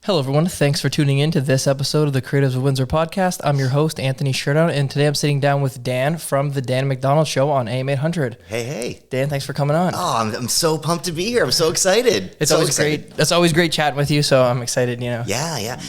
Hello, everyone. Thanks for tuning in to this episode of the Creatives of Windsor Podcast. I'm your host, Anthony Shurdown, and today I'm sitting down with Dan from the Dan MacDonald Show on AM800. Hey. Dan, thanks for coming on. Oh, I'm so pumped to be here. I'm so excited. It's always great. It's always great chatting with you, so I'm excited, Yeah.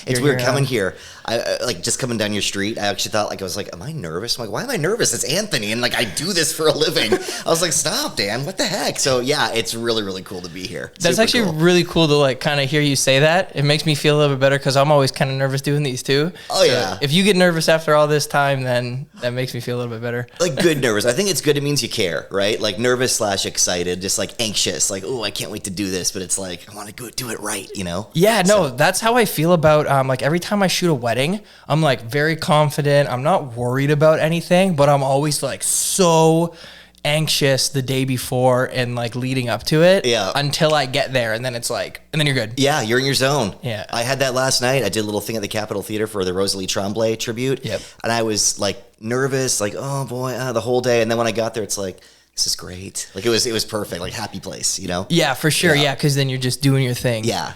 It's weird coming here. I like just coming down your street. I actually thought, I was like, am I nervous? I'm like, why am I nervous? It's Anthony, and I do this for a living. I was like, stop, Dan. What the heck? So yeah, it's really, really cool to be here. That's actually cool. Really cool to kind of hear you say that. It makes me feel a little bit better because I'm always kind of nervous doing these too. Oh, so yeah. If you get nervous after all this time, then that makes me feel a little bit better. Good nervous. I think it's good. It means you care, right? Nervous/excited, just anxious. Oh, I can't wait to do this, but it's I want to go do it right, Yeah, no, that's how I feel about every time I shoot a wedding. I'm very confident. I'm not worried about anything, but I'm always so anxious the day before and leading up to it until I get there, and then it's and then you're good. Yeah, you're in your zone. Yeah. I had that last night. I did a little thing at the Capitol Theater for the Rosalie Tremblay tribute. Yep. And I was nervous, oh boy, the whole day. And then when I got there, it's this is great. It was perfect, happy place, Yeah, for sure. Yeah, because then you're just doing your thing. Yeah.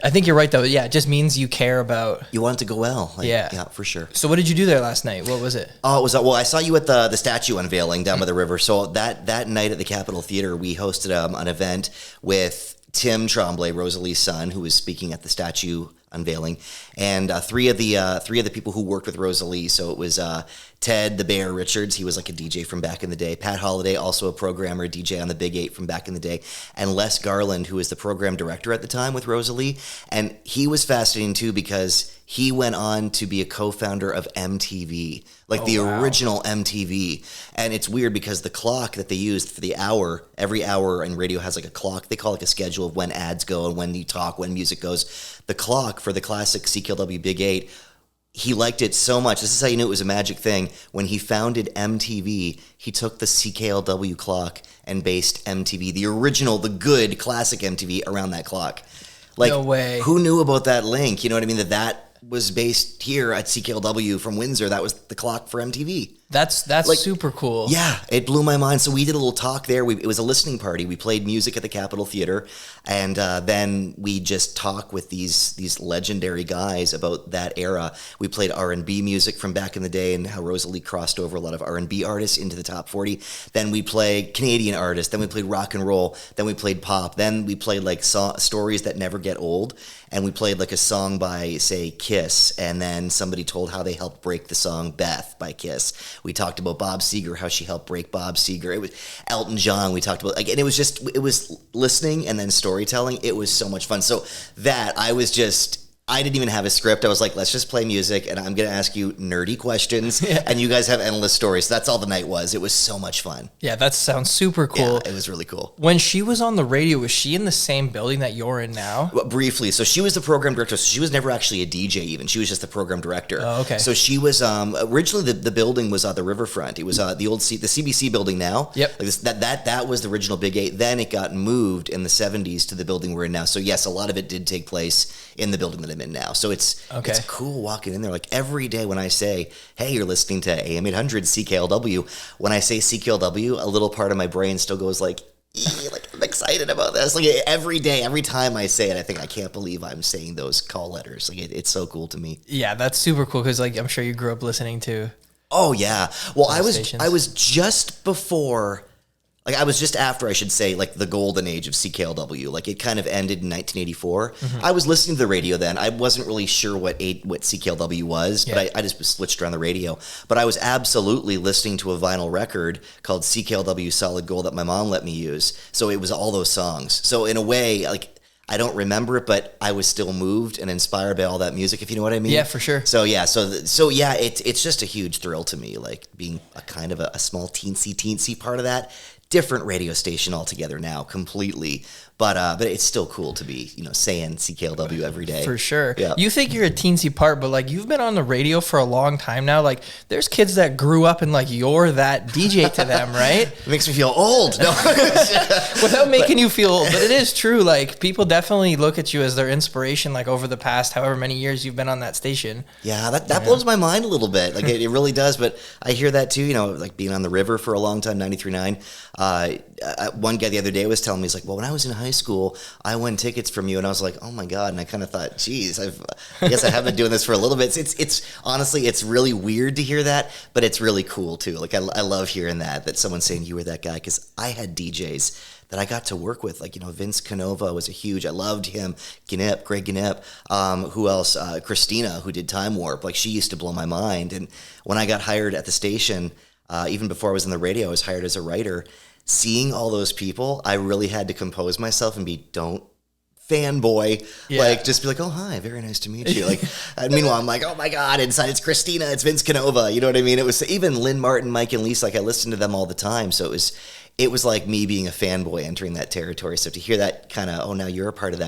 I think you're right though. Yeah, it just means you care about. You want it to go well. Yeah, for sure. So what did you do there last night? What was it? Oh, it was I saw you at the statue unveiling down by the river. So that night at the Capitol Theater, we hosted an event with Tim Tremblay, Rosalie's son, who was speaking at the statue unveiling, and three of the people who worked with Rosalie. So it was Ted the Bear Richards. He was a DJ from back in the day. Pat Holliday, also a programmer, DJ on the Big 8 from back in the day, and Les Garland, who was the program director at the time with Rosalie. And he was fascinating too because he went on to be a co-founder of MTV, original MTV. And it's weird because the clock that they used for the hour, every hour in radio has a clock. They call it a schedule of when ads go and when you talk, when music goes. The clock for the classic CKLW Big 8, he liked it so much. This is how you knew it was a magic thing. When he founded MTV, he took the CKLW clock and based MTV, the original, the good classic MTV, around that clock. No way. Who knew about that link? You know what I mean? That was based here at CKLW from Windsor. That was the clock for MTV. That's super cool. Yeah, it blew my mind. So we did a little talk there. It was a listening party. We played music at the Capitol Theater, and then we just talk with these legendary guys about that era. We played R&B music from back in the day and how Rosalie crossed over a lot of R&B artists into the top 40. Then we played Canadian artists. Then we played rock and roll. Then we played pop. Then we played stories that never get old. And we played a song by, say, Kiss, and then somebody told how they helped break the song Beth by Kiss. We talked about Bob Seger, how she helped break Bob Seger. It was Elton John. We talked about, and it was listening and then storytelling. It was so much fun. So I didn't even have a script. I was let's just play music, and I'm going to ask you nerdy questions, and you guys have endless stories. That's all the night was. It was so much fun. Yeah, that sounds super cool. Yeah, it was really cool. When she was on the radio, was she in the same building that you're in now? Well, briefly. So she was the program director. So she was never actually a DJ even. She was just the program director. Oh, okay. So she was, originally the building was the riverfront. It was the old the CBC building now. Yep. That was the original Big 8. Then it got moved in the 70s to the building we're in now. So yes, a lot of it did take place in the building that I'm in now. So it's cool walking in there. Every day when I say, hey, you're listening to AM800 CKLW, when I say CKLW, a little part of my brain still goes I'm excited about this. Every day, every time I say it, I think I can't believe I'm saying those call letters. It's so cool to me. Yeah, that's super cool because I'm sure you grew up listening to. Oh yeah. Well, I stations. was just before. I was just after, I should say, the golden age of CKLW. It kind of ended in 1984. Mm-hmm. I was listening to the radio then. I wasn't really sure what CKLW was, but I just switched around the radio. But I was absolutely listening to a vinyl record called CKLW Solid Gold that my mom let me use. So it was all those songs. So in a way, I don't remember it, but I was still moved and inspired by all that music, if you know what I mean. Yeah, for sure. So yeah, it's just a huge thrill to me, being a kind of a small teensy part of that. Different radio station altogether now, completely. But it's still cool to be, saying CKLW every day. For sure. Yeah. You think you're a teensy part, but you've been on the radio for a long time now. There's kids that grew up and you're that DJ to them, right? It makes me feel old. No. Without making you feel old. But it is true. People definitely look at you as their inspiration, over the past however many years you've been on that station. Yeah, that blows my mind a little bit. It really does. But I hear that too, being on the river for a long time, 93.9. One guy the other day was telling me, he's well, when I was in high high school, I won tickets from you. And I was like, oh my God. And I kind of thought, geez, I guess I have been doing this for a little bit. It's honestly, it's really weird to hear that, but it's really cool too. Like I love hearing that someone's saying you were that guy, because I had DJs that I got to work with. Like, Vince Canova was I loved him. Greg Gnip. Who else? Christina, who did Time Warp. Like, she used to blow my mind. And when I got hired at the station, even before I was in the radio, I was hired as a writer. Seeing all those people, I really had to compose myself and don't fanboy, like just be like, oh, hi, very nice to meet you. Like, and meanwhile, I'm like, oh my God, inside it's Christina, it's Vince Canova. You know what I mean? It was even Lynn Martin, Mike and Lisa. Like, I listened to them all the time. So it was like me being a fanboy entering that territory. So to hear that kind of, oh, now you're a part of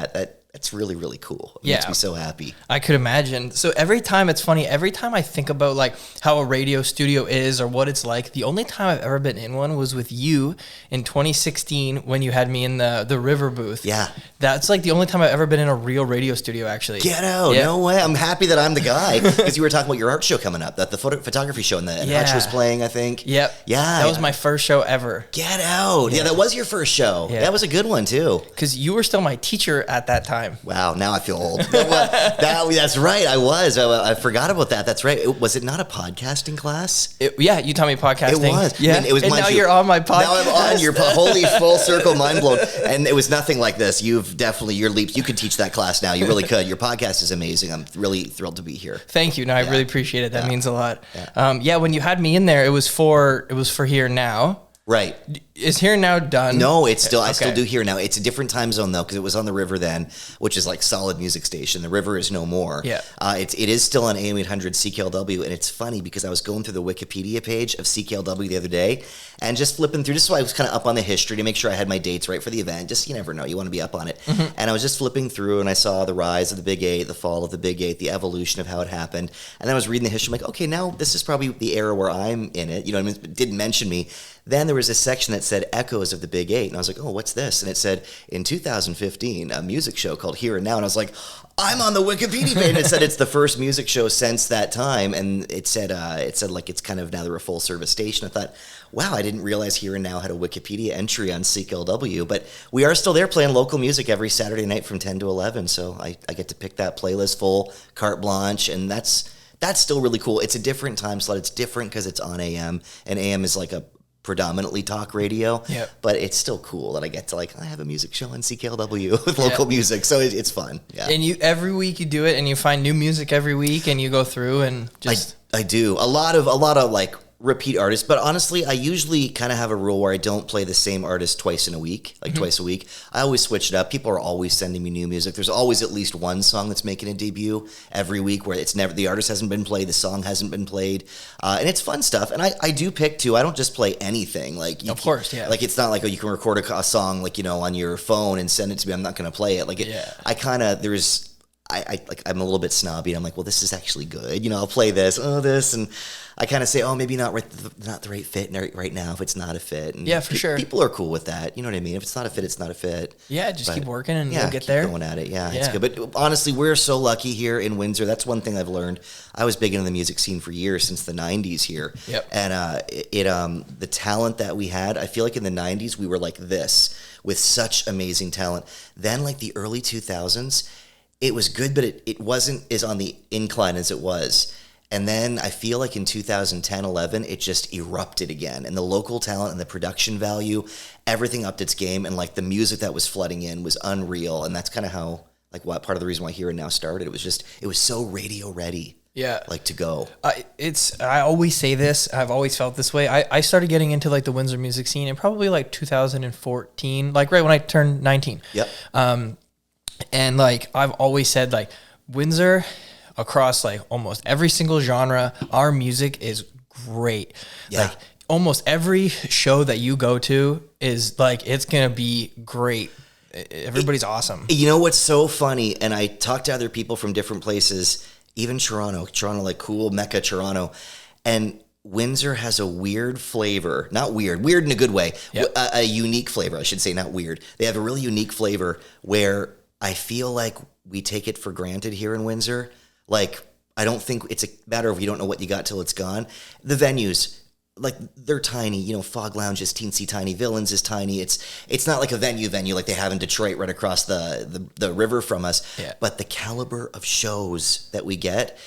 that's really, really cool. It makes me so happy. I could imagine. So every time, it's funny, every time I think about like how a radio studio is or what it's like, the only time I've ever been in one was with you in 2016 when you had me in the River booth. Yeah. That's like the only time I've ever been in a real radio studio, actually. Get out. Yeah. No way. I'm happy that I'm the guy, because you were talking about your art show coming up, that the photography show, and Hutch was playing, I think. Yep. Yeah. That was my first show ever. Get out. Yeah, that was your first show. Yeah. That was a good one too. Because you were still my teacher at that time. Wow, now I feel old. That's right, I was. I forgot about that. That's right. Was it not a podcasting class? You taught me podcasting. It was. Yeah. It was. And now you're on my podcast. Now I'm on your holy full circle, mind blown. And it was nothing like this. You've definitely, your leaps. You could teach that class now. You really could. Your podcast is amazing. I'm really thrilled to be here. Thank you. No, I really appreciate it. That means a lot. Yeah. When you had me in there, it was for Here Now. Right. Is Here Now done? No, it's still, I still do Here Now. It's a different time zone though, because it was on the River then, which is like solid music station. The River is no more. Yeah. It is still on AM800 CKLW, and it's funny because I was going through the Wikipedia page of CKLW the other day and just flipping through, just so I was kind of up on the history to make sure I had my dates right for the event. Just, you never know, you want to be up on it. Mm-hmm. And I was just flipping through, and I saw the rise of the Big Eight, the fall of the Big Eight, the evolution of how it happened. And then I was reading the history. I'm like, okay, now this is probably the era where I'm in it. You know what I mean? It didn't mention me. Then there was a section that said Echoes of the Big Eight. And I was like, oh, what's this? And it said, in 2015, a music show called Here and Now. And I was like, I'm on the Wikipedia page. And it said it's the first music show since that time. And it said like it's kind of now they're a full service station. I thought, wow, I didn't realize Here and Now had a Wikipedia entry on CKLW. But we are still there playing local music every Saturday night from 10 to 11. So I get to pick that playlist full, carte blanche. And that's still really cool. It's a different time slot. It's different because it's on AM. And AM is like a predominantly talk radio, but it's still cool that I get to I have a music show on CKLW with local music, so it's fun. Yeah, and every week you do it, and you find new music every week, and you go through and just. I do a lot of like repeat artists, but honestly, I usually kind of have a rule where I don't play the same artist twice in a week, twice a week. I always switch it up. People are always sending me new music. There's always at least one song that's making a debut every week where it's never, the artist hasn't been played, the song hasn't been played, and it's fun stuff. And I do pick too. I don't just play anything. Of course, yeah. Like it's not like you can record a song on your phone and send it to me. I'm not going to play it. I kind of I'm a little bit snobby. And I'm like, well, this is actually good. I'll play this, and I kind of say, oh, maybe not the right fit right now if it's not a fit. And for sure. People are cool with that. You know what I mean? If it's not a fit, it's not a fit. Yeah, just keep working and you'll get there. Going at it. Yeah, it's good. But honestly, we're so lucky here in Windsor. That's one thing I've learned. I was big into the music scene for years, since the 90s here. Yep. And the talent that we had, I feel like in the 90s, we were like this with such amazing talent. Then like the early 2000s, it was good, but it wasn't as on the incline as it was. And then I feel like in 2010, 11, it just erupted again. And the local talent and the production value, everything upped its game. And like the music that was flooding in was unreal. And that's kind of how, what part of the reason why Here and Now started. It was so radio ready. Yeah. To go. I always say this. I've always felt this way. I started getting into the Windsor music scene in probably 2014, right when I turned 19. Yep. And I've always said Windsor, across almost every single genre, our music is great. Yeah. Almost every show that you go to is it's gonna be great. Everybody's awesome. You know what's so funny? And I talk to other people from different places, even Toronto, cool Mecca, Toronto, and Windsor has a weird flavor. Not weird in a good way. Yep. A unique flavor, I should say, not weird. They have a really unique flavor where I feel like we take it for granted here in Windsor. I don't think it's a matter of you don't know what you got till it's gone. The venues, like they're tiny, you know, Fog Lounge is teensy tiny, Villains is tiny. It's not like a venue like they have in Detroit right across the river from us. Yeah. But the caliber of shows that we get,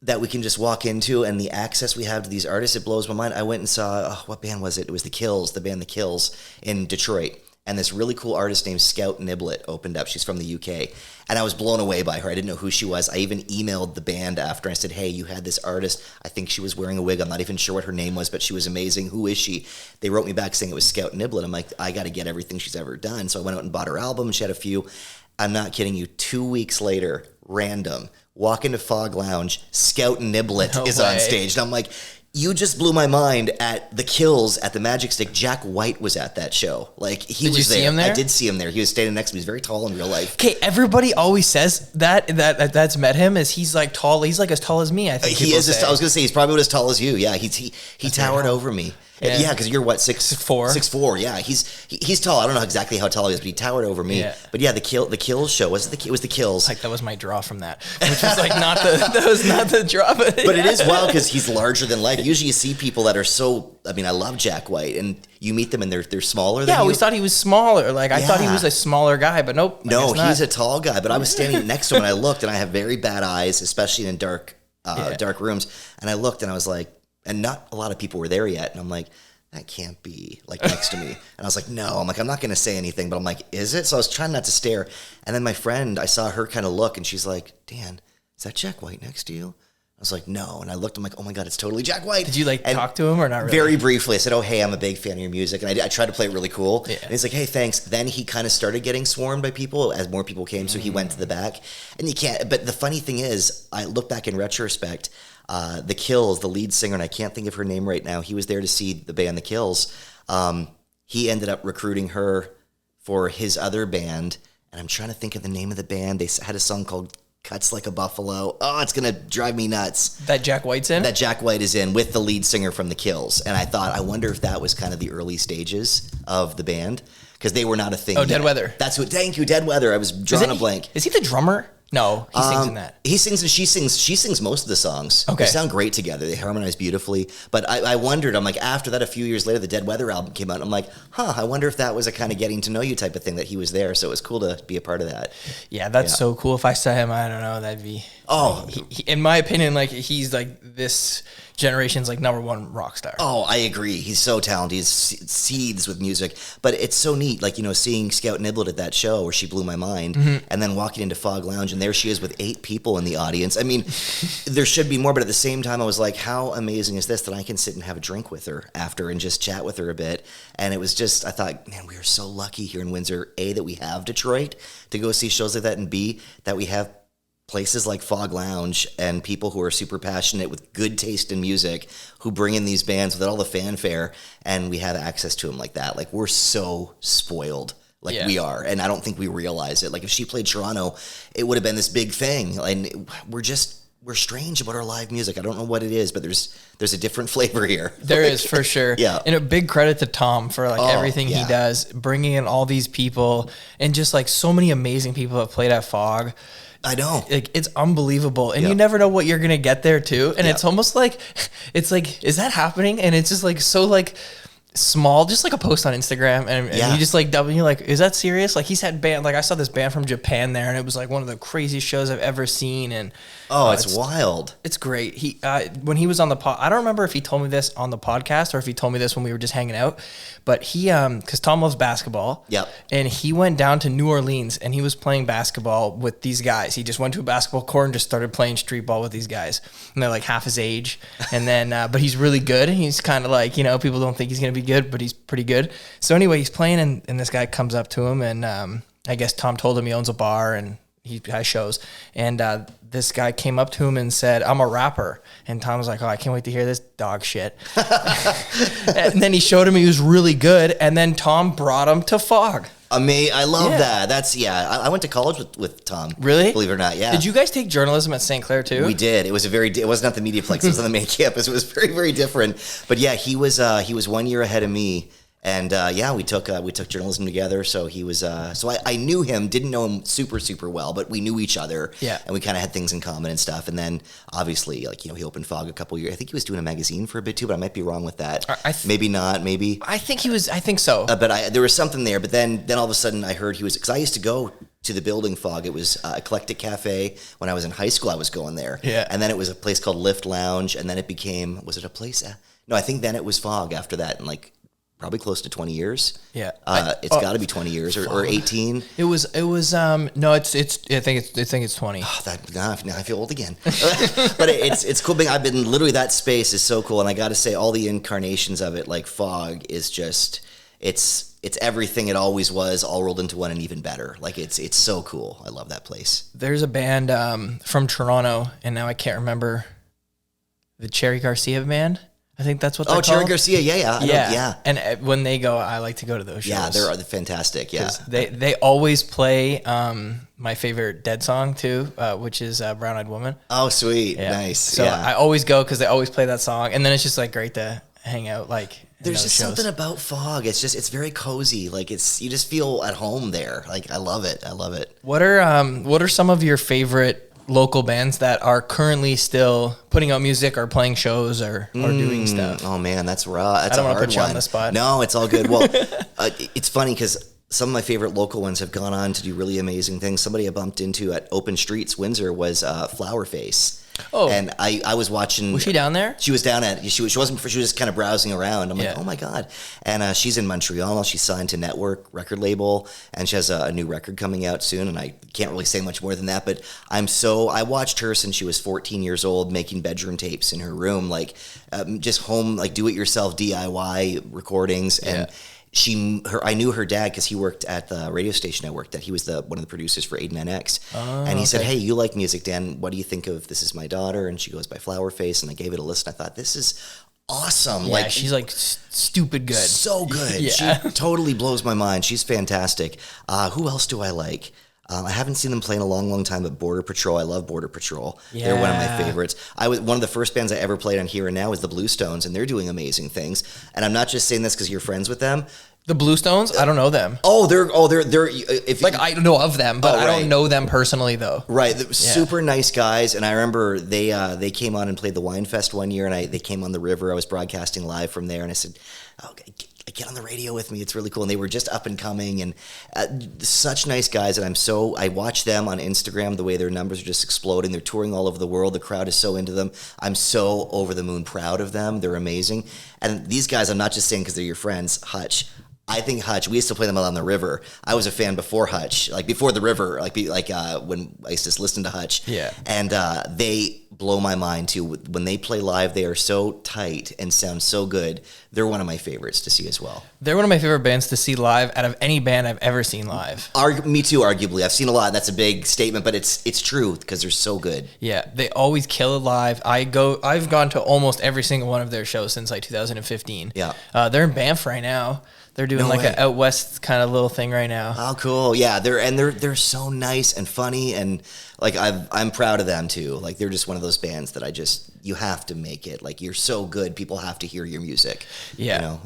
that we can just walk into, and the access we have to these artists, it blows my mind. I went and saw, what band was it? It was the band The Kills in Detroit. And this really cool artist named Scout Niblet opened up. She's from the UK. And I was blown away by her. I didn't know who she was. I even emailed the band after. I said, hey, you had this artist. I think she was wearing a wig. I'm not even sure what her name was, but she was amazing. Who is she? They wrote me back saying it was Scout Niblet. I'm like, I got to get everything she's ever done. So I went out and bought her album. She had a few. I'm not kidding you. 2 weeks later, random, walk into Fog Lounge, Scout Niblet is on stage. And I'm like, you just blew my mind at The Kills at the Magic Stick. Jack White was at that show. Like, he Did was you see him there? I did see him there. He was standing next to me. He's very tall in real life. Okay, everybody always says that's met him is he's like tall. He's like as tall as me, I think. He is. I was gonna say he's probably as tall as you. Yeah, he towered over me. Yeah, because you're what, 6'4"? 6'4", yeah. He's tall. I don't know exactly how tall he is, but he towered over me. Yeah. But yeah, the Kills show was The Kills. Like, that was my draw from that, which was like that was not the draw. But it is wild because he's larger than life. Usually you see people that are so. I mean, I love Jack White, and you meet them and they're smaller than you. Yeah, we thought he was smaller. Like, I thought he was a smaller guy, but nope. No, he's a tall guy. But I was standing next to him and I looked, and I have very bad eyes, especially in dark rooms. And I looked and I was like, and not a lot of people were there yet. And I'm like, that can't be like next to me. And I was like, no, I'm not going to say anything, but I'm like, is it? So I was trying not to stare. And then my friend, I saw her kind of look, and she's like, Dan, is that Jack White next to you? I was like, no. And I looked, I'm like, oh my God, it's totally Jack White. Did you talk to him or not really? Very briefly. I said, oh, hey, I'm a big fan of your music. And I tried to play it really cool. Yeah. And he's like, hey, thanks. Then he kind of started getting swarmed by people as more people came. So he went to the back. And you can't, but the funny thing is, I look back in retrospect, The Kills, the lead singer, and I can't think of her name right now. He was there to see the band The Kills. He ended up recruiting her for his other band. And I'm trying to think of the name of the band. They had a song called Cuts Like a Buffalo. Oh, it's going to drive me nuts. That Jack White's in? That Jack White is in with the lead singer from The Kills. And I wonder if that was kind of the early stages of the band, because they were not a thing. Oh, Dead Weather. That's what, thank you, Dead Weather. I was drawing a blank. Is he the drummer? No, he sings in that. He sings and she sings most of the songs. Okay. They sound great together. They harmonize beautifully. But I wondered, I'm like, after that, a few years later, the Dead Weather album came out. I'm like, I wonder if that was a kind of getting to know you type of thing, that he was there. So it was cool to be a part of that. Yeah, that's so cool. If I saw him, I don't know, that'd be... Oh. In my opinion, like, he's like this generation's like #1 rock star. Oh, I agree. He's so talented. He's seeds with music. But it's so neat, like, you know, seeing Scout Niblet at that show where she blew my mind, and then walking into Fog Lounge, and there she is with 8 people in the audience. I mean, there should be more, but at the same time, I was like, how amazing is this that I can sit and have a drink with her after and just chat with her a bit. And it was just, I thought, man, we are so lucky here in Windsor, A, that we have Detroit to go see shows like that, and B, that we have places like Fog Lounge and people who are super passionate with good taste in music who bring in these bands with all the fanfare, and we have access to them like that. Like, we're so spoiled. Like, we are, and I don't think we realize it. Like, if she played Toronto, it would have been this big thing. And we're strange about our live music. I don't know what it is, but there's a different flavor here. There is, for sure. Yeah. And a big credit to Tom for everything he does, bringing in all these people, and just like so many amazing people that played at Fog. I know. Like, it's unbelievable. And you never know what you're going to get there too. And it's almost like, it's like, is that happening? And it's just like, so like small, just like a post on Instagram. And you just like, you're like, is that serious? Like, he's had band, like I saw this band from Japan there, and it was like one of the craziest shows I've ever seen. And it's wild. It's great. He, when he was on the pod, I don't remember if he told me this on the podcast or if he told me this when we were just hanging out, but he, cause Tom loves basketball. Yep. And he went down to New Orleans and he was playing basketball with these guys. He just went to a basketball court and just started playing street ball with these guys. And they're like half his age. And then, but he's really good. He's kind of like, you know, people don't think he's going to be good, but he's pretty good. So anyway, he's playing, and this guy comes up to him, and I guess Tom told him he owns a bar and he has shows. And this guy came up to him and said, I'm a rapper. And Tom was like, oh, I can't wait to hear this dog shit. And then he showed him he was really good. And then Tom brought him to Fog. I love that. That's, I went to college with Tom. Really? Believe it or not, yeah. Did you guys take journalism at St. Clair too? We did. It wasn't at the Mediaplex. It was on the main campus. It was very, very different. But yeah, he was 1 year ahead of me. And we took journalism together. So he was I knew him, didn't know him super well, but we knew each other. Yeah. And we kind of had things in common and stuff. And then obviously, he opened Fog a couple years. I think he was doing a magazine for a bit too, but I might be wrong with that. Maybe not. Maybe. I think he was. I think so. But there was something there. But then all of a sudden, I heard he was, because I used to go to the building Fog. It was Eclectic Cafe. When I was in high school, I was going there. Yeah. And then it was a place called Lift Lounge, and then it became, was it a place? No, I think then it was Fog after that, and probably close to 20 years. Yeah. It's got to be 20 years or 18. It was no, I think it's 20. Oh, now I feel old again. But it's cool. I've been literally, that space is so cool, and I got to say, all the incarnations of it, like Fog, is just it's everything it always was, all rolled into one, and even better. It's so cool. I love that place. There's a band from Toronto, and now I can't remember, the Cherry Garcia band. I think that's what they're called. Cherry Garcia, yeah. And when they go, I like to go to those shows. Yeah, they're fantastic, yeah. They always play my favorite Dead song, too, which is Brown Eyed Woman. Oh, sweet. Yeah. Nice. So yeah. I always go because they always play that song, and then it's just great to hang out There's just shows. something about Fog. It's very cozy. You just feel at home there. I love it. What are some of your favorite local bands that are currently still putting out music or playing shows or doing stuff? Oh man, that's raw. That's I don't a want to hard put you one. on the spot. No, it's all good. Well, it's funny because some of my favorite local ones have gone on to do really amazing things. Somebody I bumped into at Open Streets, Windsor, was Flowerface. Oh, and I was watching. Was she down there? She was down at. She wasn't. She was just kind of browsing around. I'm like, Yeah. oh my god. And she's in Montreal. She's signed to Network record label, and she has a new record coming out soon. And I can't really say much more than that. But I watched her since she was 14 years old, making bedroom tapes in her room, just home, do it yourself DIY recordings. And I knew her dad because he worked at the radio station I worked at. He was one of the producers for 89X. And he said, hey, you like music, Dan. What do you think of This Is My Daughter? And she goes by Flowerface. And I gave it a listen. I thought, this is awesome. Yeah, she's stupid good. So good. Yeah. She totally blows my mind. She's fantastic. Who else do I like? I haven't seen them play in a long, long time, but Border Patrol. I love Border Patrol. Yeah. They're one of my favorites. One of the first bands I ever played on Here and Now is the Bluestones, and they're doing amazing things. And I'm not just saying this because you're friends with them. The Bluestones? I don't know them. They're I know of them, but I don't know them personally though. Right, super nice guys. And I remember they came on and played the Wine Fest one year, and they came on the river. I was broadcasting live from there, and I said, "Okay, get on the radio with me. It's really cool." And they were just up and coming, and such nice guys. And I watch them on Instagram. The way their numbers are just exploding. They're touring all over the world. The crowd is so into them. I'm so over the moon proud of them. They're amazing. And these guys, I'm not just saying because they're your friends. Hutch. I think Hutch, we used to play them on the river. I was a fan before Hutch, before the river, when I used to listen to Hutch. Yeah. And they blow my mind too. When they play live, they are so tight and sound so good. They're one of my favorites to see as well. They're one of my favorite bands to see live out of any band I've ever seen live. Me too, arguably. I've seen a lot. That's a big statement, but it's true because they're so good. Yeah, they always kill it live. I've gone to almost every single one of their shows since 2015. Yeah. They're in Banff right now. They're doing an out west kind of little thing right now. Oh, cool. Yeah, they're so nice and funny, and I'm proud of them too. They're just one of those bands that you have to make it. You're so good, people have to hear your music. Yeah.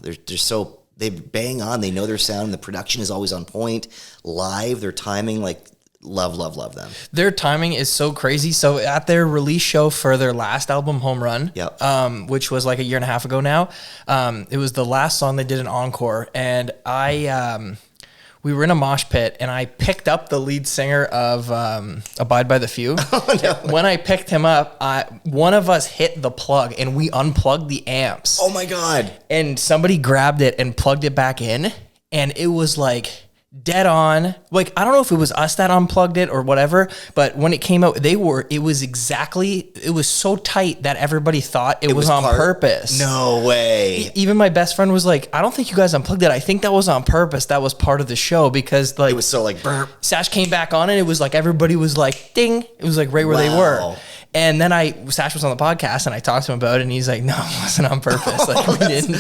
They bang on, they know their sound, the production is always on point. Live, their timing, love them. Their timing is so crazy. So at their release show for their last album, Home Run, which was a year and a half ago now, it was the last song they did an encore, and we were in a mosh pit, and I picked up the lead singer of Abide by the Few. Oh, no. When I picked him up, one of us hit the plug, and we unplugged the amps. Oh my God. And somebody grabbed it and plugged it back in, and it was dead on. I don't know if it was us that unplugged it or whatever, but when it came out, it was so tight that everybody thought it was on purpose. No way. Even my best friend was like, I don't think you guys unplugged it. I think that was on purpose. That was part of the show because it was so burp. Sash came back on and it was everybody was ding. It was right where they were. And then Sash was on the podcast and I talked to him about it and he's like, no, it wasn't on purpose. We didn't.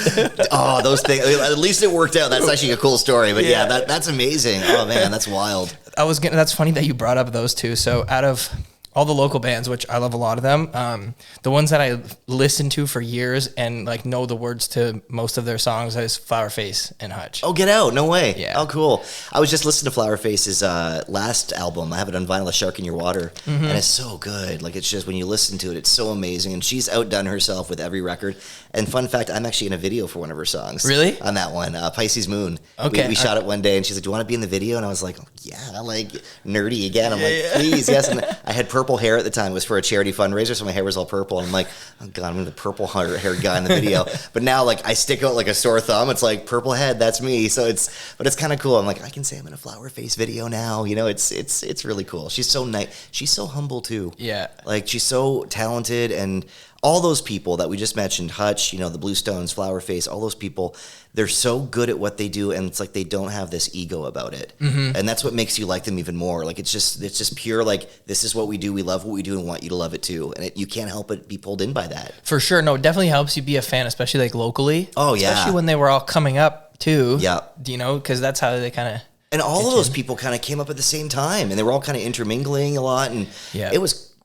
Those things, at least it worked out. That's actually a cool story, but that's amazing. Oh man, that's wild. That's funny that you brought up those two. So out of all the local bands, which I love a lot of them. The ones that I listened to for years and like know the words to most of their songs is Flower Face and Hutch. Oh, get out. No way. Yeah. Oh, cool. I was just listening to Flower Face's last album. I have it on vinyl, A Shark in Your Water. And it's so good. Like, it's just, when you listen to it, it's so amazing. And she's outdone herself with every record. And fun fact, I'm actually in a video for one of her songs. Really? On that one, Pisces Moon. Okay. We shot it one day, and she's like, do you want to be in the video? And I was like, yeah, like, nerdy again. I'm like, please, yes. And I had purple hair at the time. It was for a charity fundraiser, so my hair was all purple. And I'm like, oh, God, I'm the purple haired guy in the video. But now, like, I stick out like a sore thumb. It's like, purple head, that's me. So it's kind of cool. I'm like, I can say I'm in a Flower Face video now. You know, it's really cool. She's so nice. She's so humble, too. Yeah. Like, she's so talented, and all those people that we just mentioned, Hutch, you know, the Bluestones, Flower Face, all those people, they're so good at what they do, and it's like they don't have this ego about it. And that's what makes you like them even more. Like, it's just pure, like, this is what we do, we love what we do, and want you to love it too. And you can't help but be pulled in by that. For sure. No, it definitely helps you be a fan, especially like locally. Oh, yeah. Especially when they were all coming up too. Yeah. You know, because that's how they kind of... And all of those people kind of came up at the same time, and they were all kind of intermingling a lot, and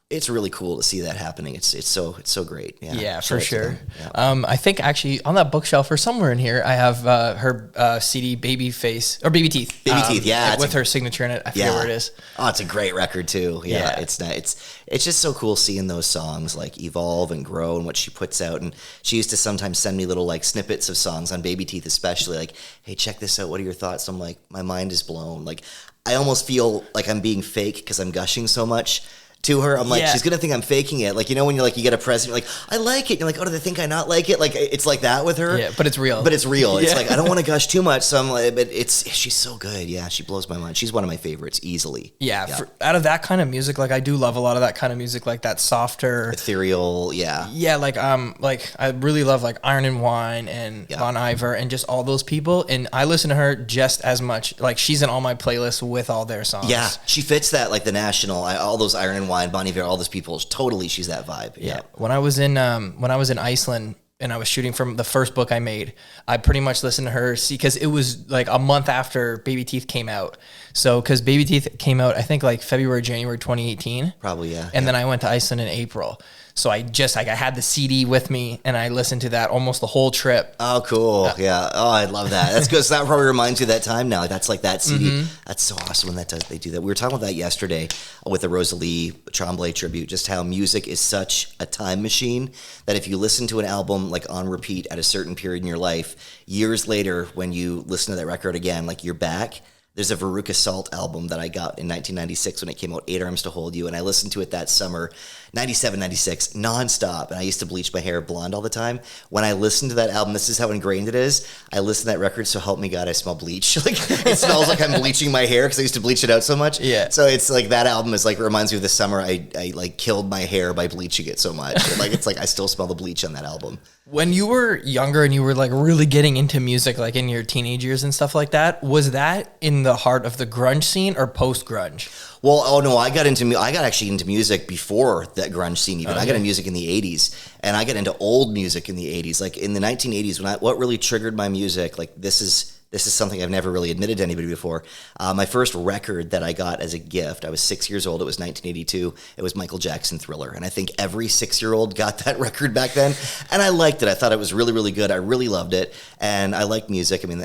it's really cool to see that happening. It's so great. Yeah, for sure. Yeah. I think actually on that bookshelf or somewhere in here, I have her CD Baby Face or Baby Teeth. Baby Teeth, yeah, with her signature in it. I forget where it is. Oh, it's a great record too. Yeah. It's just so cool seeing those songs like evolve and grow and what she puts out. And she used to sometimes send me little like snippets of songs on Baby Teeth, especially like, hey, check this out. What are your thoughts? I'm like, my mind is blown. Like, I almost feel like I'm being fake because I'm gushing so much to her. I'm like, she's gonna think I'm faking it. Like, you know, when you're like, you get a present, you're like, I like it. You're like, oh, do they think I not like it? Like, it's like that with her. Yeah, but it's real. It's like, I don't want to gush too much. So I'm like, but she's so good. Yeah, she blows my mind. She's one of my favorites easily. Yeah. Out of that kind of music, like I do love a lot of that kind of music, like that softer, ethereal. Yeah. Yeah, like I really love like Iron and Wine and Bon Iver and just all those people. And I listen to her just as much. Like, she's in all my playlists with all their songs. Yeah, she fits that, like the National, all those Iron and Wine, Bon Iver, all those people. Totally, she's that vibe. Yeah. When I was in Iceland and I was shooting from the first book I made, I pretty much listened to her because it was like a month after Baby Teeth came out. So, because Baby Teeth came out, I think like January 2018. Probably, yeah. And then I went to Iceland in April. So I just I had the CD with me and I listened to that almost the whole trip. Oh, cool. Yeah. Oh, I love that. That's good. So that probably reminds you of that time now. That's like that CD. That's so awesome when they do that. We were talking about that yesterday with the Rosalie Tremblay tribute, just how music is such a time machine that if you listen to an album like on repeat at a certain period in your life, years later when you listen to that record again, like you're back. There's a Veruca Salt album that I got in 1996 when it came out, 8 Arms to Hold You, and I listened to it that summer, 97, 96, nonstop, and I used to bleach my hair blonde all the time. When I listened to that album, this is how ingrained it is, I listened to that record, so help me God, I smell bleach. Like, it smells like I'm bleaching my hair because I used to bleach it out so much. Yeah. So it's like that album is like, reminds me of the summer I like killed my hair by bleaching it so much. Like, it's like I still smell the bleach on that album. When you were younger and you were like really getting into music, like in your teenage years and stuff like that, was that in the heart of the grunge scene or post grunge? Well, oh no, I got actually into music before that grunge scene even. I got into music in the 80s, and I got into old music in the 80s. Like in the 1980s, what really triggered my music, like this is something I've never really admitted to anybody before. My first record that I got as a gift, I was 6 years old. It was 1982. It was Michael Jackson Thriller. And I think every 6-year-old got that record back then. And I liked it. I thought it was really, really good. I really loved it. And I liked music. I mean,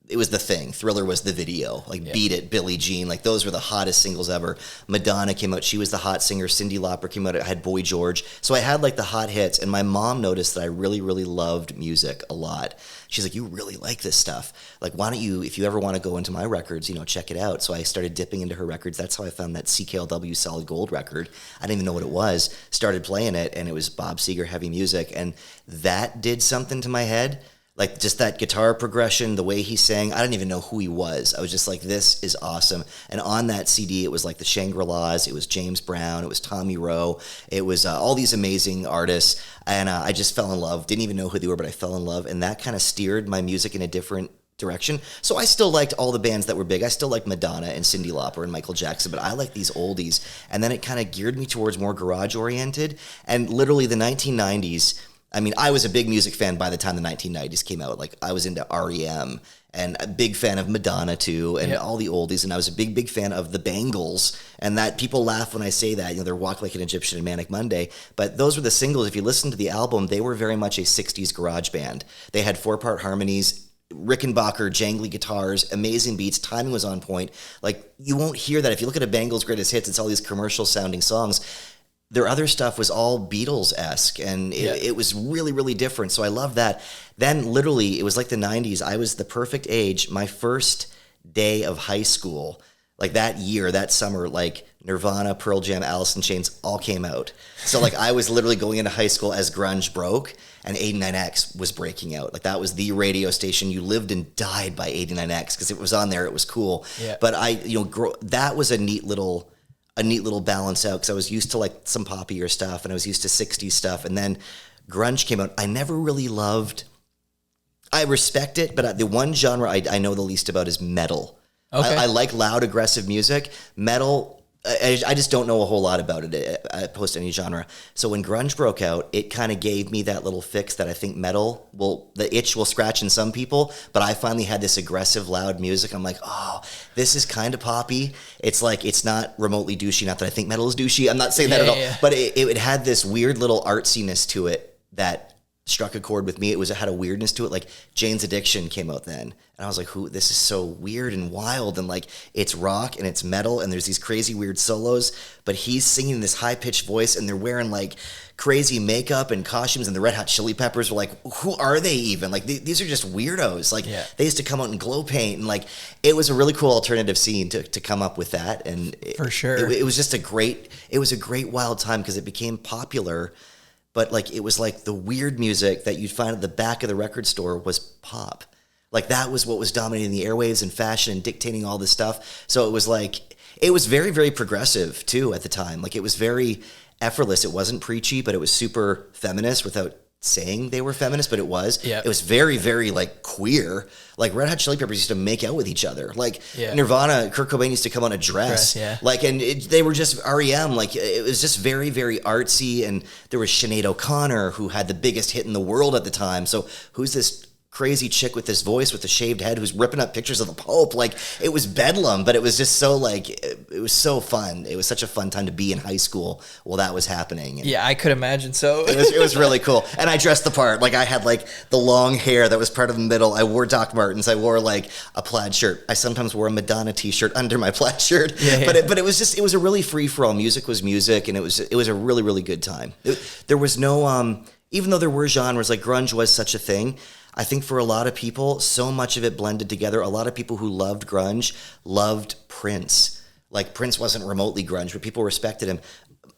it was the thing. Thriller was the video. Like, Beat It, Billie Jean. Like, those were the hottest singles ever. Madonna came out. She was the hot singer. Cyndi Lauper came out. I had Boy George. So I had, like, the hot hits. And my mom noticed that I really, really loved music a lot. She's like, you really like this stuff. Like, why don't you, if you ever want to go into my records, check it out. So I started dipping into her records. That's how I found that CKLW Solid Gold record. I didn't even know what it was. Started playing it, and it was Bob Seger heavy music. And that did something to my head. Like, just that guitar progression, the way he sang, I didn't even know who he was. I was just like, this is awesome. And on that CD, it was like the Shangri-Las, it was James Brown, it was Tommy Rowe, it was all these amazing artists. And I just fell in love. Didn't even know who they were, but I fell in love. And that kind of steered my music in a different direction. So I still liked all the bands that were big. I still liked Madonna and Cyndi Lauper and Michael Jackson, but I like these oldies. And then it kind of geared me towards more garage-oriented. And literally the 1990s, I mean, I was a big music fan by the time the 1990s came out. Like, I was into REM and a big fan of Madonna too, and all the oldies. And I was a big fan of the Bangles. And that people laugh when I say that, you know, they're Walk Like an Egyptian and Manic Monday. But those were the singles. If you listen to the album, they were very much a 60s garage band. They had 4-part harmonies, Rickenbacker, jangly guitars, amazing beats, timing was on point. Like, you won't hear that. If you look at a Bangles greatest hits, it's all these commercial sounding songs. Their other stuff was all Beatles-esque, and it was really, really different. So I love that. Then literally, it was like the 90s. I was the perfect age. My first day of high school, like that year, that summer, like Nirvana, Pearl Jam, Alice in Chains all came out. So like I was literally going into high school as grunge broke, and 89X was breaking out. Like that was the radio station. You lived and died by 89X because it was on there. It was cool. Yeah. But that was a neat little balance out, because I was used to like some poppier stuff and I was used to 60s stuff, and then grunge came out. I never really loved, I respect it, but the one genre I know the least about is metal. Okay. I like loud, aggressive music. Metal, I just don't know a whole lot about it post any genre. So when grunge broke out, it kind of gave me that little fix that I think metal the itch will scratch in some people, but I finally had this aggressive, loud music. I'm like, oh, this is kind of poppy. It's like, it's not remotely douchey. Not that I think metal is douchey. I'm not saying that at all. But it had this weird little artsiness to it that struck a chord with me. It had a weirdness to it. Like Jane's Addiction came out then, and I was like, this is so weird and wild, and like it's rock and it's metal and there's these crazy weird solos, but he's singing this high-pitched voice and they're wearing like crazy makeup and costumes, and the Red Hot Chili Peppers were like, who are they even? Like these are just weirdos. Like they used to come out in glow paint, and like it was a really cool alternative scene to come up with that. And for sure, it was just a great wild time, because it became popular. But like it was like the weird music that you'd find at the back of the record store was pop. Like that was what was dominating the airwaves and fashion and dictating all this stuff. So it was like, it was very, very progressive too at the time. Like it was very effortless. It wasn't preachy, but it was super feminist without saying they were feminist, but it was. Yeah. It was very, very like queer. Like Red Hot Chili Peppers used to make out with each other. Like Nirvana, Kurt Cobain used to come on a dress. Like, and they were just REM. Like it was just very, very artsy. And there was Sinead O'Connor, who had the biggest hit in the world at the time. So who's this crazy chick with this voice with the shaved head who's ripping up pictures of the Pope? Like it was bedlam, but it was just so like, it was so fun. It was such a fun time to be in high school while that was happening. And I could imagine. So it was really cool. And I dressed the part. Like I had like the long hair that was part of the middle. I wore Doc Martens. I wore like a plaid shirt. I sometimes wore a Madonna t-shirt under my plaid shirt. But it was a really free for all. Music was music, and it was a really, really good time. There was no even though there were genres, like grunge was such a thing, I think for a lot of people, so much of it blended together. A lot of people who loved grunge loved Prince. Like Prince wasn't remotely grunge, but people respected him.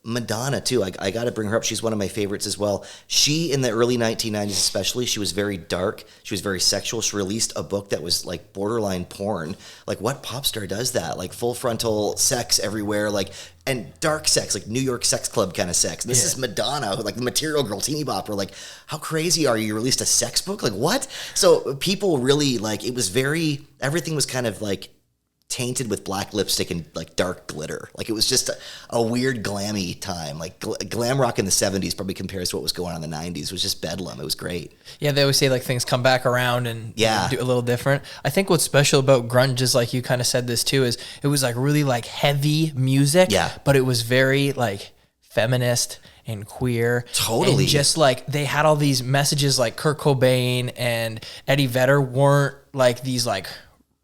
Madonna too. I got to bring her up. She's one of my favorites as well. She, in the early 1990s especially, she was very dark. She was very sexual. She released a book that was like borderline porn. Like what pop star does that? Like full frontal sex everywhere, like, and dark sex, like New York sex club kind of sex. This is Madonna, like the Material Girl, teeny bopper. Like, how crazy are you? You released a sex book? Like what? So people really like, it was everything was kind of like tainted with black lipstick and like dark glitter. Like it was just a weird glammy time. Like glam rock in the 70s probably compares to what was going on in the 90s. It was just bedlam. It was great. Yeah, they always say like things come back around and do a little different. I think what's special about grunge is, like you kind of said this too, is it was like really like heavy music, but it was very like feminist and queer. Totally. And just like they had all these messages, like Kurt Cobain and Eddie Vedder weren't like these like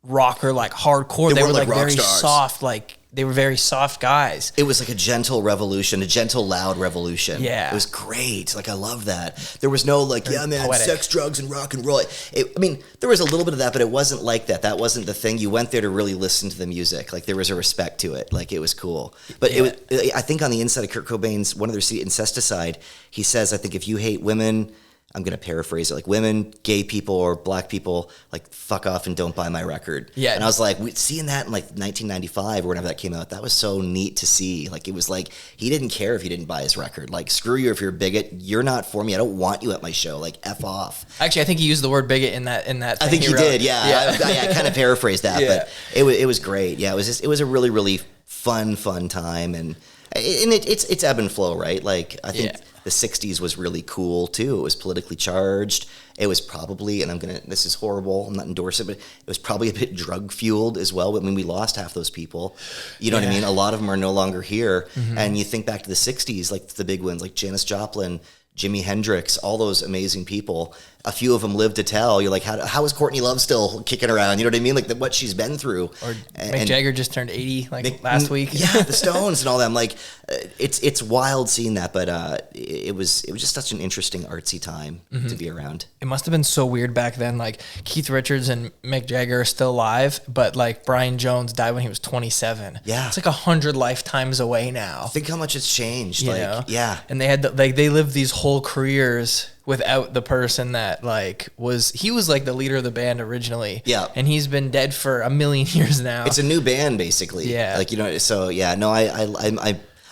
rocker, like hardcore. They were like very stars. Soft, like they were very soft guys. It was like a gentle revolution, a gentle, loud revolution. Yeah. It was great. Like, I love that. There was no like, poetic. Sex, drugs, and rock and roll. I mean, there was a little bit of that, but it wasn't like that. That wasn't the thing. You went there to really listen to the music. Like, there was a respect to it. Like, it was cool. But it was, I think on the inside of Kurt Cobain's, one of their Incesticide, he says, I think if you hate women, I'm going to paraphrase it, like women, gay people, or black people, like fuck off and don't buy my record. Yeah. And I was like, seeing that in like 1995 or whenever that came out, that was so neat to see. Like, it was like, he didn't care if you didn't buy his record. Like, screw you if you're a bigot. You're not for me. I don't want you at my show. Like, F off. Actually, I think he used the word bigot in that thing I think he did, yeah. I kind of paraphrased that, but it was great. Yeah, it was a really, really fun time. And And it's ebb and flow, right? Like, I think the 60s was really cool, too. It was politically charged. It was probably, and this is horrible, I'm not endorsing it, but it was probably a bit drug-fueled as well. I mean, we lost half those people. You know what I mean? A lot of them are no longer here. And you think back to the 60s, like the big ones, like Janis Joplin, Jimi Hendrix, all those amazing people. A few of them lived to tell. You're like, how is Courtney Love still kicking around? You know what I mean? Like what she's been through. Or Mick Jagger just turned 80 last week. Yeah, the Stones and all them. Like it's wild seeing that, but it was just such an interesting artsy time to be around. It must have been so weird back then. Like Keith Richards and Mick Jagger are still alive, but like Brian Jones died when he was 27. Yeah, it's like 100 lifetimes away now. Think how much it's changed. You like, know? Yeah, and they had they lived these whole careers without the person that he was like the leader of the band originally. Yeah. And he's been dead for a million years now. It's a new band basically. Yeah. Like, so yeah, no,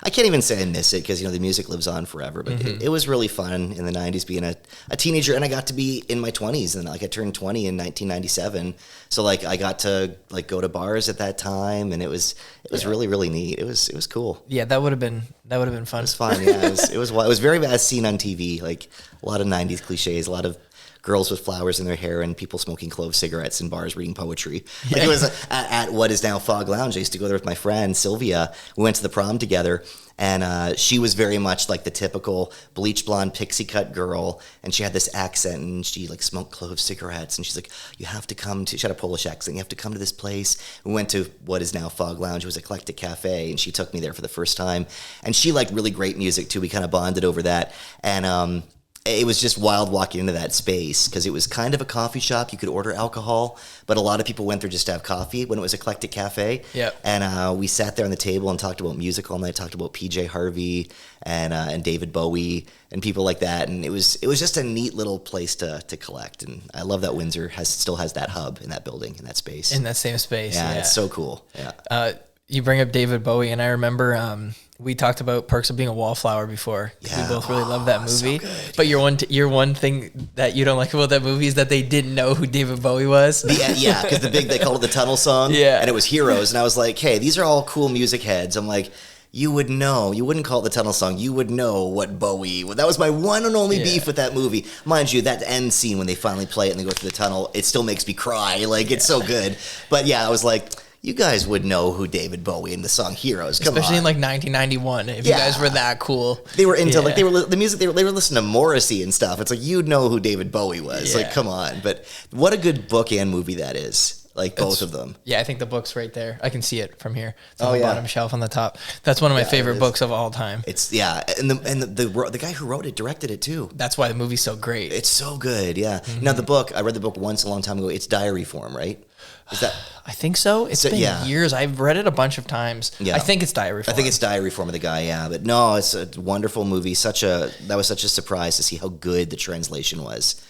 I can't even say I miss it because, the music lives on forever, but it was really fun in the 90s being a teenager, and I got to be in my 20s, and like I turned 20 in 1997. So like I got to like go to bars at that time, and it was really, really neat. It was cool. Yeah, that would have been fun. It was fun. Yeah, it was very bad seen on TV, like a lot of 90s cliches, a lot of girls with flowers in their hair and people smoking clove cigarettes in bars reading poetry. Like it was at what is now Fog Lounge. I used to go there with my friend Sylvia. We went to the prom together, and she was very much like the typical bleach blonde pixie cut girl, and she had this accent, and she like smoked clove cigarettes, and she's like, she had a Polish accent, you have to come to this place. We went to what is now Fog Lounge. It was Eclectic Cafe, and she took me there for the first time, and she liked really great music too. We kind of bonded over that, and it was just wild walking into that space because it was kind of a coffee shop. You could order alcohol, but a lot of people went there just to have coffee when it was Eclectic Cafe. Yeah. And we sat there on the table and talked about music all night, talked about PJ Harvey and David Bowie and people like that. And it was just a neat little place to collect. And I love that Windsor still has that hub in that building, in that space. In that same space. Yeah, it's so cool. Yeah. You bring up David Bowie, and I remember we talked about Perks of Being a Wallflower before. Yeah. We both really love that movie. So good. But your one thing that you don't like about that movie is that they didn't know who David Bowie was. Yeah, because they called it the Tunnel Song. Yeah. And it was Heroes. And I was like, hey, these are all cool music heads. I'm like, you would know. You wouldn't call it the Tunnel Song. You would know what Bowie. That was my one and only beef with that movie. Mind you, that end scene when they finally play it and they go through the tunnel, it still makes me cry. Like, it's so good. But yeah, I was like, you guys would know who David Bowie in the song Heroes. Come Especially on. in like 1991. If you guys were that cool. They were into like the music. They were listening to Morrissey and stuff. It's like you'd know who David Bowie was. Yeah. Like, come on. But what a good book and movie that is. Like both of them. Yeah, I think the book's right there. I can see it from here. It's on Oh, the yeah. bottom shelf on the top. That's one of my favorite books of all time. It's and the guy who wrote it directed it too. That's why the movie's so great. It's so good. Yeah. Now the book, I read the book once a long time ago. It's diary form, right? Is that? I think so. It's been years. I've read it a bunch of times. Yeah. I think it's diary form. I think it's diary form of the guy. Yeah, but no, it's a wonderful movie. That was such a surprise to see how good the translation was.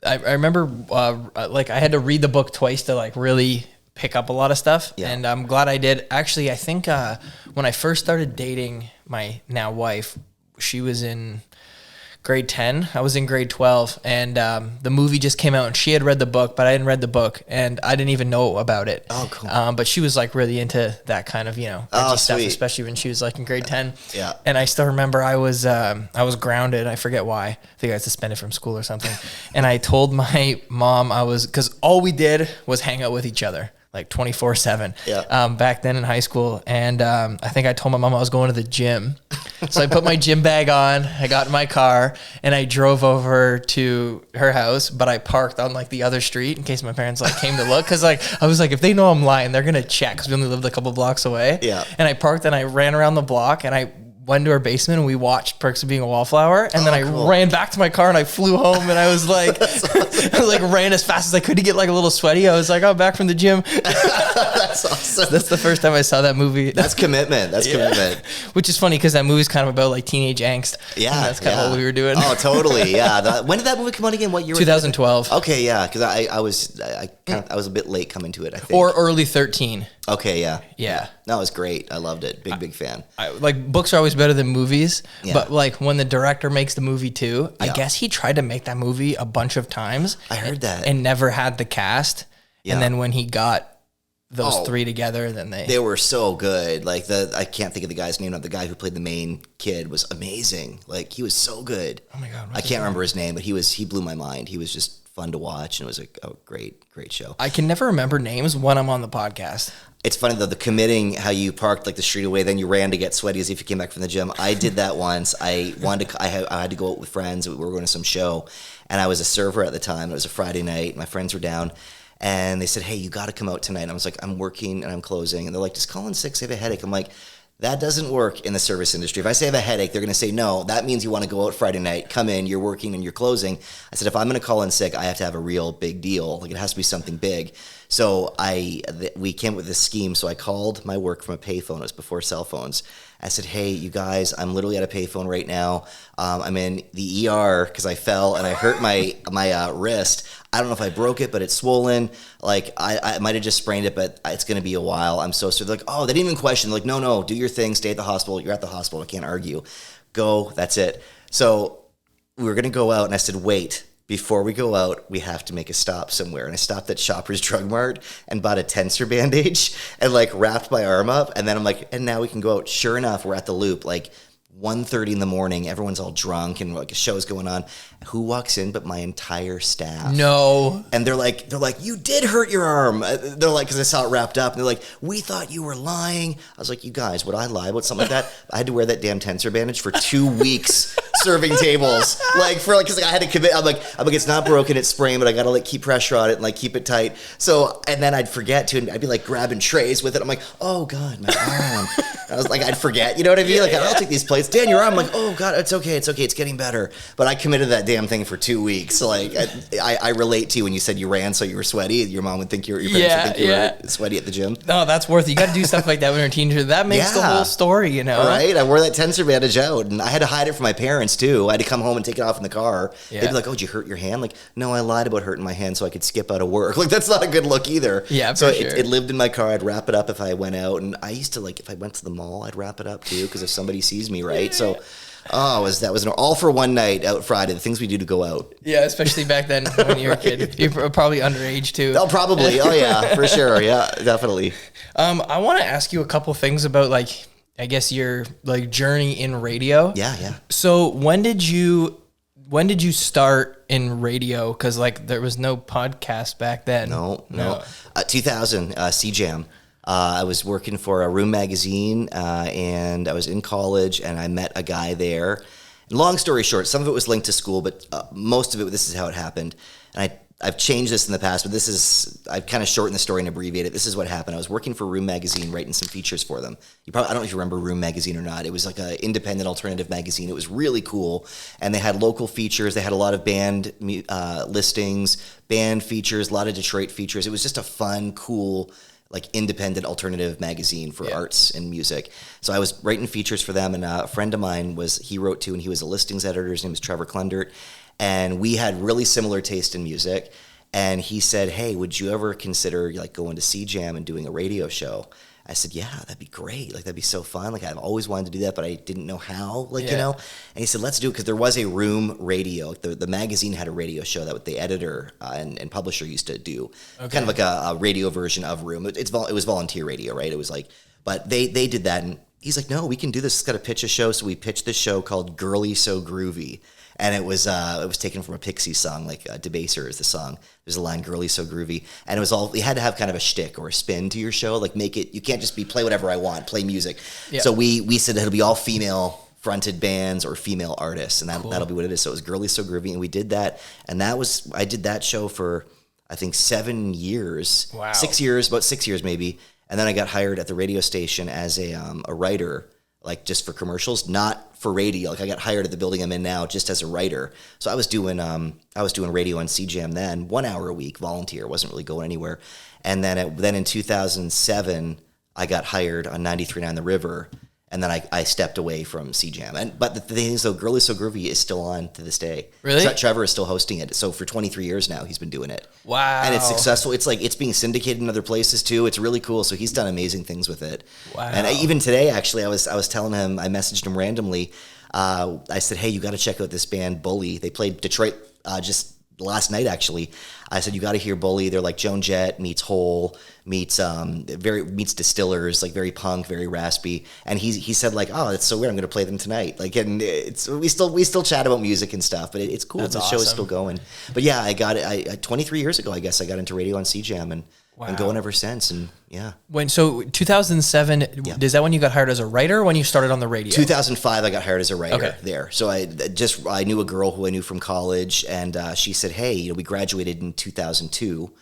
I remember like I had to read the book twice to like really pick up a lot of stuff, and I'm glad I did. Actually, I think when I first started dating my now wife, she was in grade 10. I was in grade 12, and the movie just came out, and she had read the book, but I hadn't read the book, and I didn't even know about it. Oh, cool. But she was like really into that kind of, edgy stuff, especially when she was like in grade 10. Yeah. And I still remember I was grounded. I forget why. I think I got suspended from school or something. And I told my mom because all we did was hang out with each other. Like 24/7 back then in high school. And I think I told my mom I was going to the gym. So I put my gym bag on, I got in my car, and I drove over to her house, but I parked on like the other street in case my parents like came to look. Cause like, I was like, if they know I'm lying, they're going to check. Cause we only lived a couple blocks away. Yeah. And I parked and I ran around the block, and I went to our basement and we watched Perks of Being a Wallflower, and then I ran back to my car and I flew home, and I was like, I like ran as fast as I could to get like a little sweaty. I was like, I'm back from the gym. That's awesome. That's the first time I saw that movie. That's commitment. That's commitment. Which is funny because that movie's kind of about like teenage angst. Yeah. And that's kind of what we were doing. Oh, totally. Yeah. When did that movie come out again? What year? 2012. Okay. Yeah. Because I was a bit late coming to it, I think. Or early 13. Okay. Yeah. Yeah. That was great. I loved it. Big fan. Like books are always better than movies, but like when the director makes the movie too, I guess he tried to make that movie a bunch of times. I heard that. And never had the cast. Yeah. And then when he got those three together, then they were so good. Like I can't think of the guy's name. The guy who played the main kid was amazing. Like he was so good. Oh my God. I can't remember his name, but he blew my mind. He was just fun to watch, and it was a great show. I can never remember names when I'm on the podcast. It's funny though, the committing, how you parked like the street away, then you ran to get sweaty as if you came back from the gym. I did that once. I had to go out with friends. We were going to some show, and I was a server at the time. It was a Friday night. My friends were down, and they said, "Hey, you got to come out tonight." And I was like, "I'm working and I'm closing." And they're like, "Just call in sick, say I have a headache." I'm like, that doesn't work in the service industry. If I say I have a headache, they're going to say, no, that means you want to go out Friday night, come in, you're working and you're closing. I said, if I'm going to call in sick, I have to have a real big deal. Like it has to be something big. So we came up with this scheme. So I called my work from a payphone. It was before cell phones. I said, hey, you guys, I'm literally at a payphone right now. I'm in the ER because I fell and I hurt my wrist. I don't know if I broke it, but it's swollen. Like I might have just sprained it, but it's going to be a while. I'm so sorry. They're like, oh, they didn't even question. They're like, no, do your thing. Stay at the hospital. You're at the hospital. I can't argue. Go. That's it. So we were going to go out, and I said, wait. Before we go out, we have to make a stop somewhere. And I stopped at Shoppers Drug Mart and bought a tensor bandage and like wrapped my arm up. And then I'm like, and now we can go out. Sure enough, we're at the Loop, like 1:30 in the morning. Everyone's all drunk and like a show's going on. Who walks in but my entire staff? No. And they're like, you did hurt your arm. They're like, because I saw it wrapped up. And they're like, we thought you were lying. I was like, you guys, would I lie about something like that? I had to wear that damn tensor bandage for 2 weeks. Serving tables, because I had to commit. I'm like, it's not broken, it's sprained, but I gotta like keep pressure on it and like keep it tight. So, and then I'd forget to, and I'd be like grabbing trays with it. I'm like, oh God, my arm. I was like, I'd forget, you know what I mean? Like, I'll take these plates. Dan, your arm. I'm like, oh God, it's okay, it's getting better. But I committed that damn thing for 2 weeks. So like, I relate to you when you said you ran so you were sweaty. Your mom would think your parents would think you were sweaty at the gym. No, that's worth it. You got to do stuff like that when you're a teenager. That makes the whole story, you know. Right? I wore that tensor bandage out, and I had to hide it from my parents too. I had to come home and take it off in the car. Yeah. They'd be like, oh, did you hurt your hand? Like, no, I lied about hurting my hand so I could skip out of work. Like, that's not a good look either. Yeah, so sure. it lived in my car. I'd wrap it up if I went out. And I used to, like, if I went to the mall, I'd wrap it up too, because if somebody sees me, right? So, that was an all for one night out Friday, the things we do to go out. Yeah, especially back then when you were a kid. You're probably underage too. Oh, probably. Oh, yeah, for sure. Yeah, definitely. I want to ask you a couple things about, like, I guess your, like, journey in radio. Yeah. So when did you start in radio? Because like there was no podcast back then. No. 2000, CJAM. I was working for a Room magazine, and I was in college, and I met a guy there. Long story short, some of it was linked to school, but most of it, this is how it happened. And I've changed this in the past, but I've kind of shortened the story and abbreviated it. This is what happened. I was working for Room magazine, writing some features for them. I don't know if you remember Room magazine or not. It was like an independent alternative magazine. It was really cool. And they had local features. They had a lot of band listings, band features, a lot of Detroit features. It was just a fun, cool, like independent alternative magazine for arts and music. So I was writing features for them, and a friend of mine he wrote too, and he was a listings editor. His name was Trevor Klundert. And we had really similar taste in music. And he said, hey, would you ever consider like going to CJAM and doing a radio show? I said, yeah, that'd be great. Like, that'd be so fun. Like, I've always wanted to do that, but I didn't know how, you know? And he said, let's do it, because there was a Room radio. The magazine had a radio show that the editor and publisher used to do. Okay. Kind of like a radio version of Room. It was volunteer radio, right? It was like, but they did that. And he's like, no, we can do this. It's got to pitch a show. So we pitched this show called Girly So Groovy. And it was taken from a Pixies song, like Debaser is the song. There's a line, Girly So Groovy. And it was you had to have kind of a shtick or a spin to your show. Like, you can't just play whatever I want, play music. Yep. So we said it'll be all female fronted bands or female artists, and that'll be what it is. So it was Girly So Groovy, and we did that. And I did that show for, I think, 7 years. Wow. 6 years, about 6 years maybe. And then I got hired at the radio station as a writer, like just for commercials, not for radio. Like, I got hired at the building I'm in now just as a writer. So I was doing radio on CJAM then, 1 hour a week, volunteer, wasn't really going anywhere. And then in 2007, I got hired on 93.9 The River, and then I stepped away from CJAM. But the thing is, though, Girly So Groovy is still on to this day. Really? Trevor is still hosting it. So for 23 years now, he's been doing it. Wow. And it's successful. It's being syndicated in other places too. It's really cool. So he's done amazing things with it. Wow. And even today, actually, I was telling him, I messaged him randomly. I said, hey, you got to check out this band, Bully. They played Detroit just last night actually, I said, you got to hear Bully. They're like Joan Jett meets Hole meets Distillers, like very punk, very raspy. And he said like, oh, it's so weird. I'm going to play them tonight. Like, and we still chat about music and stuff, but it's cool. That's the awesome. show is still going. But yeah, I got it. 23 years ago, I guess I got into radio on CJAM and going ever since. And yeah. So 2007, is that when you got hired as a writer or when you started on the radio? 2005, I got hired as a writer there. So I knew a girl who I knew from college, and she said, hey, we graduated in 2002,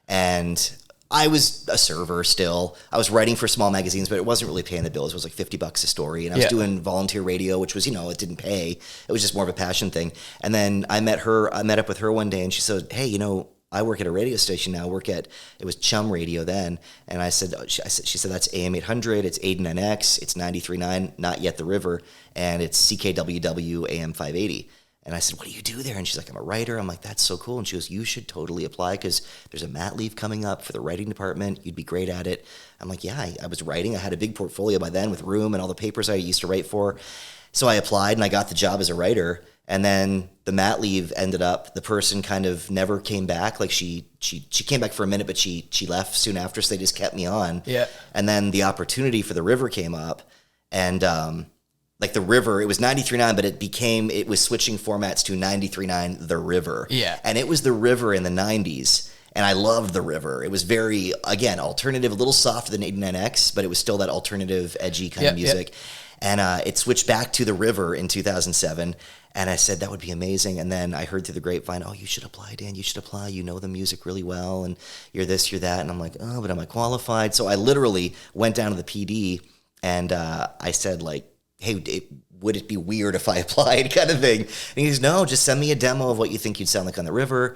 and I was a server still. I was writing for small magazines, but it wasn't really paying the bills. It was like $50 a story, and I was doing volunteer radio, which was, it didn't pay. It was just more of a passion thing. And then I met up with her one day, and she said, hey, I work at a radio station now. It was Chum Radio then. And she said, that's AM800, it's 89X, it's 93.9, not yet the river, and it's CKLW AM580. And I said, what do you do there? And she's like, I'm a writer. I'm like, that's so cool. And she goes, you should totally apply because there's a mat leave coming up for the writing department. You'd be great at it. I'm like, yeah, I was writing. I had a big portfolio by then with room and all the papers I used to write for. So I applied and I got the job as a writer. And then the mat leave ended up, the person kind of never came back. Like she came back for a minute, but she left soon after. So they just kept me on. Yeah. And then the opportunity for the river came up, and like the river, it was 93.9, but it was switching formats to 93.9 the river. Yeah. And it was the river in the 90s. And I loved the river. It was very, again, alternative, a little softer than 89X, but it was still that alternative, edgy kind of music. And it switched back to the river in 2007. And I said, that would be amazing. And then I heard through the grapevine, oh, you should apply, Dan. You should apply. You know the music really well. And you're this, you're that. And I'm like, oh, but am I qualified? So I literally went down to the PD and I said, like, hey, would it be weird if I applied kind of thing? And he goes, no, just send me a demo of what you think you'd sound like on the river.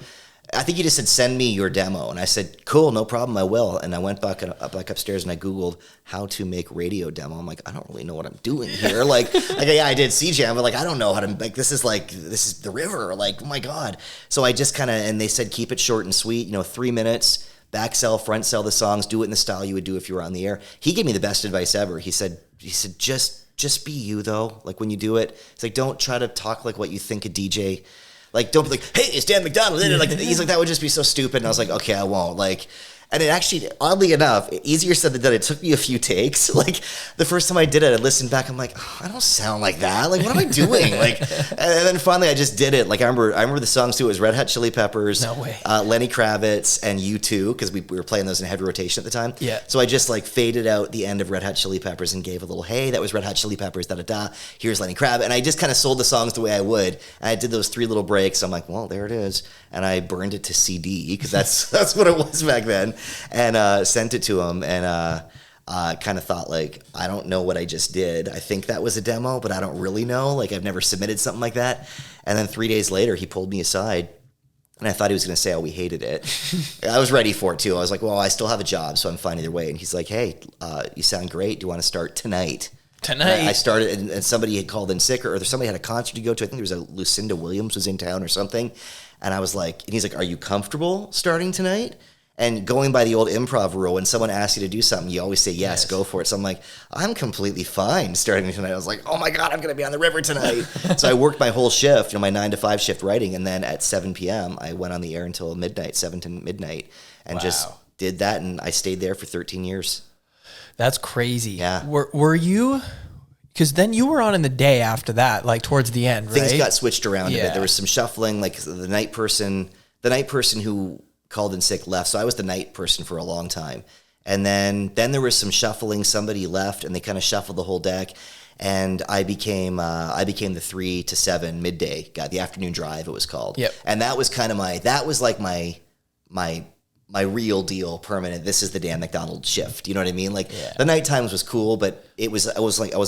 I think he just said, send me your demo. And I said, cool, no problem, I will. And I went back upstairs and I Googled how to make radio demo. I'm like, I don't really know what I'm doing here. like yeah, I did CJAM, but like, I don't know how to, like, this is the river. Like, oh my God. So I just kind of, and they said, keep it short and sweet, 3 minutes, back sell, front sell the songs, do it in the style you would do if you were on the air. He gave me the best advice ever. He said, just be you though. Like when you do it, it's like, don't try to talk like what you think a DJ. Like, don't be like, hey, it's Dan MacDonald. Like, he's like, that would just be so stupid. And I was like, okay, I won't. Like, and it actually, oddly enough, easier said than done. It took me a few takes. Like, the first time I did it, I listened back. I'm like, oh, I don't sound like that. Like, what am I doing? Like, and then finally, I just did it. Like, I remember the songs too. It was Red Hot Chili Peppers, No way. Lenny Kravitz, and U2, because we were playing those in heavy rotation at the time. Yeah. So I just like faded out the end of Red Hot Chili Peppers and gave a little, hey, that was Red Hot Chili Peppers, da da da. Here's Lenny Kravitz, and I just kind of sold the songs the way I would. And I did those 3 little breaks. I'm like, well, there it is, and I burned it to CD because that's what it was back then, and sent it to him, and kind of thought, like, I don't know what I just did. I think that was a demo, but I don't really know. Like, I've never submitted something like that. And then 3 days later, he pulled me aside, and I thought he was going to say, oh, we hated it. I was ready for it, too. I was like, well, I still have a job, so I'm fine either way. And he's like, hey, you sound great. Do you want to start tonight? Tonight. I started, and somebody had called in sick, or somebody had a concert to go to. I think there was a Lucinda Williams was in town or something. And I was like, and he's like, are you comfortable starting tonight? And going by the old improv rule, when someone asks you to do something, you always say, yes, go for it. So I'm like, I'm completely fine starting tonight. I was like, oh my God, I'm going to be on the river tonight. So I worked my whole shift, my 9 to 5 shift writing. And then at 7 p.m., I went on the air until midnight, 7 to midnight, and just did that. And I stayed there for 13 years. That's crazy. Yeah. Were you, because then you were on in the day after that, like towards the end, right? Things got switched around a bit. There was some shuffling, like the night person who called in sick left, so I was the night person for a long time. And then there was some shuffling. Somebody left, and they kind of shuffled the whole deck. And I became the 3 to 7 midday guy, the afternoon drive it was called. Yep. And that was kind of my real deal, permanent. This is the Dan MacDonald shift. You know what I mean? Like the night times was cool, but I was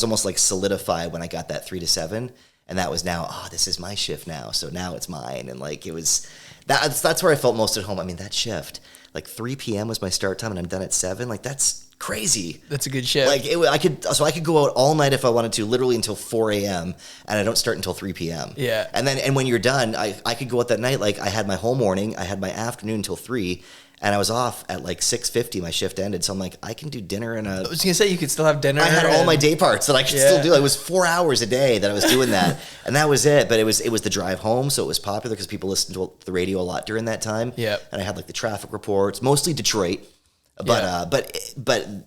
almost like solidified when I got that 3 to 7, and that was now, this is my shift now. So now it's mine, and like it was. That's where I felt most at home. I mean, that shift, like 3 p.m. was my start time, and I'm done at 7. Like, that's Crazy. That's a good shift. Like I could go out all night if I wanted to, literally until 4 a.m. and I don't start until 3 p.m. Yeah. And when you're done, I could go out that night. Like I had my whole morning, I had my afternoon until 3, and I was off at like 6:50. My shift ended, so I'm like, I can do dinner in a. I was gonna say you could still have dinner. I had all my day parts that I could still do. It was 4 hours a day that I was doing that, and that was it. But it was the drive home, so it was popular because people listened to the radio a lot during that time. Yeah. And I had like the traffic reports, mostly Detroit. But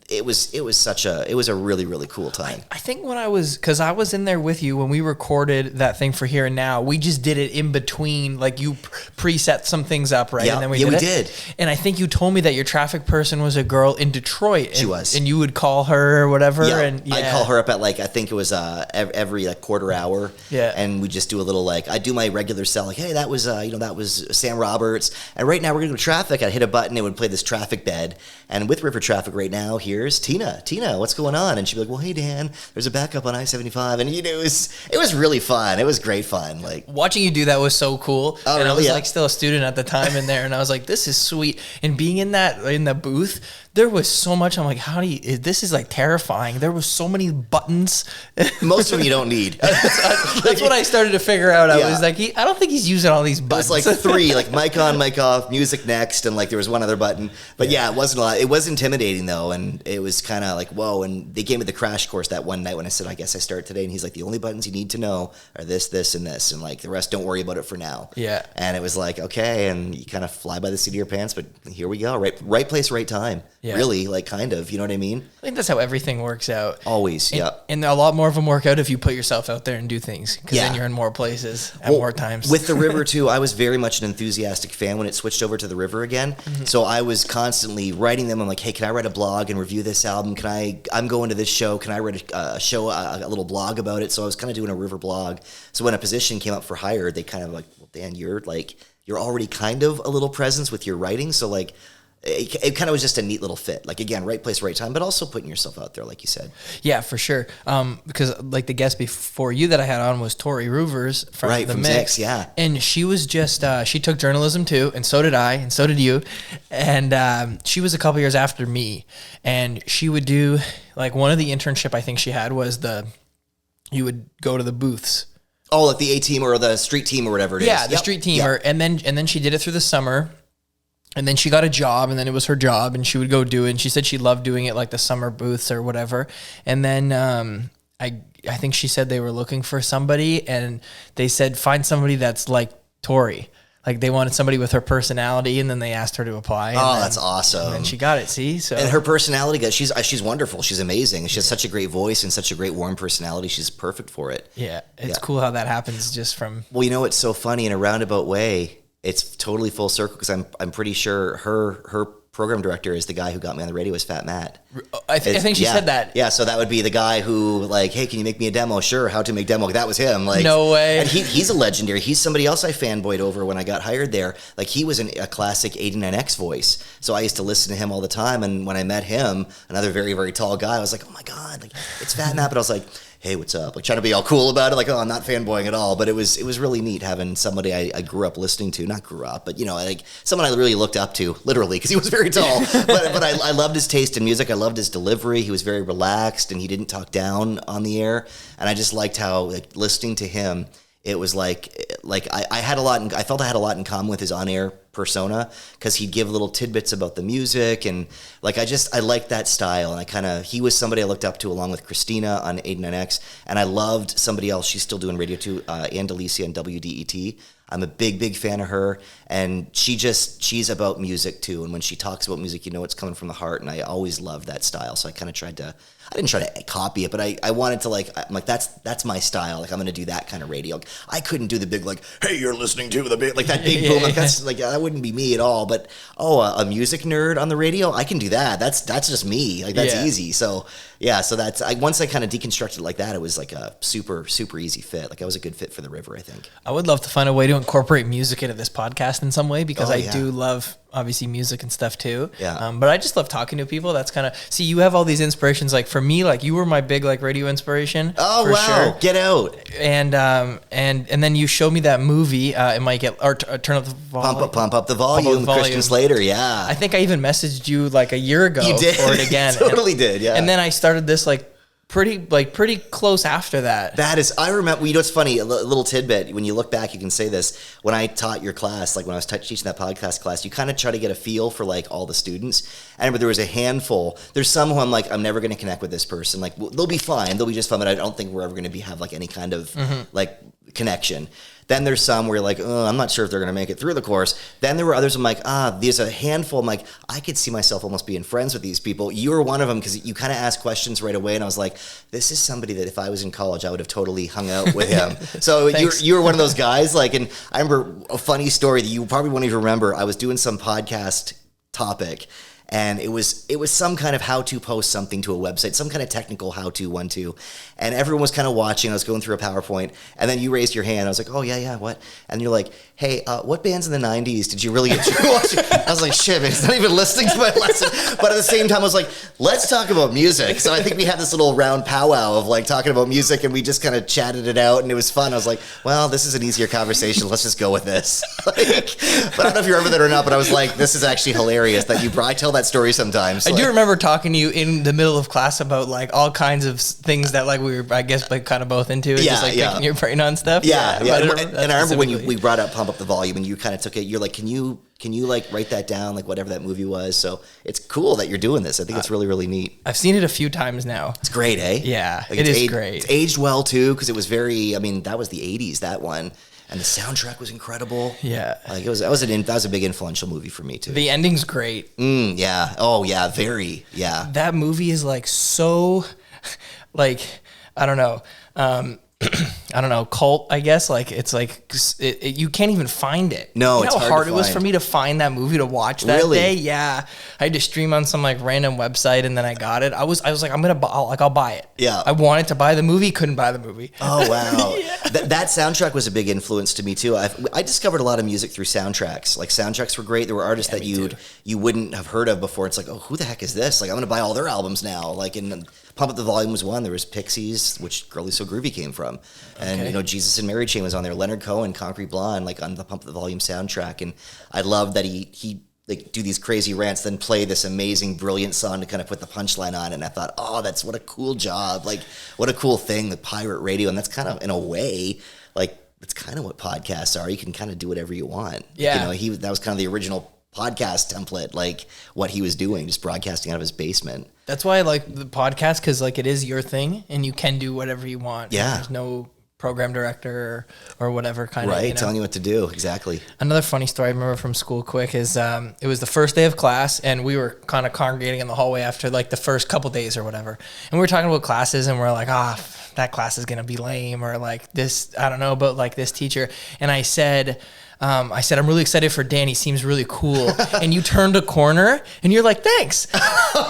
it was a really, really cool time. I think because I was in there with you when we recorded that thing for Here and Now. We just did it in between, like you preset some things up, right? Yeah, and then we did. And I think you told me that your traffic person was a girl in Detroit. She was, and you would call her or whatever. Yeah, and I'd call her up at like I think it was every like quarter hour. Yeah, and we just do a little like I do my regular cell like, hey, that was that was Sam Roberts, and right now we're gonna go to traffic. I'd hit a button, it would play this traffic bed. And with river traffic right now, here's Tina. Tina, what's going on? And she'd be like, well, hey, Dan, there's a backup on I-75. And, it was really fun. It was great fun. Like watching you do that was so cool. Oh, and really? I was like still a student at the time in there. And I was like, this is sweet. And being in the booth, there was so much. I'm like, this is like terrifying. There was so many buttons. Most of them you don't need. That's what I started to figure out. I was like, I don't think he's using all these buttons. It was like 3, like mic on, mic off, music next. And like there was one other button. But yeah, it wasn't a lot. It was intimidating though, and it was kind of like whoa. And they gave me the crash course that one night when I said I guess I start today, and he's like the only buttons you need to know are this, and this, and like the rest don't worry about it for now. Yeah. And it was like okay, and you kind of fly by the seat of your pants, but here we go, right place, right time. Yeah. Really, like kind of, you know what I mean? I think that's how everything works out. Always, yeah. And a lot more of them work out if you put yourself out there and do things, because then you're in more places at more times. With the river too, I was very much an enthusiastic fan when it switched over to the river again. Mm-hmm. So I was constantly writing them. I'm like, hey, can I write a blog and review this album? I'm going to this show. Can I write a little blog about it? So I was kind of doing a river blog. So when a position came up for hire, they kind of like, well, Dan, you're already kind of a little presence with your writing. So like, it kind of was just a neat little fit. Like again, right place, right time, but also putting yourself out there, like you said. Yeah, for sure. Because like the guest before you that I had on was Tori Roovers from the Mix. Yeah. And she was just she took journalism too, and so did I, and so did you. And she was a couple years after me, and she would do like one of the internship I think she had was you would go to the booths. Oh, like the A team or the street team or whatever it is. Yeah, the street team, and then she did it through the summer. And then she got a job, and then it was her job, and she would go do it. And she said she loved doing it, like the summer booths or whatever. And then I think she said they were looking for somebody, and they said find somebody that's like Tori. Like they wanted somebody with her personality, and then they asked her to apply. That's awesome. And she got it. See, so and her personality, she's wonderful. She's amazing. She has such a great voice and such a great warm personality. She's perfect for it. Yeah, it's cool how that happens just from. Well, it's so funny in a roundabout way. It's totally full circle because I'm pretty sure her program director is the guy who got me on the radio was Fat Matt. I think she said that. Yeah, so that would be the guy who like, hey, can you make me a demo? Sure, how to make demo? That was him. Like, no way. And he's a legendary. He's somebody else I fanboyed over when I got hired there. Like he was a classic 89X voice. So I used to listen to him all the time. And when I met him, another very, very tall guy, I was like, oh my God, like it's Fat Matt. But I was like, hey, what's up? Like trying to be all cool about it. Like, oh, I'm not fanboying at all. But it was really neat having somebody I grew up listening to. Not grew up, but like someone I really looked up to, literally, because he was very tall. but I loved his taste in music. I loved his delivery. He was very relaxed and he didn't talk down on the air. And I just liked how like listening to him, it was like I had a lot. I felt I had a lot in common with his on-air persona because he'd give little tidbits about the music and like I liked that style and he was somebody I looked up to along with Christina on 89X and I loved somebody else. She's still doing radio too, Ann DeLisia on WDET. I'm a big fan of her and she's about music too. And when she talks about music, it's coming from the heart. And I always loved that style. So I kind of I didn't try to copy it, but I wanted to I'm like, that's my style. Like I'm going to do that kind of radio. I couldn't do the big, like, hey, you're listening to the big, like that big boom. Like that's like, that wouldn't be me at all. But, a music nerd on the radio, I can do that. That's just me. Like that's easy. So yeah. So once I kind of deconstructed it like that, it was like a super, super easy fit. Like I was a good fit for the river, I think. I would love to find a way to incorporate music into this podcast in some way because I do love obviously music and stuff too. Yeah. But I just love talking to people. That's kind of, see, you have all these inspirations. Like for me, like you were my big like radio inspiration. Oh, for wow. sure. Get out. And then you showed me that movie. It might get, or turn up the volume. Pump up the volume. Christian Slater. Yeah. I think I even messaged you like a year ago. You did. For it again. Totally did. Yeah. And then I started this like pretty close after that. That is, I remember, you know, it's funny, a little tidbit, when you look back, you can say this, when I taught your class, like when I was teaching that podcast class, you kind of try to get a feel for like all the students. I remember there was a handful, there's some who I'm like, I'm never going to connect with this person. Like, they'll be fine, they'll be just fine, but I don't think we're ever going to have like any kind of like connection. Then there's some where you're like, oh, I'm not sure if they're going to make it through the course. Then there were others I'm like, there's a handful. I'm like, I could see myself almost being friends with these people. You were one of them because you kind of asked questions right away. And I was like, this is somebody that if I was in college, I would have totally hung out with him. So you were one of those guys. Like, and I remember a funny story that you probably won't even remember. I was doing some podcast topic, and it was some kind of how to post something to a website, some kind of technical how to 1-2. And everyone was kind of watching. I was going through a PowerPoint, and then you raised your hand. I was like, oh, yeah, what? And you're like, hey, what bands in the 90s did you really get to watch? I was like, shit, man, he's not even listening to my lesson. But at the same time, I was like, let's talk about music. So I think we had this little round powwow of like talking about music, and we just kind of chatted it out, and it was fun. I was like, well, this is an easier conversation. Let's just go with this. But I don't know if you remember that or not, but I was like, this is actually hilarious that I tell that story sometimes. I do remember talking to you in the middle of class about like all kinds of things that like we were, I guess, like kind of both into, and just like picking your brain on stuff. Yeah. And I remember when we brought up Pump Up the Volume, and you kind of took it. You're like, can you like write that down, like whatever that movie was? So it's cool that you're doing this. I think it's really, really neat. I've seen it a few times now. It's great, eh? Yeah, like it is great. It's aged well too, because it was very. I mean, that was the '80s, that one. And the soundtrack was incredible. Yeah, like that was a big influential movie for me too. The ending's great. Yeah. Oh yeah. Very. Yeah. That movie is like so, like I don't know. Cult, I guess. Like it's like you can't even find it. No, it's how hard it was for me to find that movie to watch that day. Yeah, I had to stream on some like random website, and then I got it. I was like, I'll buy it. Yeah, I wanted to buy the movie, couldn't buy the movie. Oh wow, that soundtrack was a big influence to me too. I discovered a lot of music through soundtracks. Like soundtracks were great. There were artists that you wouldn't have heard of before. It's like, oh, who the heck is this? Like I'm gonna buy all their albums now. Like in Pump Up the Volume was one. There was Pixies, which Girlie So Groovy came from. And, you know, Jesus and Mary Chain was on there. Leonard Cohen, Concrete Blonde, like on the Pump Up the Volume soundtrack. And I love that he like do these crazy rants, then play this amazing, brilliant song to kind of put the punchline on. And I thought, oh, that's what a cool job. Like, what a cool thing, the pirate radio. And that's kind of, in a way, like, it's kind of what podcasts are. You can kind of do whatever you want. Yeah. You know, that was kind of the original podcast template, like what he was doing, just broadcasting out of his basement. That's why I like the podcast, because like it is your thing and you can do whatever you want. Yeah. There's no program director or whatever kind of. Right, telling you what to do. Exactly. Another funny story I remember from school quick is it was the first day of class, and we were kind of congregating in the hallway after like the first couple days or whatever. And we were talking about classes, and we're like, that class is going to be lame, or like this, I don't know, but like this teacher. And I said, I'm really excited for Dan. He seems really cool. And you turned a corner and you're like, thanks.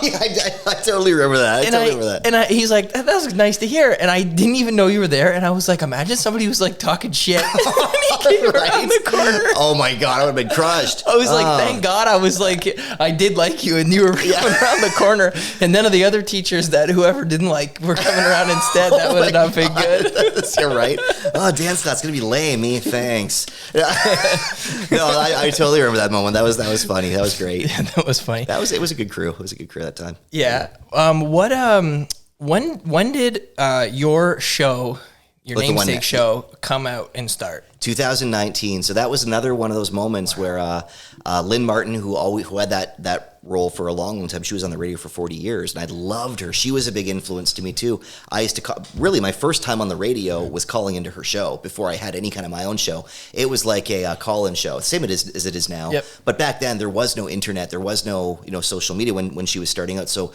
Yeah, I totally remember that. And he's like, that was nice to hear. And I didn't even know you were there. And I was like, imagine somebody was like talking shit when he came around the corner. Oh my God, I would have been crushed. I was like, thank God. I was like, I did like you, and you were coming around the corner. And none of the other teachers that whoever didn't like were coming around instead. That would have not been good. You're right. Oh, dance class going to be lame. Thanks. No, I totally remember that moment. That was funny. That was great. Yeah, that was funny. It was a good crew. It was a good crew that time. Yeah. When did your show, your namesake show, come out and start? 2019. So that was another one of those moments where Lynn Martin, who had that role for a long time, she was on the radio for 40 years, and I loved her. She was a big influence to me too. I used to really, my first time on the radio was calling into her show before I had any kind of my own show. It was like a call-in show, same as it is now. Yep. But back then there was no internet, there was no social media when she was starting out. So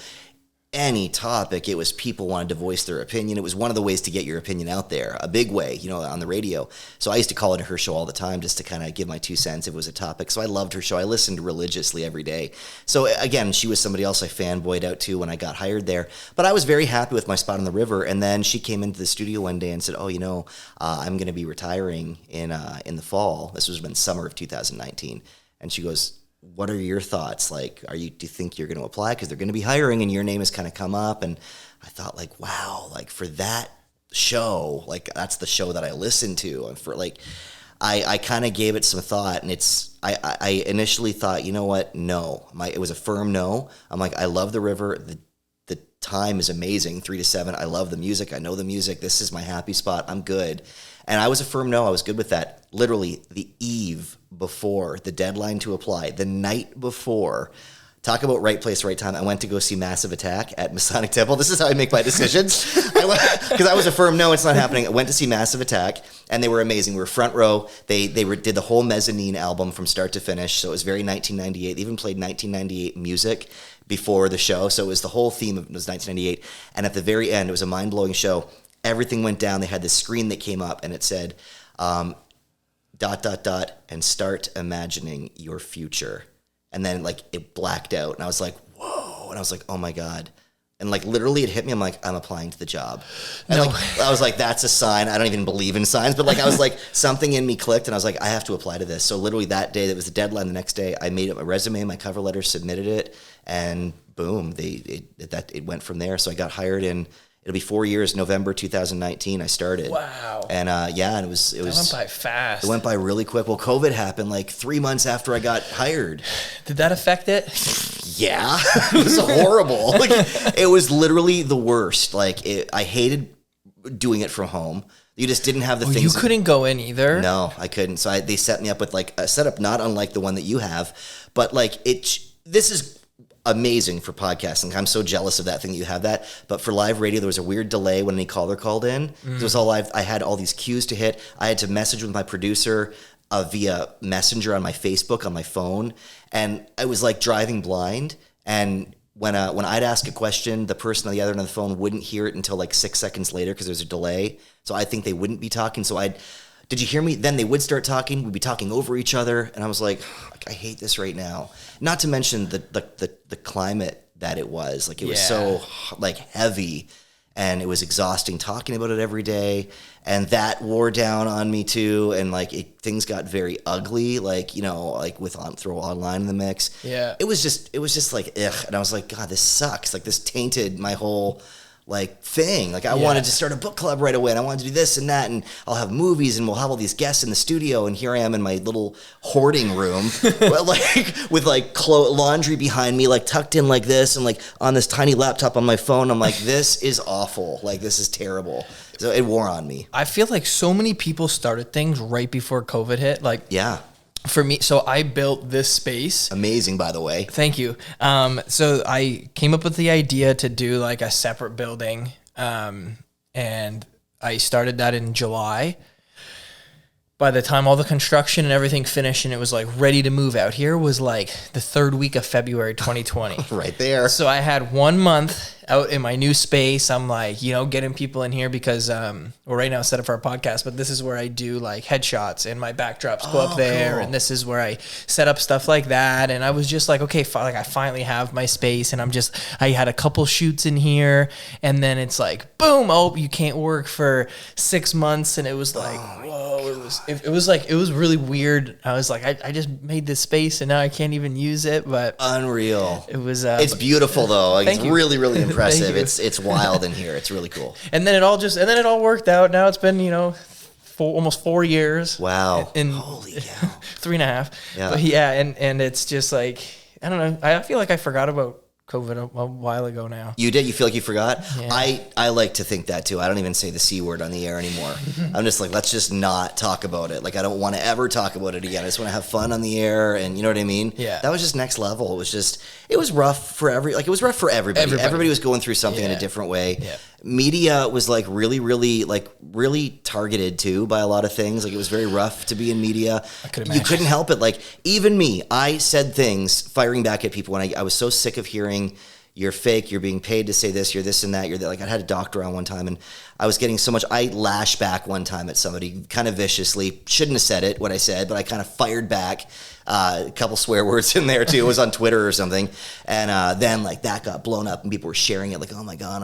any topic, it was people wanted to voice their opinion. It was one of the ways to get your opinion out there, a big way, on the radio. So I used to call into her show all the time just to kind of give my 2 cents if it was a topic. So I loved her show. I listened religiously every day. So again, she was somebody else I fanboyed out to when I got hired there. But I was very happy with my spot on the river. And then she came into the studio one day and said, I'm going to be retiring in the fall. This was in summer of 2019. And she goes, what are your thoughts? Like, do you think you're going to apply? Because they're going to be hiring and your name has kind of come up. And I thought like, wow, like for that show, like that's the show that I listen to. And for like, I kind of gave it some thought, and I initially thought, you know what? No, it was a firm no. I'm like, I love the river. The time is amazing, 3 to 7. I love the music. I know the music. This is my happy spot. I'm good. And I was a firm no. I was good with that. Literally the eve before the deadline to apply, the night before. Talk about right place, right time. I went to go see Massive Attack at Masonic Temple. This is how I make my decisions. Because I was a firm no, it's not happening. I went to see Massive Attack, and they were amazing. We were front row. They did the whole Mezzanine album from start to finish, so it was very 1998. They even played 1998 music before the show, so it was the whole theme of it was 1998. And at the very end, it was a mind-blowing show. Everything went down. They had this screen that came up, and it said, ... and start imagining your future. And then like it blacked out, and I was like, whoa. And I was like, oh my God. And like literally it hit me. I'm like, I'm applying to the job. And No. like, I was like, that's a sign. I don't even believe in signs, but like I was like, something in me clicked, and I was like, I have to apply to this. So literally that day, that was the deadline. The next day I made up my resume, my cover letter, submitted it, and boom, it went from there. So I got hired in, it'll be 4 years, November 2019 I started. Wow. And and it was That went by fast. It went by really quick. Well, COVID happened like 3 months after I got hired. Did that affect it? Yeah, it was horrible. Like, it was literally the worst. Like, I hated doing it from home. You just didn't have the things. You couldn't go in either? No, I couldn't. So they set me up with like a setup not unlike the one that you have, but like this is amazing for podcasting. I'm so jealous of that thing that you have that. But for live radio, there was a weird delay when any caller called in. It was all live. I had all these cues to hit. I had to message with my producer via Messenger on my Facebook on my phone, and I was like driving blind. And when I'd ask a question, the person on the other end of the phone wouldn't hear it until like 6 seconds later because there's a delay. So I think they wouldn't be talking. So did you hear me? Then they would start talking. We'd be talking over each other, and I was like, I hate this right now. Not to mention the climate that it was. Like, it was so like heavy, and it was exhausting talking about it every day. And that wore down on me too. And like things got very ugly. Like, you know, like throw online in the mix. Yeah. It was just like ugh. And I was like, God, this sucks. Like, this tainted my whole like thing. Like, I wanted to start a book club right away, and I wanted to do this and that, and I'll have movies, and we'll have all these guests in the studio, and here I am in my little hoarding room like with like laundry behind me, like tucked in like this, and like on this tiny laptop on my phone. I'm like, this is awful. Like, this is terrible. So it wore on me. I feel like so many people started things right before COVID hit. Like, Yeah. for me, so I built this space. Amazing, by the way. Thank you. So I came up with the idea to do like a separate building, and I started that in July. By the time all the construction and everything finished and it was like ready to move out here was like the third week of February 2020. Right there. So I had 1 month out in my new space. I'm like, you know, getting people in here because, well, right now it's set up for our podcast, but this is where I do like headshots and my backdrops go up there. Cool. And this is where I set up stuff like that. And I was just like, okay, like I finally have my space, and I had a couple shoots in here, and then it's like, boom, oh, you can't work for 6 months. And it was like, whoa, it was really weird. I was like, I just made this space and now I can't even use it, but Unreal. it was, It's beautiful though. Like, it's Thank you. really, really impressive. Thank you. It's wild in here. It's really cool. and then it all worked out. Now it's been, you know, almost 4 years. Wow. And Holy cow. 3.5. Yeah. But yeah. And it's just like, I don't know. I feel like I forgot about COVID a while ago now. You did? You feel like you forgot? Yeah. I like to think that too. I don't even say the C word on the air anymore. I'm just like, let's just not talk about it. Like, I don't want to ever talk about it again. I just want to have fun on the air, and you know what I mean? Yeah. That was just next level. It was rough for everybody. Everybody was going through something in a different way. Yeah. Media was like really targeted too by a lot of things. Like, it was very rough to be in media. I could You imagine. couldn't help it. Like, even me, I said things firing back at people when I was so sick of hearing, you're fake, you're being paid to say this, you're this and that, you're that. Like, I had a doctor on one time, and I was getting so much. I lashed back one time at somebody kind of viciously. Shouldn't have said it, what I said, but I kind of fired back. A couple swear words in there too. It was on Twitter or something. And then like that got blown up, and people were sharing it like, oh my God.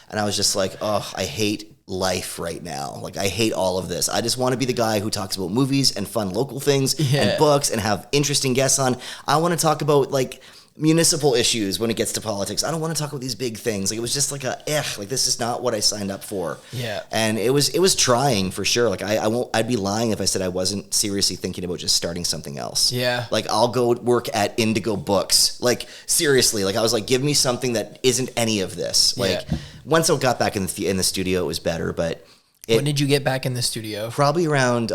And I was just like, oh, I hate life right now. Like, I hate all of this. I just want to be the guy who talks about movies and fun local things and books and have interesting guests on. I want to talk about like municipal issues when it gets to politics. I don't want to talk about these big things. Like, it was just like like this is not what I signed up for. Yeah. And it was trying for sure. Like, I'd be lying if I said I wasn't seriously thinking about just starting something else. Yeah. Like, I'll go work at Indigo Books. Like, seriously, like I was like, give me something that isn't any of this. Like, once I got back in the studio, it was better, but when did you get back in the studio? Probably around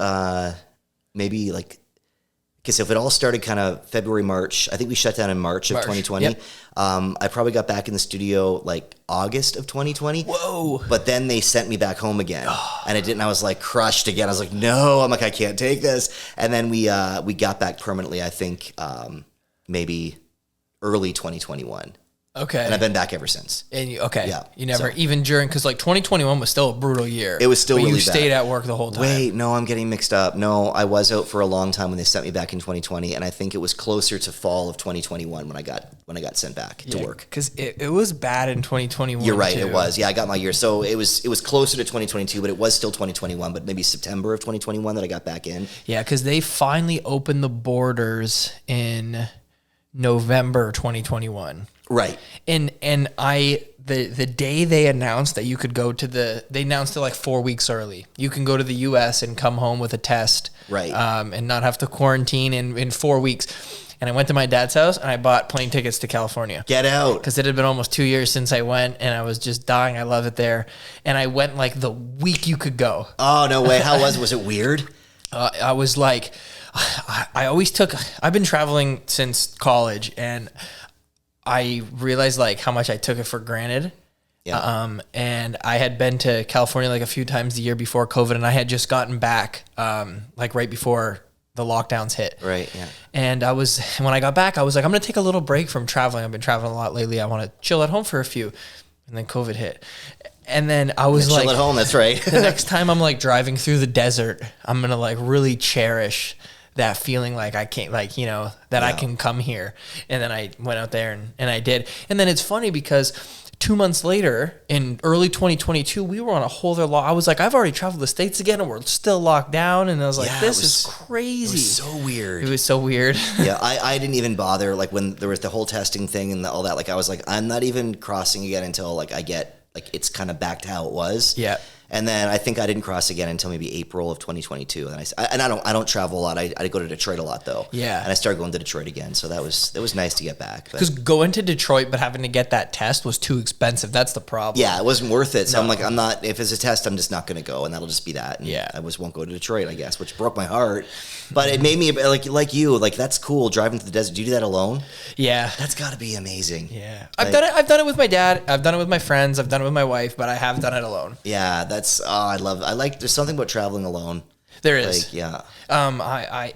maybe like, because if it all started kind of February, March, I think we shut down in March of 2020. Yep. I probably got back in the studio like August of 2020. Whoa. But then they sent me back home again. And I didn't. I was like crushed again. I was like, no, I'm like, I can't take this. And then we got back permanently, I think maybe early 2021. Okay. And I've been back ever since. And you never, So, even during, because like 2021 was still a brutal year. It was still really you bad. stayed at work the whole time. Wait, no, I'm getting mixed up. No, I was out for a long time when they sent me back in 2020, and I think it was closer to fall of 2021 when I got sent back to work. Because it was bad in 2021. You're right, too. it was. Yeah, I got my year. So it was closer to 2022, but it was still 2021, but maybe September of 2021 that I got back in. Yeah, because they finally opened the borders in November 2021. Right. And the day they announced that you could go to they announced it like 4 weeks early. You can go to the US and come home with a test. Right. And not have to quarantine in 4 weeks. And I went to my dad's house and I bought plane tickets to California. Get out. Because it had been almost 2 years since I went and I was just dying. I love it there. And I went like the week you could go. Oh, no way. How was it weird? I was like, I've been traveling since college and I realized like how much I took it for granted. Yeah. And I had been to California like a few times the year before COVID and I had just gotten back, like right before the lockdowns hit. Right. Yeah. And when I got back, I was like, I'm going to take a little break from traveling. I've been traveling a lot lately. I want to chill at home for a few. And then COVID hit. And then I was like, chill at home. That's right. the next time I'm like driving through the desert, I'm going to like really cherish that feeling like I can't, like, you know, that I can come here. And then I went out there and I did. And then it's funny because 2 months later in early 2022, we were on a whole other I was like, I've already traveled the States again and we're still locked down. And I was like, this is crazy. It was so weird. It was so weird. Yeah. I didn't even bother. Like when there was the whole testing thing and all that, like I was like, I'm not even crossing again until like I get, like it's kind of back to how it was. Yeah. And then I think I didn't cross again until maybe April of 2022. And I don't travel a lot. I go to Detroit a lot though. Yeah. And I started going to Detroit again. So that was nice to get back. Because going to Detroit but having to get that test was too expensive. That's the problem. Yeah, it wasn't worth it. So I'm like, if it's a test, I'm just not going to go. And that'll just be that. And yeah. I just won't go to Detroit, I guess, which broke my heart. But it made me like you, like that's cool driving to the desert. Do you do that alone? Yeah. That's got to be amazing. Yeah. I've done it with my dad. I've done it with my friends. I've done it with my wife, but I have done it alone. Yeah, there's something about traveling alone. There is. Like, yeah. I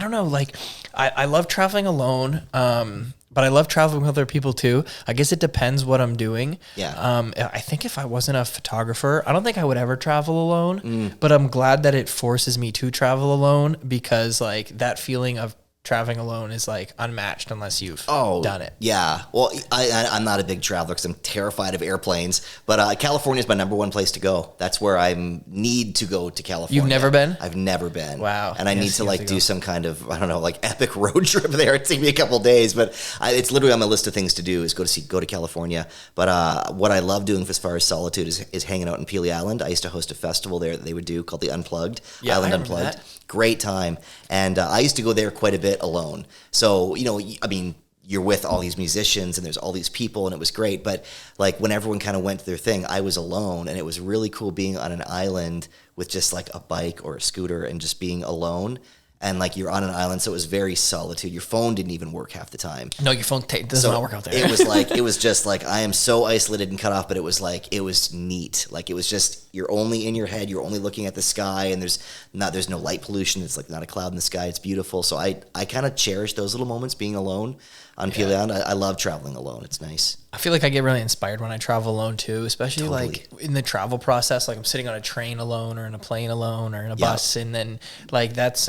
don't know. Like, I love traveling alone. But I love traveling with other people too. I guess it depends what I'm doing. Yeah. I think if I wasn't a photographer, I don't think I would ever travel alone. But I'm glad that it forces me to travel alone because like that feeling of traveling alone is like unmatched unless you've done it. Yeah. Well, I'm not a big traveler because I'm terrified of airplanes, but California is my number one place to go. That's where I need to go to California. You've never been? I've never been. Wow. And I need to like do some kind of, I don't know, like epic road trip there. It'd take me a couple of days, but it's literally on my list of things to do is go to California. But what I love doing as far as solitude is hanging out in Pelee Island. I used to host a festival there that they would do called the Unplugged. Yeah, Island I remember Unplugged. that. Great time. And I used to go there quite a bit alone. So, you know, I mean, you're with all these musicians and there's all these people and it was great. But like when everyone kind of went to their thing, I was alone and it was really cool being on an island with just like a bike or a scooter and just being alone. And like you're on an island, so it was very solitude. Your phone didn't even work half the time. No, your phone does not work out there. It was just like I am so isolated and cut off, but it was neat. Like it was just you're only in your head, you're only looking at the sky, and there's no light pollution. It's like not a cloud in the sky. It's beautiful. So I kind of cherish those little moments being alone on Pelee Island. I love traveling alone. It's nice. I feel like I get really inspired when I travel alone too, especially like in the travel process. Like I'm sitting on a train alone or in a plane alone or in a bus. And then like that's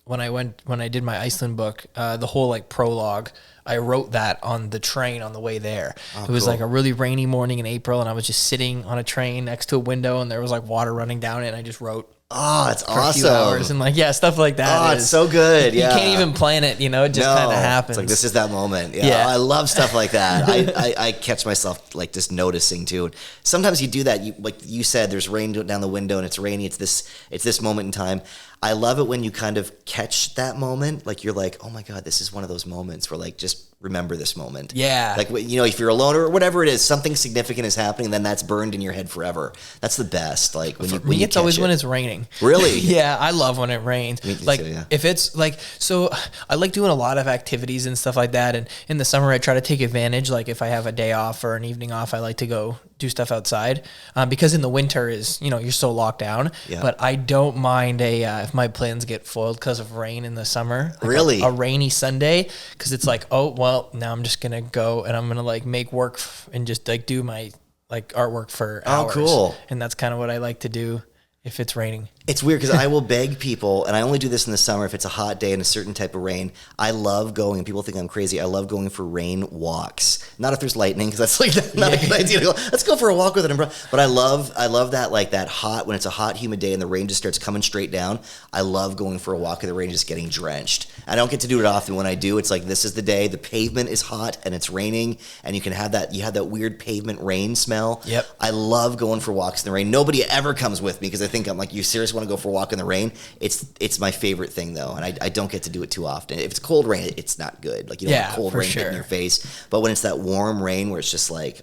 when I did my Iceland book, the whole like prologue, I wrote that on the train on the way there. It was like a really rainy morning in April, and I was just sitting on a train next to a window, and there was like water running down it, and I just wrote. Oh, it's for awesome. a few hours and like, yeah, stuff like that. Oh, it's so good. You can't even plan it, you know, it just kind of happens. It's like, this is that moment. Yeah. I love stuff like that. I catch myself like just noticing too. Sometimes you do that. You, like you said, there's rain down the window and it's rainy. It's this moment in time. I love it when you kind of catch that moment. Like you're like, oh my God, this is one of those moments where like, just remember this moment. Yeah. Like, you know, if you're alone or whatever it is, something significant is happening, then that's burned in your head forever. That's the best. Like when you it's always when it's raining. Really? Yeah. I love when it rains. Like too, yeah. if it's like, so I like doing a lot of activities and stuff like that. And in the summer, I try to take advantage. Like if I have a day off or an evening off, I like to go do stuff outside because in the winter is, you know, you're so locked down. Yeah. But I don't mind if my plans get foiled because of rain in the summer. Like really? A rainy Sunday, because it's like, oh, well, now I'm just going to go and I'm going to like make work and just like do my like artwork for hours. Oh, cool. And that's kind of what I like to do if it's raining. It's weird because I will beg people, and I only do this in the summer if it's a hot day and a certain type of rain. I love going, and people think I'm crazy, I love going for rain walks. Not if there's lightning, because that's like not a good idea to go, let's go for a walk with an umbrella. But I love that, like that hot, when it's a hot, humid day and the rain just starts coming straight down, I love going for a walk in the rain, just getting drenched. I don't get to do it often. When I do, it's like, this is the day, the pavement is hot and it's raining, and you have that weird pavement rain smell. Yep. I love going for walks in the rain. Nobody ever comes with me because I think I'm like, you seriously want to go for a walk in the rain? It's my favorite thing though, and I don't get to do it too often. If it's cold rain, it's not good. Like you don't want cold rain hitting your face. But when it's that warm rain where it's just like,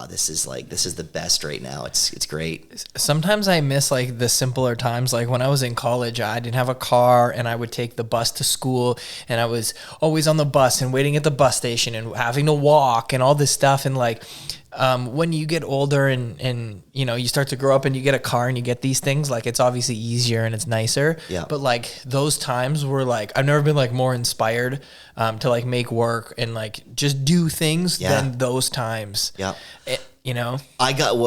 this is the best right now. It's great. Sometimes I miss like the simpler times. Like when I was in college, I didn't have a car and I would take the bus to school, and I was always on the bus and waiting at the bus station and having to walk and all this stuff. And like when you get older and you know, you start to grow up and you get a car and you get these things, like it's obviously easier and it's nicer. Yeah. But like those times were like, I've never been like more inspired to like make work and like just do things than those times. Yeah. You know,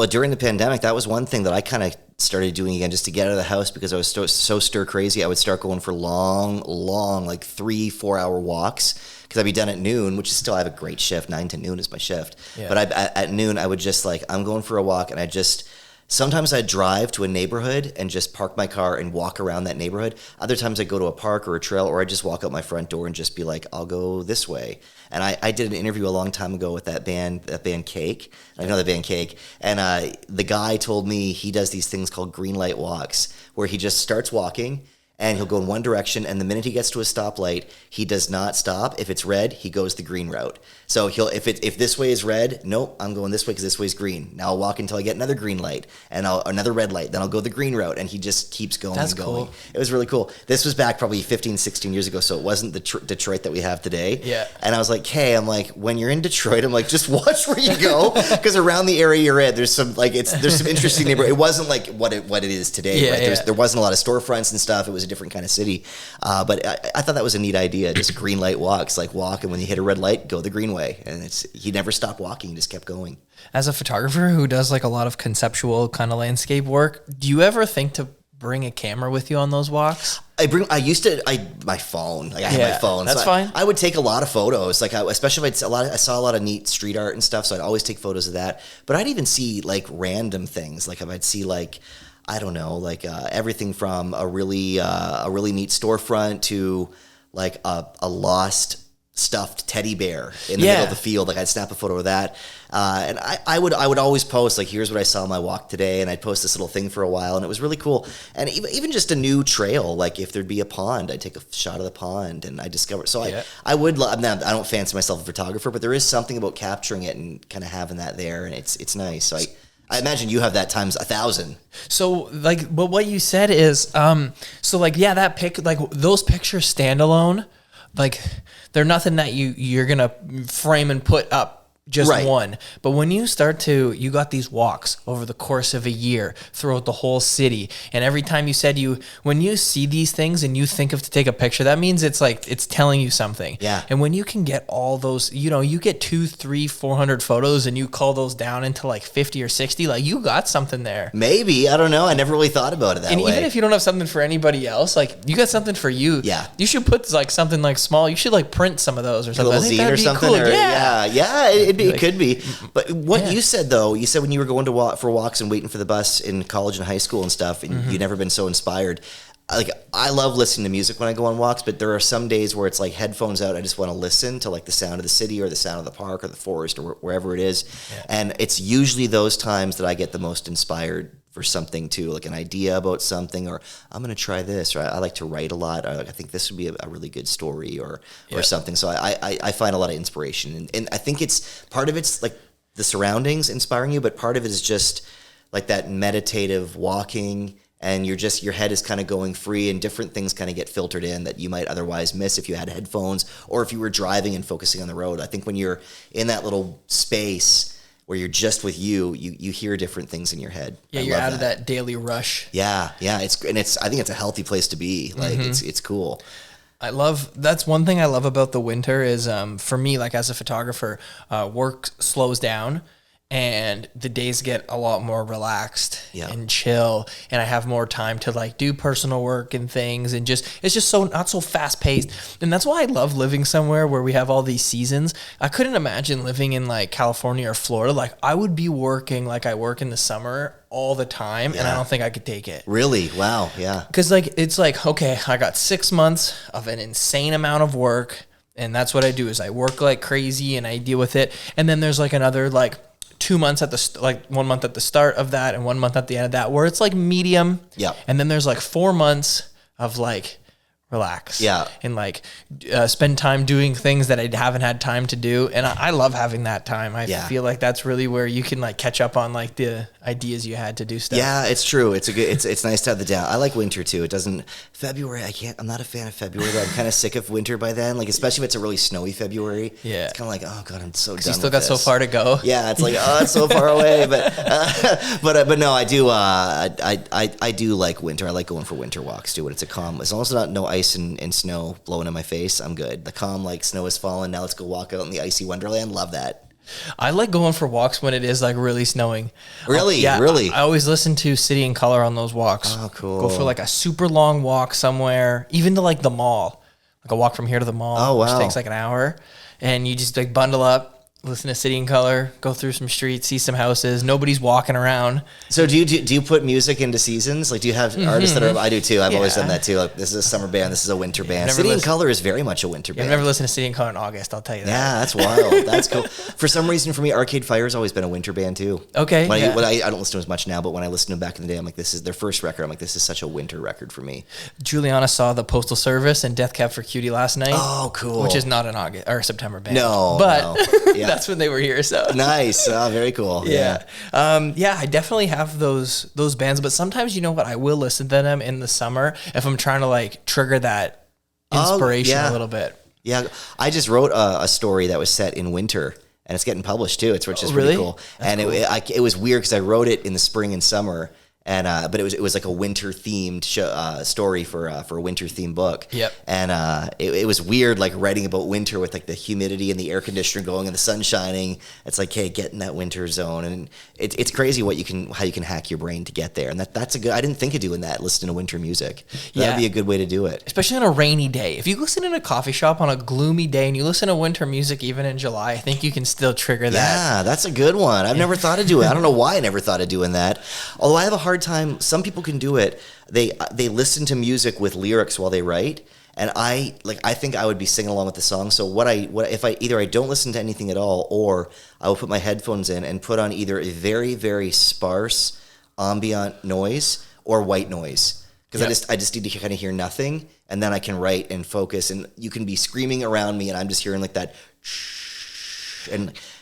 during the pandemic, that was one thing that I kind of started doing again, just to get out of the house, because I was so stir crazy. I would start going for long, like 3-4 hour walks, because I'd be done at noon, which is still, I have a great shift. 9 to noon is my shift. Yeah. But at noon, I would just like, I'm going for a walk, and sometimes I'd drive to a neighborhood and just park my car and walk around that neighborhood. Other times I'd go to a park or a trail, or I'd just walk out my front door and just be like, I'll go this way. And I did an interview a long time ago with that band Cake. I know the band Cake. And the guy told me he does these things called green light walks, where he just starts walking and he'll go in one direction, and the minute he gets to a stoplight, he does not stop. If it's red, he goes the green route. So if this way is red, nope, I'm going this way because this way's green. Now I'll walk until I get another green light and another red light. Then I'll go the green route, and he just keeps going. That's and going. Cool. It was really cool. This was back probably 15, 16 years ago, so it wasn't the Detroit that we have today. Yeah. And I was like, hey, when you're in Detroit, I'm like, just watch where you go, because around the area you're in, there's some interesting neighborhood. It wasn't like what it is today. Yeah, right? There wasn't a lot of storefronts and stuff. It was a different kind of city. But I thought that was a neat idea. Just green light walks, like walk, and when you hit a red light, go the green way. And he never stopped walking; he just kept going. As a photographer who does like a lot of conceptual kind of landscape work, do you ever think to bring a camera with you on those walks? My phone. Like I have my phone. That's fine. I would take a lot of photos, like especially if I saw a lot of neat street art and stuff. So I'd always take photos of that. But I'd even see like random things, like if I'd see like, I don't know, like everything from a really neat storefront to like a lost stuffed teddy bear in the middle of the field. Like I'd snap a photo of that, and I would always post like, here's what I saw on my walk today, and I'd post this little thing for a while, and it was really cool. And even just a new trail, like if there'd be a pond, I'd take a shot of the pond, and I discovered. So I don't fancy myself a photographer, but there is something about capturing it and kind of having that there, and it's nice. So I imagine you have that times 1,000. So like, but what you said is, so like, yeah, like those pictures standalone, like they're nothing that you're going to frame and put up just Right. one. But when you you got these walks over the course of a year throughout the whole city. And every time when you see these things and you think of to take a picture, that means it's telling you something. Yeah. And when you can get all those, you get 200, 300, 400 photos and you call those down into like 50 or 60, like you got something there. Maybe. I don't know. I never really thought about it that way. And even if you don't have something for anybody else, like you got something for you. Yeah. You should put like something like small. You should like print some of those or a something. little I think zine that'd or be something. cool. Or, yeah. It could be. But what Yeah. you said though, you said when you were going for walks and waiting for the bus in college and high school and stuff, and you'd never been so inspired. Like I love listening to music when I go on walks, but there are some days where it's like headphones out. I just want to listen to like the sound of the city or the sound of the park or the forest or wherever it is. Yeah. And it's usually those times that I get the most inspired for something too, like an idea about something, or I'm going to try this, or I like to write a lot. I think this would be a really good story or something. So I find a lot of inspiration. And I think part of it's like the surroundings inspiring you, but part of it is just like that meditative walking, and your head is kind of going free, and different things kind of get filtered in that you might otherwise miss if you had headphones or if you were driving and focusing on the road. I think when you're in that little space where you're just with you hear different things in your head. Yeah, you're out of that daily rush. Yeah. I think it's a healthy place to be. Like it's cool. That's one thing I love about the winter is for me, like as a photographer, work slows down and the days get a lot more relaxed and chill, and I have more time to like do personal work and things, and it's just so not so fast paced. And that's why I love living somewhere where we have all these seasons. I couldn't imagine living in like California or Florida. Like I would be working like I work in the summer all the time, and I don't think I could take it. Really? Wow. Yeah. Because like it's like, okay, I got 6 months of an insane amount of work, and that's what I do is I work like crazy and I deal with it. And then there's like another like 2 months like 1 month at the start of that and 1 month at the end of that where it's like medium. Yeah. And then there's like 4 months of like relax. Yeah. And like spend time doing things that I haven't had time to do. And I love having that time. I feel like that's really where you can like catch up on like the ideas you had to do stuff. Yeah, it's true. It's nice to have the down. I like winter too. It doesn't February. I'm not a fan of February. I'm kind of sick of winter by then. Like especially if it's a really snowy February. Yeah. It's kind of like, oh god, I'm so done. You still got so far to go. Yeah, it's like it's so far away. But no, I do. I do like winter. I like going for winter walks too. When it's a calm, as long as there's not no ice and snow blowing in my face, I'm good. The calm, like snow has fallen. Now let's go walk out in the icy wonderland. Love that. I like going for walks when it is like really snowing. Really? Yeah, Really? I always listen to City and Color on those walks. Oh, cool. Go for like a super long walk somewhere, even to like the mall. Like a walk from here to the mall. Oh, wow. Which takes like an hour. And you just like bundle up, listen to City and Color, go through some streets, see some houses. Nobody's walking around. So do you put music into seasons? Like do you have artists that are? I do too. I've always done that too. Like this is a summer band. This is a winter band. City and Color is very much a winter band. I've never listened to City and Color in August. I'll tell you that. Yeah, that's wild. That's cool. For some reason, for me, Arcade Fire's always been a winter band too. Okay. I don't listen to as much now, but when I listened to them back in the day, I'm like, this is their first record. I'm like, this is such a winter record for me. Juliana saw the Postal Service and Death Cab for Cutie last night. Oh, cool. Which is not an August or September band. No, but no. Yeah. that's when they were here. So nice. Oh, very cool. Yeah. I definitely have those bands, but sometimes you know what, I will listen to them in the summer if I'm trying to like trigger that inspiration a little bit. Yeah. I just wrote a story that was set in winter, and it's getting published too. Which is really pretty cool. That's and cool. It was weird because I wrote it in the spring and summer. And but it was like a winter themed story for a winter themed book. Yep. And it was weird, like writing about winter with like the humidity and the air conditioner going and the sun shining. It's like, hey, get in that winter zone, and it's crazy how you can hack your brain to get there. And that's a good. I didn't think of doing that. Listening to winter music. That'd be a good way to do it, especially on a rainy day. If you listen in a coffee shop on a gloomy day and you listen to winter music even in July, I think you can still trigger that. Yeah, that's a good one. I've never thought of doing it. I don't know why I never thought of doing that. Although I have a hard time. Some people can do it. They listen to music with lyrics while they write, and I think I would be singing along with the song. So what if I either I don't listen to anything at all, or I will put my headphones in and put on either a very, very sparse ambient noise or white noise, because I just need to kind of hear nothing, and then I can write and focus. And you can be screaming around me, and I'm just hearing like that.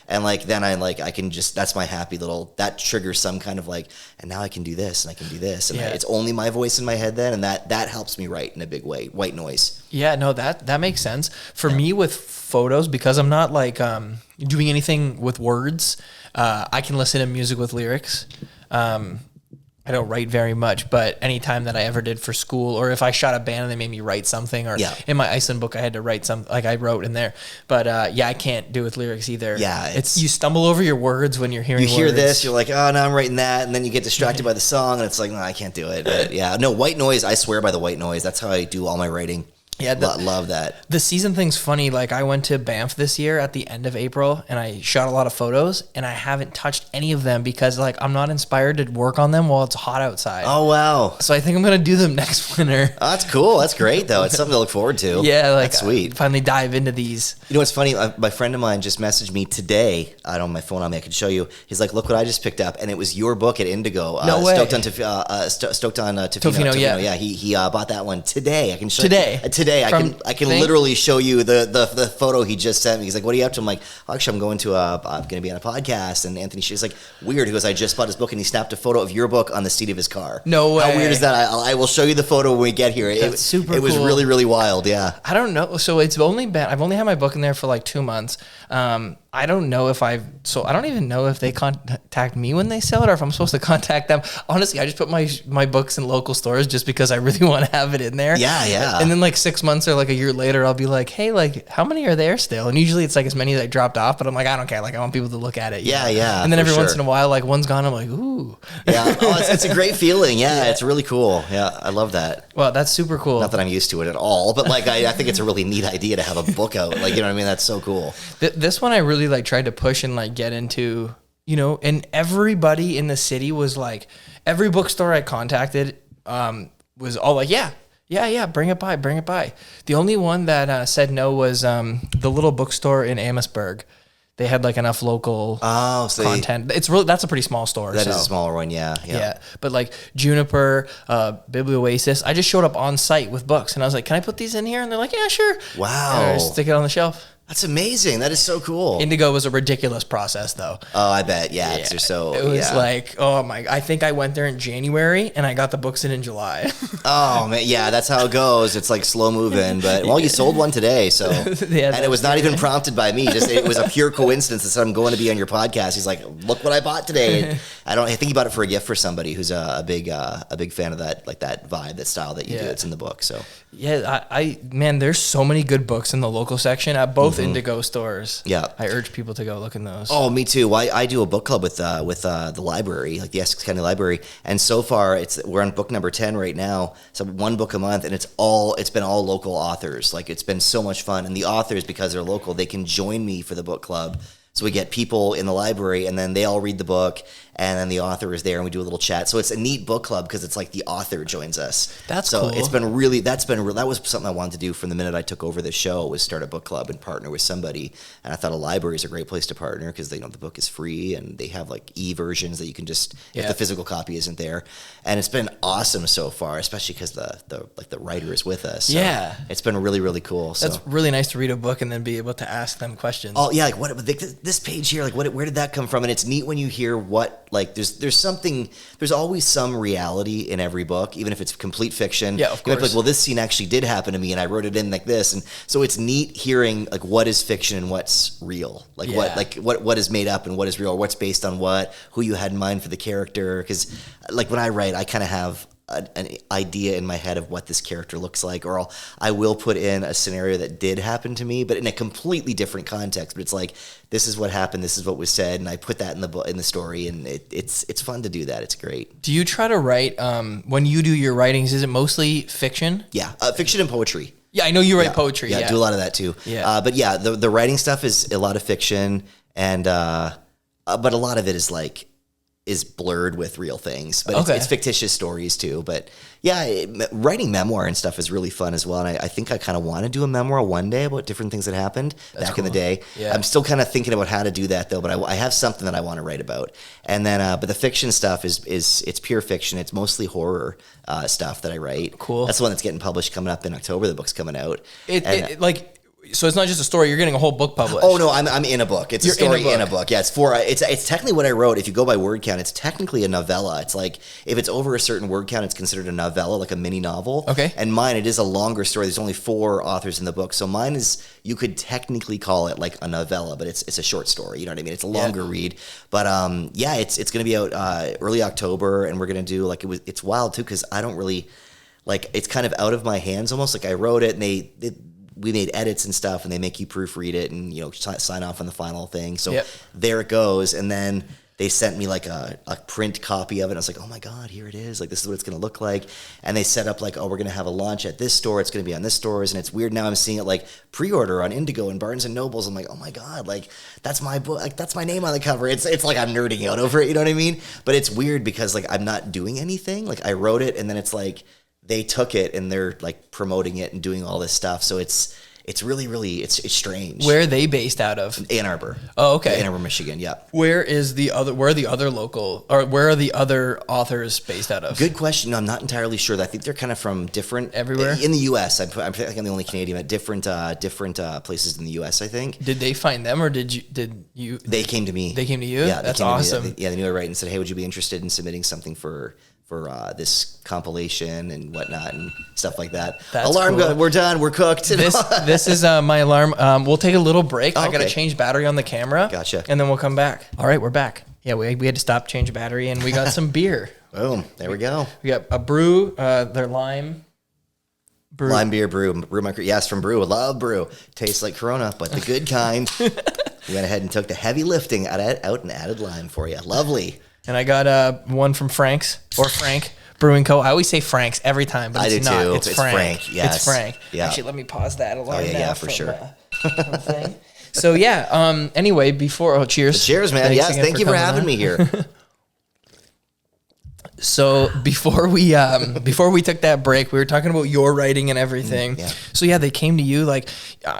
And like, then I can just, that's my happy little, that triggers some kind of like, and now I can do this and I can do this. And it's only my voice in my head then. And that helps me write in a big way. White noise. Yeah, no, that makes sense. For me with photos, because I'm not like doing anything with words, I can listen to music with lyrics. I don't write very much, but anytime that I ever did for school, or if I shot a band and they made me write something, or in my Iceland book, I had to write something, like I wrote in there. But I can't do with lyrics either. Yeah. It's you stumble over your words when you're hearing words. You hear this, you're like, oh, no, I'm writing that. And then you get distracted by the song and it's like, no, I can't do it. But yeah, no, white noise, I swear by the white noise. That's how I do all my writing. Yeah, love that. The season thing's funny. Like I went to Banff this year at the end of April and I shot a lot of photos and I haven't touched any of them because like I'm not inspired to work on them while it's hot outside. Oh, wow. So I think I'm going to do them next winter. Oh, that's cool. That's great though. It's something to look forward to. Yeah. Like that's sweet. Finally dive into these. You know what's funny? My friend of mine just messaged me today. I don't have my phone on me. I can show you. He's like, look what I just picked up. And it was your book at Indigo. No way. Stoked on Tofino. Yeah. He bought that one today. I can show today. You. Today. I can literally show you the photo he just sent me. He's like, what are you up to? I'm like, oh, actually, I'm going to be on a podcast. And Anthony, she's like, weird. He goes, I just bought his book, and he snapped a photo of your book on the seat of his car. No way. How weird is that? I will show you the photo when we get here. That's super cool. It was really, really wild. Yeah. I don't know. So I've only had my book in there for like 2 months. I don't know if I don't even know if they contact me when they sell it or if I'm supposed to contact them. Honestly, I just put my books in local stores just because I really want to have it in there. Yeah, yeah. And then like 6 months or like a year later, I'll be like, hey, like how many are there still? And usually it's like as many as I dropped off, but I'm like, I don't care. Like I want people to look at it. Yeah, yeah. And then every once in a while, like one's gone, I'm like, ooh. Yeah. Oh, it's a great feeling. Yeah, it's really cool. Yeah, I love that. Well, that's super cool. Not that I'm used to it at all, but like I think it's a really neat idea to have a book out. Like, you know what I mean? That's so cool. This one I really like tried to push and like get into, you know, and everybody in the city was like, every bookstore I contacted was all like, yeah, bring it by. The only one that said no was the little bookstore in Amherstburg. They had like enough local content. That's a pretty small store. That is a smaller one, yeah. But like Juniper, Biblioasis, I just showed up on site with books and I was like, can I put these in here? And they're like, yeah, sure. Wow. And I just stick it on the shelf. That's amazing. That is so cool. Indigo was a ridiculous process, though. Oh, I bet. Yeah. It was like, oh my! I think I went there in January and I got the books in July. Oh man, yeah, that's how it goes. It's like slow moving, but well, you sold one today, so and it was not even prompted by me. Just it was a pure coincidence that said I'm going to be on your podcast. He's like, look what I bought today. I think he bought it for a gift for somebody who's a big fan of that, like that vibe, that style that you do. It's in the book, so. Yeah, man, there's so many good books in the local section at both Indigo stores. Yeah, I urge people to go look in those. Oh, me too. I do a book club with the library, like the Essex County Library, and so far we're on book number 10 right now. So one book a month, and it's been all local authors. Like it's been so much fun, and the authors, because they're local, they can join me for the book club. So we get people in the library, and then they all read the book, and then the author is there, and we do a little chat. So it's a neat book club because it's like the author joins us. That's cool. So that was something I wanted to do from the minute I took over the show, was start a book club and partner with somebody. And I thought a library is a great place to partner because the book is free, and they have like e-versions that you can just, if the physical copy isn't there. And it's been awesome so far, especially because the writer is with us. So yeah, it's been really, really cool. So. That's really nice to read a book and then be able to ask them questions. Oh yeah, like this page here, like where did that come from? And it's neat when you hear what, like there's always some reality in every book, even if it's complete fiction. Yeah, of course. Like, well, this scene actually did happen to me, and I wrote it in like this, and so it's neat hearing like what is fiction and what's real, like what is made up and what is real, or what's based on what, who you had in mind for the character. Because like when I write, I kind of have an idea in my head of what this character looks like, or I will put in a scenario that did happen to me, but in a completely different context. But it's like, this is what happened, this is what was said, and I put that in the story, and it's fun to do that. It's great. Do you try to write when you do your writings? Is it mostly fiction? Yeah, fiction and poetry. Yeah, I know you write poetry. Yeah, I do a lot of that too. Yeah, but yeah, the writing stuff is a lot of fiction, and but a lot of it is blurred with real things, but it's fictitious stories too. But yeah, writing memoir and stuff is really fun as well. And I think I kind of want to do a memoir one day about different things that happened back in the day. Yeah. I'm still kind of thinking about how to do that though, but I have something that I want to write about. And then, but the fiction stuff it's pure fiction. It's mostly horror stuff that I write. Cool. That's the one that's getting published coming up in October. The book's coming out. So it's not just a story. You're getting a whole book published. Oh no, I'm in a book. It's a story in a book. Yeah, it's technically what I wrote. If you go by word count, it's technically a novella. It's like if it's over a certain word count, it's considered a novella, like a mini novel. Okay. And mine, it is a longer story. There's only 4 authors in the book, so mine is, you could technically call it like a novella, but it's a short story. You know what I mean? It's a longer read. But it's going to be out early October, and we're going to do it's wild too because I don't really it's kind of out of my hands almost. Like I wrote it, and we made edits and stuff, and they make you proofread it and, sign off on the final thing. So there it goes. And then they sent me like a print copy of it. I was like, oh my God, here it is. Like, this is what it's going to look like. And they set up like, oh, we're going to have a launch at this store. It's going to be on this stores. And it's weird. Now I'm seeing it like pre-order on Indigo and Barnes and Nobles. I'm like, oh my God, like that's my book. Like that's my name on the cover. It's like I'm nerding out over it. You know what I mean? But it's weird because like I'm not doing anything. Like I wrote it, and then it's like, they took it and they're like promoting it and doing all this stuff. So it's really, really, it's strange. Where are they based out of? Ann Arbor. Oh, okay. Ann Arbor, Michigan. Yeah. Where are the other authors based out of? Good question. No, I'm not entirely sure. I think they're kind of from different everywhere in the U.S. I'm the only Canadian at different places in the U.S. I think. Did they find them, or did you? They came to me. They came to you. Yeah, that's awesome. They knew I write and said, hey, would you be interested in submitting something for this compilation and whatnot and stuff like that. That's alarm cool. gun. We're done. We're cooked. This is my alarm. We'll take a little break. I got to change battery on the camera. Gotcha. And then we'll come back. All right, we're back. Yeah, we had to stop, change battery, and we got some beer. Boom. There we go. We got a brew. Their lime. Brew. Lime beer brew. Yes, from Brew. I love Brew. Tastes like Corona, but the good kind. We went ahead and took the heavy lifting out and added lime for you. Lovely. And I got one from Frank Brewing Co. I always say Frank's every time, but it's not. Too. It's Frank. Yes. It's Frank. Yeah. Actually, let me pause that alarm. Yeah, for sure. Thing. So yeah. Anyway, cheers. Cheers, man. Yes, thank you for having me here. So before we took that break, we were talking about your writing and everything. Yeah. So yeah, they came to you like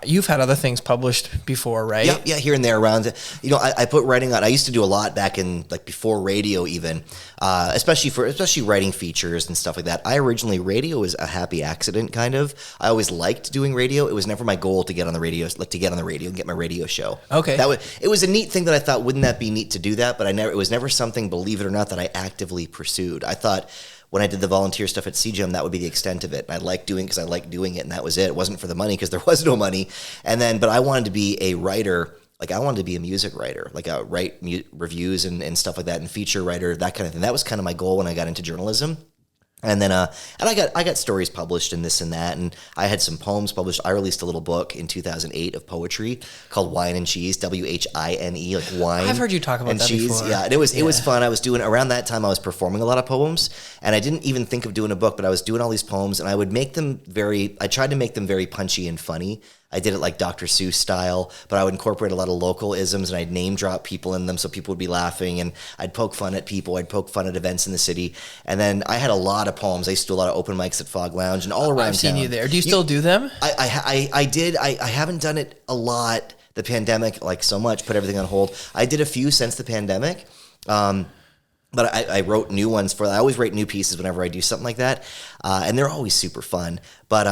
you've had other things published before, right? Yeah, here and there around. I put writing on. I used to do a lot back in like before radio even, especially writing features and stuff like that. Radio was a happy accident kind of. I always liked doing radio. It was never my goal to get on the radio, and get my radio show. Okay. It was a neat thing that I thought, wouldn't that be neat to do that? But it was never something, believe it or not, that I actively pursued. I thought when I did the volunteer stuff at CGM, that would be the extent of it. And I liked doing it because I liked doing it, and that was it. It wasn't for the money because there was no money. But I wanted to be a writer. Like I wanted to be a music writer, like write reviews and stuff like that, and feature writer, that kind of thing. That was kind of my goal when I got into journalism. And then, I got stories published and this and that, and I had some poems published. I released a little book in 2008 of poetry called Wine and Cheese, WHINE, like wine. I've heard you talk about and that cheese. before. Yeah, and it was fun. I was doing around that time. I was performing a lot of poems, and I didn't even think of doing a book, but I was doing all these poems, and I would make them I tried to make them very punchy and funny. I did it like Dr. Seuss style, but I would incorporate a lot of local isms, and I'd name drop people in them so people would be laughing, and I'd poke fun at people. I'd poke fun at events in the city. And then I had a lot of poems. I used to do a lot of open mics at Fog Lounge and all around town. I've seen you there. Do you still do them? I did. I haven't done it a lot. The pandemic, like so much, put everything on hold. I did a few since the pandemic. But I wrote new ones for that. I always write new pieces whenever I do something like that. And they're always super fun. But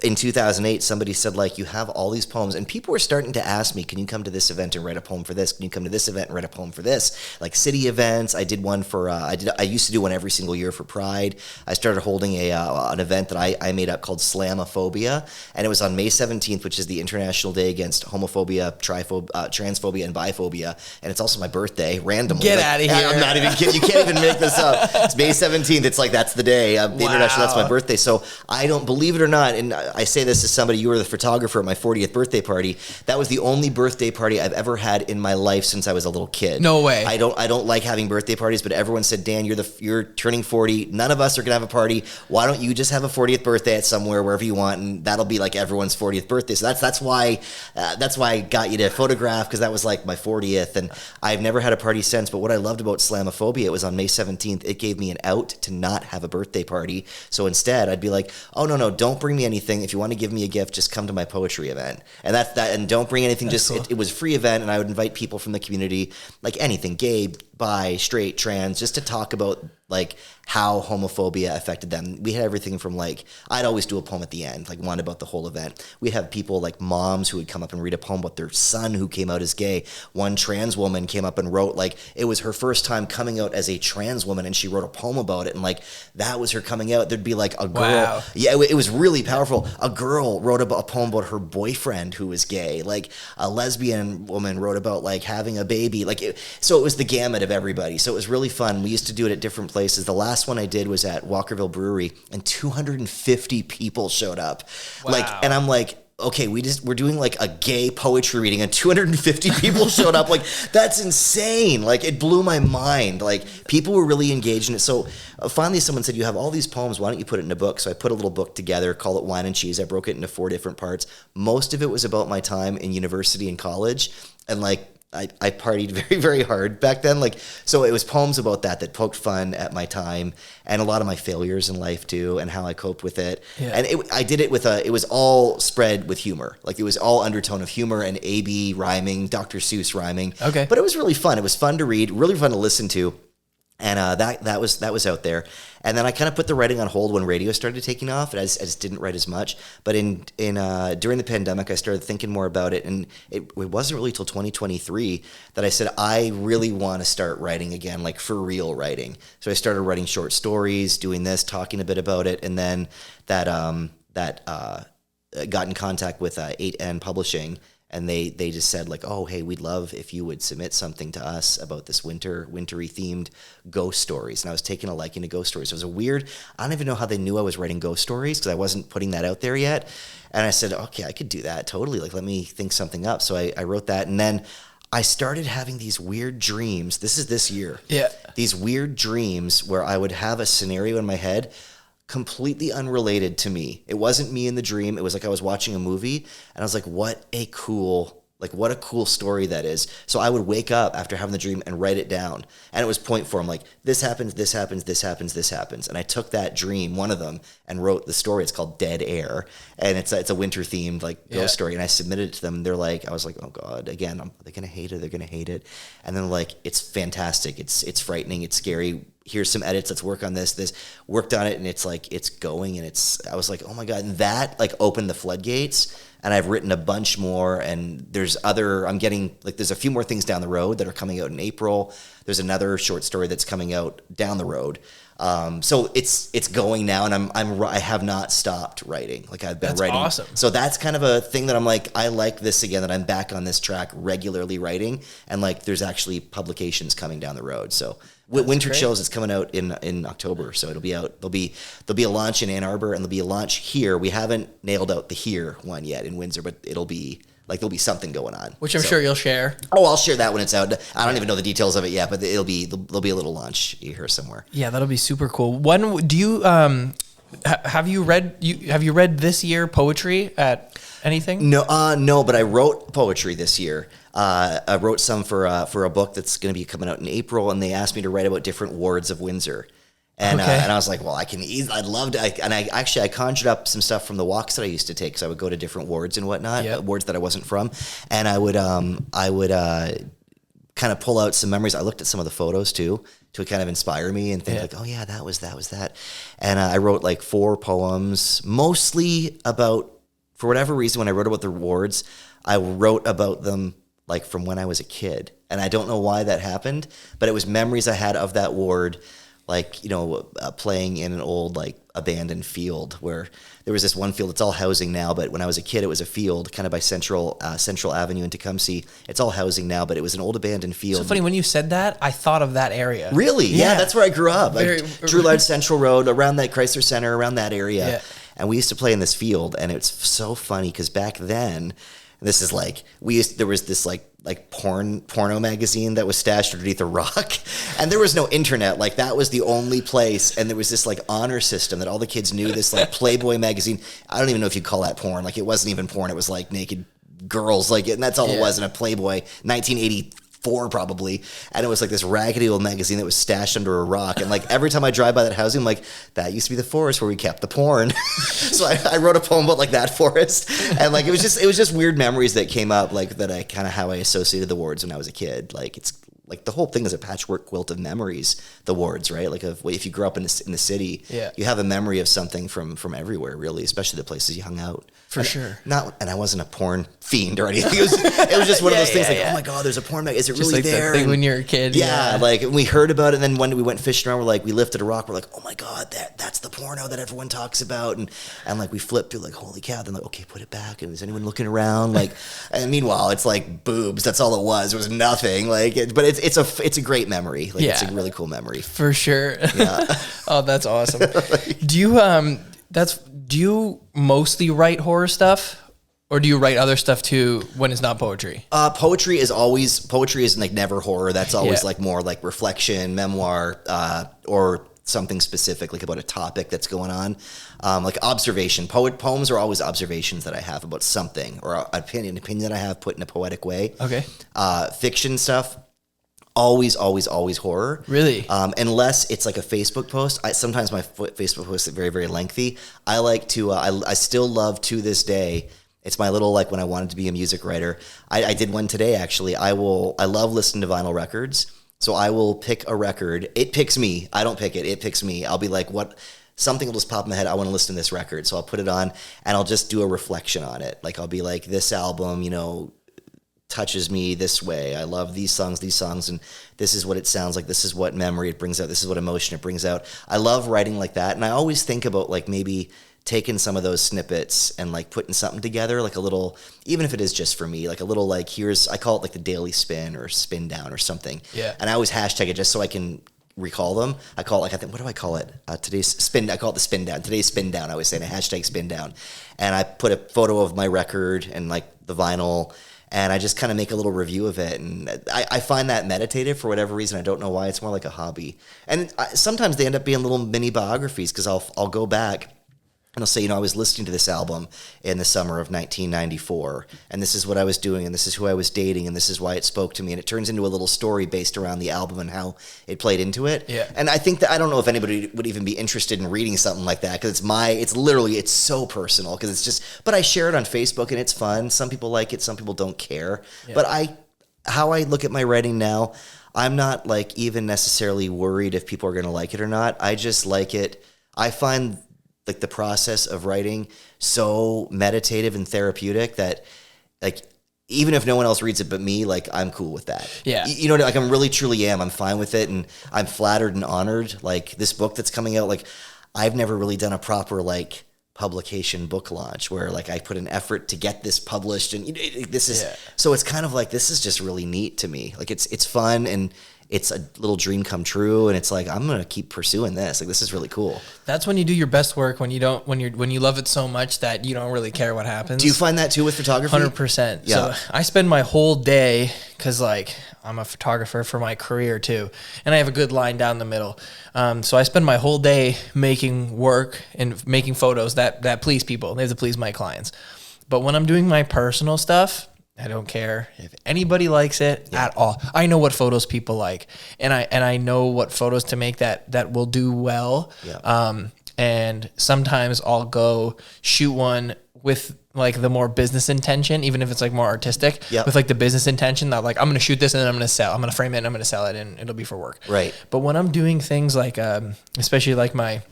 in 2008, somebody said, like, you have all these poems, and people were starting to ask me, can you come to this event and write a poem for this? Can you come to this event and write a poem for this? Like city events. I did one for, I used to do one every single year for Pride. I started holding an event that I made up called Slamophobia, and it was on May 17th, which is the International Day Against Homophobia, Transphobia, and Biphobia, and it's also my birthday, randomly. Get out of here. I'm not even kidding. You can't even make this up. It's May 17th. It's like, that's the day. The International, that's my birthday. So I don't, believe it or not, and I say this as somebody, you were the photographer at my 40th birthday party. That was the only birthday party I've ever had in my life since I was a little kid. No way. I don't like having birthday parties, but everyone said, Dan, you're turning 40. None of us are gonna have a party. Why don't you just have a 40th birthday at somewhere, wherever you want, and that'll be like everyone's 40th birthday. So that's why I got you to photograph, because that was like my 40th, and I've never had a party since. But what I loved about Slamophobia, it was on May 17th. It gave me an out to not have a birthday party. So instead, I'd be like, oh no, don't bring me anything. If you want to give me a gift, just come to my poetry event. And that's that. And don't bring anything. That's just cool. It was a free event, and I would invite people from the community, like anything, gay, bi, straight, trans, just to talk about like how homophobia affected them. We had everything from like, I'd always do a poem at the end, like one about the whole event. We'd have people like moms who would come up and read a poem about their son who came out as gay. One trans woman came up and wrote like, it was her first time coming out as a trans woman, and she wrote a poem about it, and like that was her coming out. There'd be like a girl. Wow. Yeah, it was really powerful. A girl wrote about a poem about her boyfriend who was gay. Like a lesbian woman wrote about like having a baby. So it was the gamut of everybody. So it was really fun. We used to do it at different places. The last one I did was at Walkerville Brewery, and 250 people showed up. Wow. And I'm like, okay, we're doing like a gay poetry reading, and 250 people showed up. Like, that's insane. Like, it blew my mind. Like, people were really engaged in it. So finally someone said, you have all these poems, why don't you put it in a book? So I put a little book together, call it Wine and Cheese. I broke it into 4 different parts. Most of it was about my time in university and college, and like I partied very, very hard back then. Like, so it was poems about that poked fun at my time, and a lot of my failures in life too, and how I coped with it. Yeah. And I did it with it was all spread with humor. Like, it was all undertone of humor and AB rhyming, Dr. Seuss rhyming. Okay. But it was really fun. It was fun to read, really fun to listen to. And that was out there. And then I kind of put the writing on hold when radio started taking off, and I just didn't write as much. But during the pandemic, I started thinking more about it, and it wasn't really till 2023 that I said, I really want to start writing again, like for real writing. So I started writing short stories, doing this, talking a bit about it, and then that got in contact with 8N Publishing. And they just said like, oh, hey, we'd love if you would submit something to us about this wintry themed ghost stories. And I was taking a liking to ghost stories. It was I don't even know how they knew I was writing ghost stories, because I wasn't putting that out there yet. And I said, okay, I could do that totally. Like, let me think something up. So I wrote that, and then I started having these weird dreams. This is this year. Yeah. These weird dreams where I would have a scenario in my head completely unrelated to me. It wasn't me in the dream. It was like I was watching a movie, and I was like, what a cool story that is. So I would wake up after having the dream and write it down. And it was point form, like, this happens, this happens, this happens, this happens. And I took that dream, one of them, and wrote the story. It's called Dead Air. And it's a winter themed like ghost story. And I submitted it to them. And they're like, I was like, oh God, again, they're going to hate it. They're going to hate it. And then like, it's fantastic. It's frightening. It's scary. Here's some edits. Let's work on this, worked on it. And it's like, it's going. And I was like, oh my God. And that like opened the floodgates. And I've written a bunch more, and there's a few more things down the road that are coming out in April. There's another short story that's coming out down the road. So it's going now, and I have not stopped writing. Like, I've been writing. That's awesome. So that's kind of a thing that I'm like, I like this again, that I'm back on this track regularly writing, and like there's actually publications coming down the road. So Winter great. Chills is coming out in October, so it'll be out. There'll be a launch in Ann Arbor, and there'll be a launch here. We haven't nailed out the here one yet in Windsor, but it'll be like, there'll be something going on, which I'm sure you'll share. Oh, I'll share that when it's out. I don't even know the details of it yet, but there'll be a little launch here somewhere. Yeah, that'll be super cool. When do you have you read this year poetry at anything? No, but I wrote poetry this year. I wrote some for a book that's going to be coming out in April, and they asked me to write about different wards of Windsor. And I was like, well, I'd love to. I conjured up some stuff from the walks that I used to take, because I would go to different wards and whatnot, wards that I wasn't from, and I would kind of pull out some memories. I looked at some of the photos too, to kind of inspire me and think like, oh yeah, that was that. And I wrote like 4 poems, mostly about, for whatever reason, when I wrote about the wards, I wrote about them like from when I was a kid. And I don't know why that happened, but it was memories I had of that ward, like, playing in an old like abandoned field, where there was this one field. It's all housing now, but when I was a kid, it was a field kind of by Central Avenue in Tecumseh. It's all housing now, but it was an old abandoned field. So funny, when you said that, I thought of that area. Really? Yeah, that's where I grew up. Drew Large Central Road, around that Chrysler Center, around that area. Yeah. And we used to play in this field, and it's so funny because back then, this is like, there was this like porno magazine that was stashed underneath a rock, and there was no internet. Like, that was the only place, and there was this like honor system that all the kids knew, this like Playboy magazine. I don't even know if you'd call that porn. Like, it wasn't even porn. It was like naked girls, like, and that's all it was in a Playboy, 1984 probably. And it was like this raggedy old magazine that was stashed under a rock. And like, every time I drive by that housing, I'm like, that used to be the forest where we kept the porn. So I wrote a poem about like that forest. And like, it was just weird memories that came up, like, that how I associated the wards when I was a kid. Like, it's like the whole thing is a patchwork quilt of memories, the wards, right? Like if you grew up in the city, you have a memory of something from everywhere, really, especially the places you hung out. For sure. And I wasn't a porn fiend or anything. It was just one of those things oh my God, there's a porn mag. Is it just really like there? That thing when you're a kid. Yeah, like we heard about it, and then one day we went fishing around, we lifted a rock, we're like, oh my God, that's the porno that everyone talks about. And like we flipped through, like, holy cow, then like, okay, put it back. And is anyone looking around? Like, and meanwhile, it's like boobs. That's all it was. It was nothing. Like, but it's a great memory. Like, it's a really cool memory. For sure. Yeah. Oh, that's awesome. Do you mostly write horror stuff? Or do you write other stuff too when it's not poetry? Poetry is like never horror. That's always like more like reflection, memoir, or something specific, like about a topic that's going on. Like observation. Poems are always observations that I have about something, or an opinion that I have put in a poetic way. Okay. Fiction stuff, always horror. Really? Unless it's like a Facebook post. Sometimes my Facebook posts are very, very lengthy. I like to, I still love to this day, it's my little, like when I wanted to be a music writer. I did one today, actually. I love listening to vinyl records. So I will pick a record. It picks me. I don't pick it. It picks me. I'll be like, something will just pop in my head. I want to listen to this record. So I'll put it on and I'll just do a reflection on it. Like I'll be like, this album, touches me this way. I love these songs, and this is what it sounds like. This is what memory it brings out. This is what emotion it brings out. I love writing like that. And I always think about like maybe taking some of those snippets and like putting something together, like a little, even if it is just for me, like a little, like I call it like the daily spin or spin down or something. Yeah. And I always hashtag it just so I can recall them. I call it what do I call it? Today's spin, I call it the spin down. Today's spin down, I always say, a hashtag spin down. And I put a photo of my record and like the vinyl, and I just kind of make a little review of it. And I find that meditative for whatever reason. I don't know why. It's more like a hobby. And sometimes they end up being little mini biographies, because I'll go back and I'll say, I was listening to this album in the summer of 1994, and this is what I was doing, and this is who I was dating, and this is why it spoke to me. And it turns into a little story based around the album and how it played into it. Yeah. And I think that, I don't know if anybody would even be interested in reading something like that, because it's so personal, because it's just, but I share it on Facebook and it's fun. Some people like it, some people don't care. Yeah. But how I look at my writing now, I'm not like even necessarily worried if people are going to like it or not. I just like it. I find like the process of writing so meditative and therapeutic that like even if no one else reads it but me, like I'm cool with that. Yeah. Like I'm really truly am. I'm fine with it, and I'm flattered and honored. Like this book that's coming out, like I've never really done a proper like publication book launch where like I put an effort to get this published, and so it's kind of like, this is just really neat to me. Like it's fun, and it's a little dream come true, and it's like, I'm going to keep pursuing this. Like, this is really cool. That's when you do your best work, when you love it so much that you don't really care what happens. Do you find that too with photography? 100%. Yeah. So I spend my whole day, because like I'm a photographer for my career too, and I have a good line down the middle. So I spend my whole day making work and making photos that please people. They have to please my clients. But when I'm doing my personal stuff, I don't care if anybody likes it at all. I know what photos people like, and I know what photos to make that will do well. Yeah. And sometimes I'll go shoot one with like the more business intention, even if it's like more artistic, with like the business intention that like, I'm going to shoot this and then I'm going to frame it and I'm going to sell it and it'll be for work. Right. But when I'm doing things like, especially like my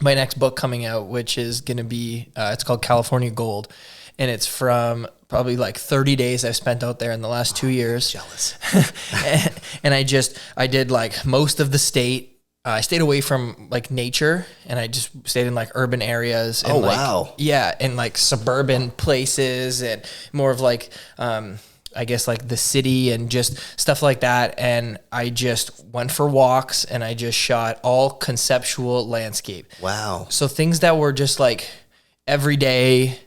next book coming out, which is going to be, it's called California Gold. And it's from probably like 30 days I've spent out there in the last 2 years. Jealous. And I did like most of the state. I stayed away from like nature, and I just stayed in like urban areas. And wow. Yeah. And like suburban places, and more of like, I guess like the city and just stuff like that. And I just went for walks, and I just shot all conceptual landscape. Wow. So things that were just like everyday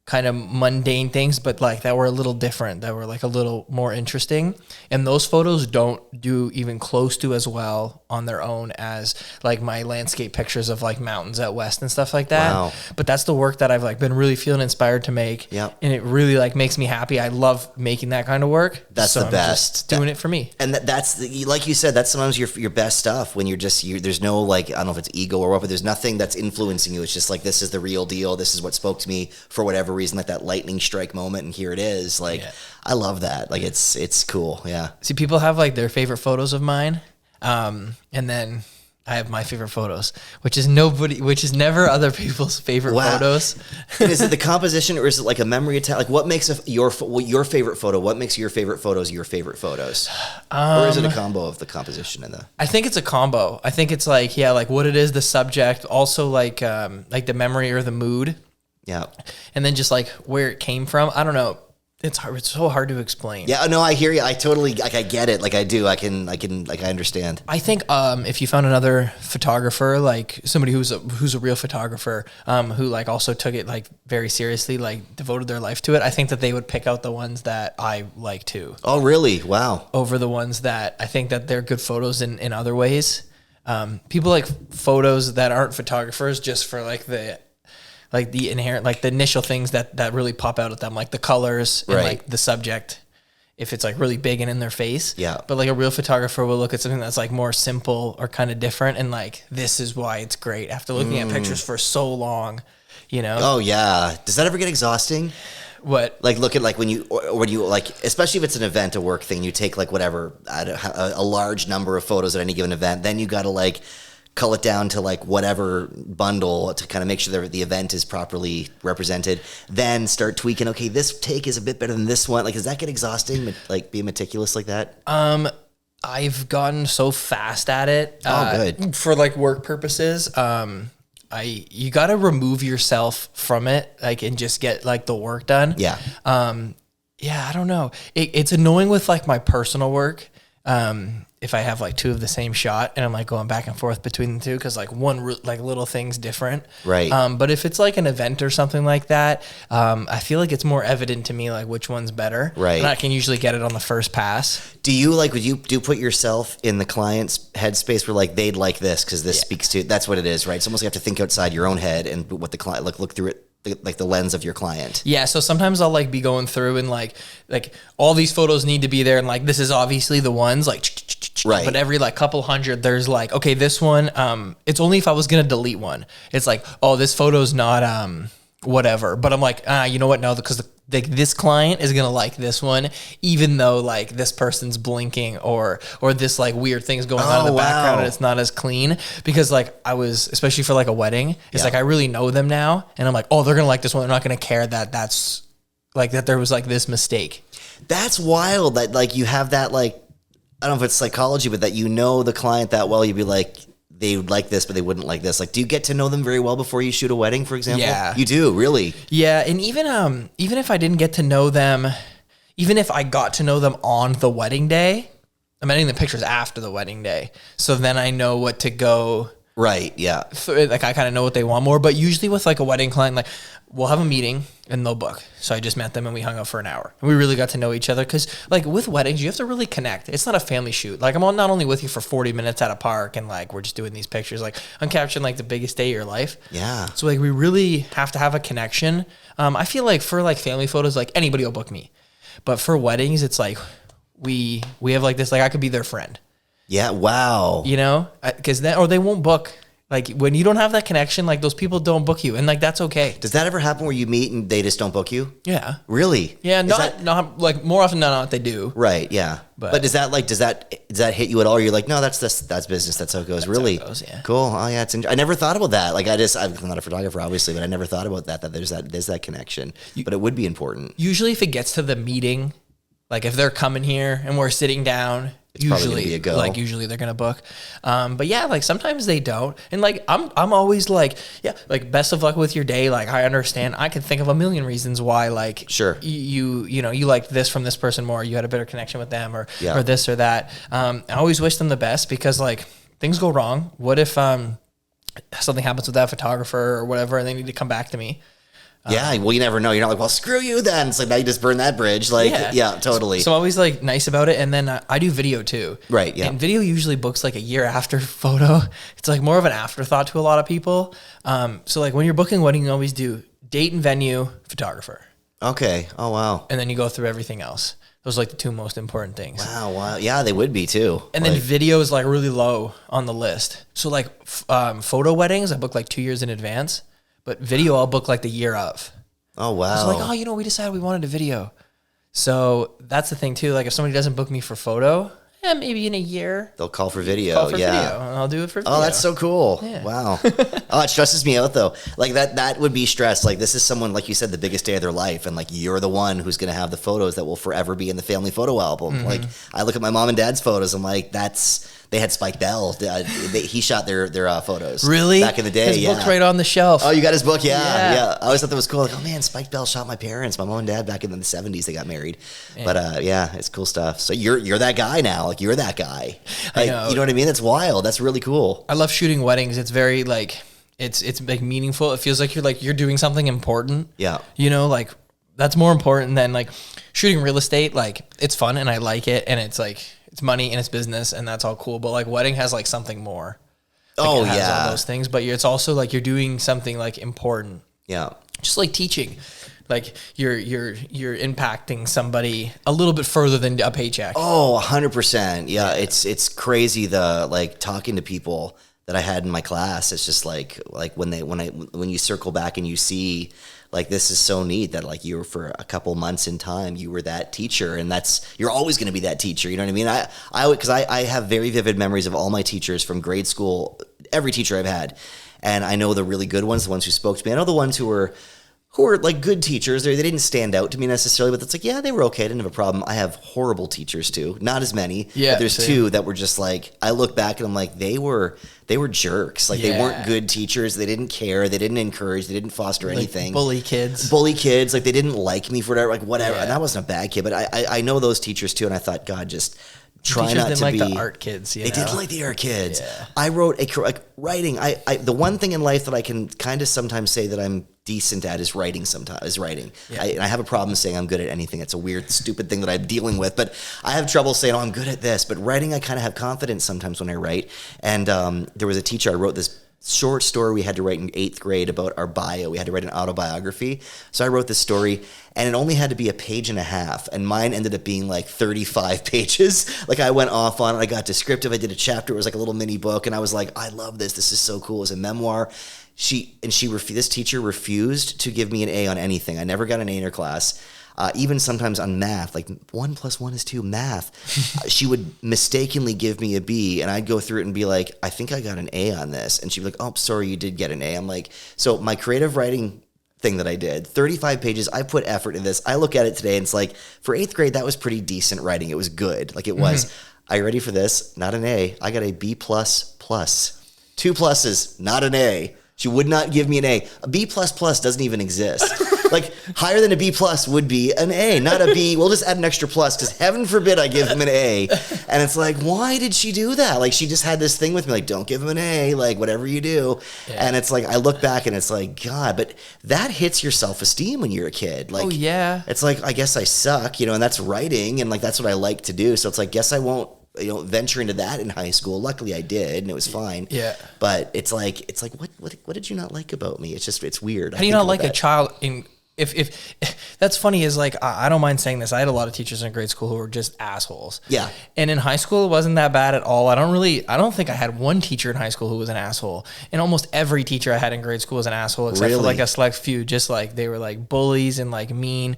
kind of mundane things, but like that were a little different, that were like a little more interesting. And those photos don't do even close to as well on their own as like my landscape pictures of like mountains out west and stuff like that. Wow. But that's the work that I've like been really feeling inspired to make. Yep. And it really like makes me happy. I love making that kind of work. That's so the I'm best. just doing it for me. And that's like you said, that's sometimes your best stuff, when there's no like, I don't know if it's ego or what, but there's nothing that's influencing you. It's just like, this is the real deal. This is what spoke to me for whatever reason, like that lightning strike moment, and here it is. Like, I love that. Like, it's cool. Yeah. See, people have like their favorite photos of mine, and then I have my favorite photos, which is never other people's favorite photos. And is it the composition, or is it like a memory attack? Like, what makes your favorite photo? What makes your favorite photos your favorite photos? Or is it a combo of the composition and the? I think it's a combo. I think it's like, like what it is, the subject, also like the memory or the mood. Yeah. And then just like where it came from. I don't know. It's hard. It's so hard to explain. Yeah, no, I hear you. I totally, like, I get it. Like, I do. I can, like, I understand. I think if you found another photographer, like somebody who's a real photographer, who like also took it like very seriously, like devoted their life to it, I think that they would pick out the ones that I like too. Oh, really? Wow. Over the ones that I think that they're good photos in other ways. People like photos that aren't photographers just for like the inherent, like the initial things that really pop out at them, like the colors and like the subject, if it's like really big and in their face. Yeah. But like a real photographer will look at something that's like more simple or kind of different, and like, this is why it's great after looking at pictures for so long, you know? Oh yeah. Does that ever get exhausting? What? Like, look at like when you like, especially if it's an event, a work thing, you take like whatever, a large number of photos at any given event, then you got to like cull it down to like whatever bundle to kind of make sure that the event is properly represented, then start tweaking. Okay, this take is a bit better than this one. Like, does that get exhausting? Like, being meticulous like that? I've gotten so fast at it. Good. For like work purposes. You got to remove yourself from it, like, and just get like the work done. Yeah. I don't know. It's annoying with like my personal work. If I have like two of the same shot and I'm like going back and forth between the two, because like one like little thing's different. Right. But if it's like an event or something like that, I feel like it's more evident to me like which one's better. Right. And I can usually get it on the first pass. Do you like, would you put yourself in the client's headspace where like they'd like this because this speaks to, that's what it is, right? It's almost like you have to think outside your own head and what the client, look through it, like the lens of your client. Yeah, so sometimes I'll like be going through and like all these photos need to be there, and like this is obviously the ones, like right. But every like couple hundred, there's like, okay, this one, it's only if I was gonna delete one. It's like, oh, this photo's not whatever. But I'm like, you know what? No, because this client is gonna like this one, even though like this person's blinking or this like weird thing's going on in the background and it's not as clean. Because like I was, especially for like a wedding, it's like I really know them now, and I'm like, oh, they're gonna like this one. They're not gonna care that's like that there was like this mistake. That's wild. That like you have that, like, I don't know if it's psychology, but that you know the client that well, you'd be like, they would like this, but they wouldn't like this. Like, do you get to know them very well before you shoot a wedding, for example? Yeah. You do, really? Yeah, and even if I didn't get to know them, even if I got to know them on the wedding day, I'm editing the pictures after the wedding day. So then I know what to go. Right, yeah. Like, I kind of know what they want more. But usually with like a wedding client, like, we'll have a meeting and they'll book. So I just met them and we hung out for an hour. And we really got to know each other, because like with weddings, you have to really connect. It's not a family shoot. Like, I'm not only with you for 40 minutes at a park and like we're just doing these pictures. Like, I'm capturing like the biggest day of your life. Yeah. So like we really have to have a connection. I feel like for like family photos, like anybody will book me. But for weddings, it's like we have like this, like I could be their friend. Yeah, wow. You know, because then, or they won't book. Like, when you don't have that connection, like those people don't book you, and like that's okay. Does that ever happen where you meet and they just don't book you? Yeah. Really? Yeah, not like more often than not they do. Right. Yeah. But does that hit you at all? Or you're like, no, that's business. That's how it goes. Really? How it goes, yeah. Cool. Oh yeah. I never thought about that. Like, I'm not a photographer, obviously, but I never thought about that there's that connection. But it would be important. Usually, if it gets to the meeting, like if they're coming here and we're sitting down, it's usually be a go. Like usually they're gonna book. But yeah, like sometimes they don't. And like I'm always like, yeah, like best of luck with your day. Like, I understand. I can think of a million reasons why, like, sure, you know, you liked this from this person more, you had a better connection with them, or this or that. I always wish them the best, because like things go wrong. What if something happens with that photographer or whatever and they need to come back to me? Yeah, well, you never know. You're not like, well, screw you then. It's like, now you just burn that bridge. Like, yeah totally. So I'm always like nice about it. And then I do video too. Right, yeah. And video usually books like a year after photo. It's like more of an afterthought to a lot of people. So like when you're booking a wedding, you always do date and venue, photographer. Okay. Oh, wow. And then you go through everything else. Those are like the two most important things. Wow. Yeah, they would be too. And then video is like really low on the list. So like photo weddings, I book like 2 years in advance. But video, I'll book like the year of. Oh, I was wow. like, oh, we decided we wanted a video. So that's the thing too. Like if somebody doesn't book me for photo, maybe in a year They'll call for video. call for yeah. video, and I'll do it for video. Oh, that's so cool. Yeah. Wow. Oh, it stresses me out though. Like that would be stress. Like this is someone, like you said, the biggest day of their life. And like you're the one who's going to have the photos that will forever be in the family photo album. Mm-hmm. Like I look at my mom and dad's photos. I'm like, they had Spike Bell. He shot their photos. Really? Back in the day. His book's right on the shelf. Oh, you got his book? Yeah, Yeah. yeah. I always thought that was cool. Like, oh man, Spike Bell shot my parents, my mom and dad back in the 70s. They got married. Yeah. But yeah, it's cool stuff. So you're that guy now. Like you're that guy. Like, you know what I mean? That's wild. That's really cool. I love shooting weddings. It's very like it's like meaningful. It feels like you're doing something important. Yeah. Like that's more important than like shooting real estate. Like it's fun and I like it, and it's like it's money and it's business and that's all cool. But like wedding has like something more. Like, oh it has yeah, all those things. But it's also like you're doing something like important. Yeah. Just like teaching. Like you're impacting somebody a little bit further than a paycheck. Oh, 100%. Yeah, it's crazy like talking to people that I had in my class. It's just like when you circle back and you see like this is so neat that like you were for a couple months in time you were that teacher, and you're always going to be that teacher. You know what I mean? Because I have very vivid memories of all my teachers from grade school, every teacher I've had, and I know the really good ones, the ones who spoke to me. I know the ones who were like good teachers. They didn't stand out to me necessarily, but it's like, yeah, they were okay. I didn't have a problem. I have horrible teachers too. Not as many. Yeah, but there's same. two that were just like, I look back and I'm like, they were jerks. Like they weren't good teachers. They didn't care. They didn't encourage. They didn't foster anything. Bully kids. Like they didn't like me for whatever. Like whatever. Yeah. And I wasn't a bad kid, but I know those teachers too. And I thought, God, just try Teachers not didn't to like be the art kids. They didn't like the art kids. Yeah. I wrote writing. I the one thing in life that I can kind of sometimes say that I'm decent at is writing. Yeah. I have a problem saying I'm good at anything. It's a weird, stupid thing that I'm dealing with, but I have trouble saying, oh, I'm good at this. But writing, I kind of have confidence sometimes when I write. And there was a teacher, I wrote this short story we had to write in 8th grade about our bio. We had to write an autobiography. So I wrote this story, and it only had to be a page and a half, and mine ended up being like 35 pages. Like I went off on it. I got descriptive. I did a chapter. It was like a little mini book, and I was like, I love this. This is so cool. It was a memoir. This teacher refused to give me an A on anything. I never got an A in her class. Even sometimes on math, like 1 + 1 is 2, math, she would mistakenly give me a B, and I'd go through it and be like, I think I got an A on this. And she'd be like, oh, sorry, you did get an A. I'm like, so my creative writing thing that I did, 35 pages, I put effort in this. I look at it today, and it's like, for 8th grade, that was pretty decent writing. It was good. Like it was. Are you ready for this? Not an A. I got a B++. 2 pluses, not an A. She would not give me an A. A B++ doesn't even exist. Like higher than a B+ would be an A, not a B. We'll just add an extra plus because heaven forbid I give him an A. And it's like, why did she do that? Like she just had this thing with me, like don't give him an A, like whatever you do. Yeah. And it's like I look back and it's like, God, but that hits your self-esteem when you're a kid. Like, oh yeah, it's like I guess I suck, and that's writing, and like that's what I like to do. So it's like, guess I won't venture into that in high school. Luckily I did, and it was fine. Yeah. But it's like what did you not like about me? It's weird. How do you not like a child in if that's funny is like I don't mind saying this. I had a lot of teachers in grade school who were just assholes. Yeah. And in high school it wasn't that bad at all. I don't think I had one teacher in high school who was an asshole. And almost every teacher I had in grade school was an asshole except for like a select few. Just like they were like bullies and like mean.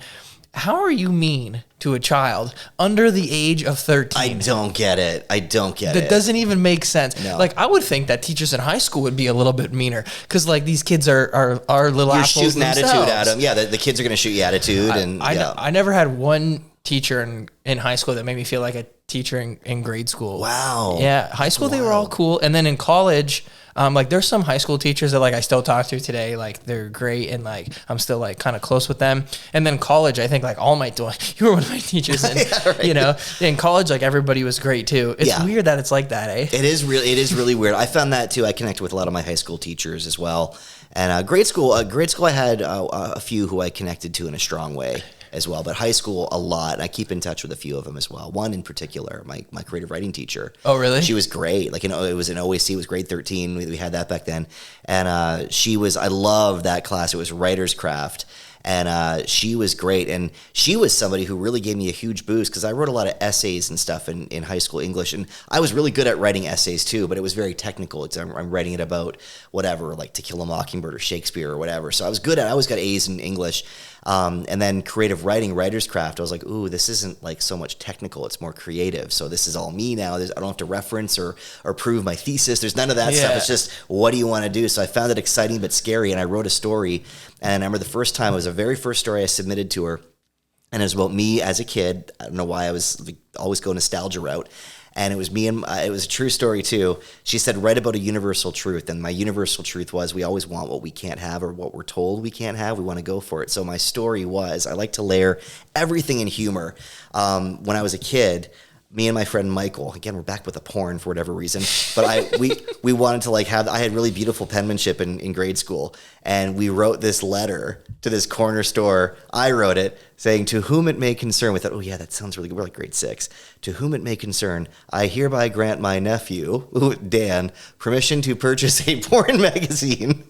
How are you mean to a child under the age of 13? I don't get it. That doesn't even make sense. No. Like, I would think that teachers in high school would be a little bit meaner because, like, these kids are little You're assholes shooting themselves. attitude at them. Yeah, the kids are going to shoot you attitude. I never had one teacher in high school that made me feel like a teacher in grade school. Wow. Yeah, high school they were all cool, and then in college, like there's some high school teachers that like I still talk to today. Like they're great, and like I'm still like kind of close with them. And then college, I think like all my you were one of my teachers, and yeah, right. In college like everybody was great too. It's weird that it's like that, eh? It is really weird. I found that too. I connected with a lot of my high school teachers as well, and grade school I had a few who I connected to in a strong way as well, but high school a lot. And I keep in touch with a few of them as well. One in particular, my creative writing teacher. Oh, really? She was great. Like, it was an OAC. It was grade 13. We had that back then. And I loved that class. It was writer's craft. And she was great. And she was somebody who really gave me a huge boost because I wrote a lot of essays and stuff in high school English. And I was really good at writing essays too, but it was very technical. I'm writing it about whatever, like To Kill a Mockingbird or Shakespeare or whatever. So I always got A's in English. And then creative writing, writer's craft, I was like, ooh, this isn't like so much technical. It's more creative. So this is all me now. I don't have to reference or prove my thesis. There's none of that stuff. It's just, what do you want to do? So I found it exciting but scary. And I wrote a story. And I remember the first time, it was the very first story I submitted to her. And it was about me as a kid. I don't know why I was like, always go nostalgia route. And it was me and it was a true story too. She said, write about a universal truth. And my universal truth was we always want what we can't have or what we're told we can't have. We want to go for it. So my story was I like to layer everything in humor. When I was a kid, me and my friend Michael, again, we're back with the porn for whatever reason, but we wanted to like I had really beautiful penmanship in grade school, and we wrote this letter to this corner store. I wrote it saying, to whom it may concern, we thought, oh yeah, that sounds really good. We're like grade 6. To whom it may concern, I hereby grant my nephew, Dan, permission to purchase a porn magazine.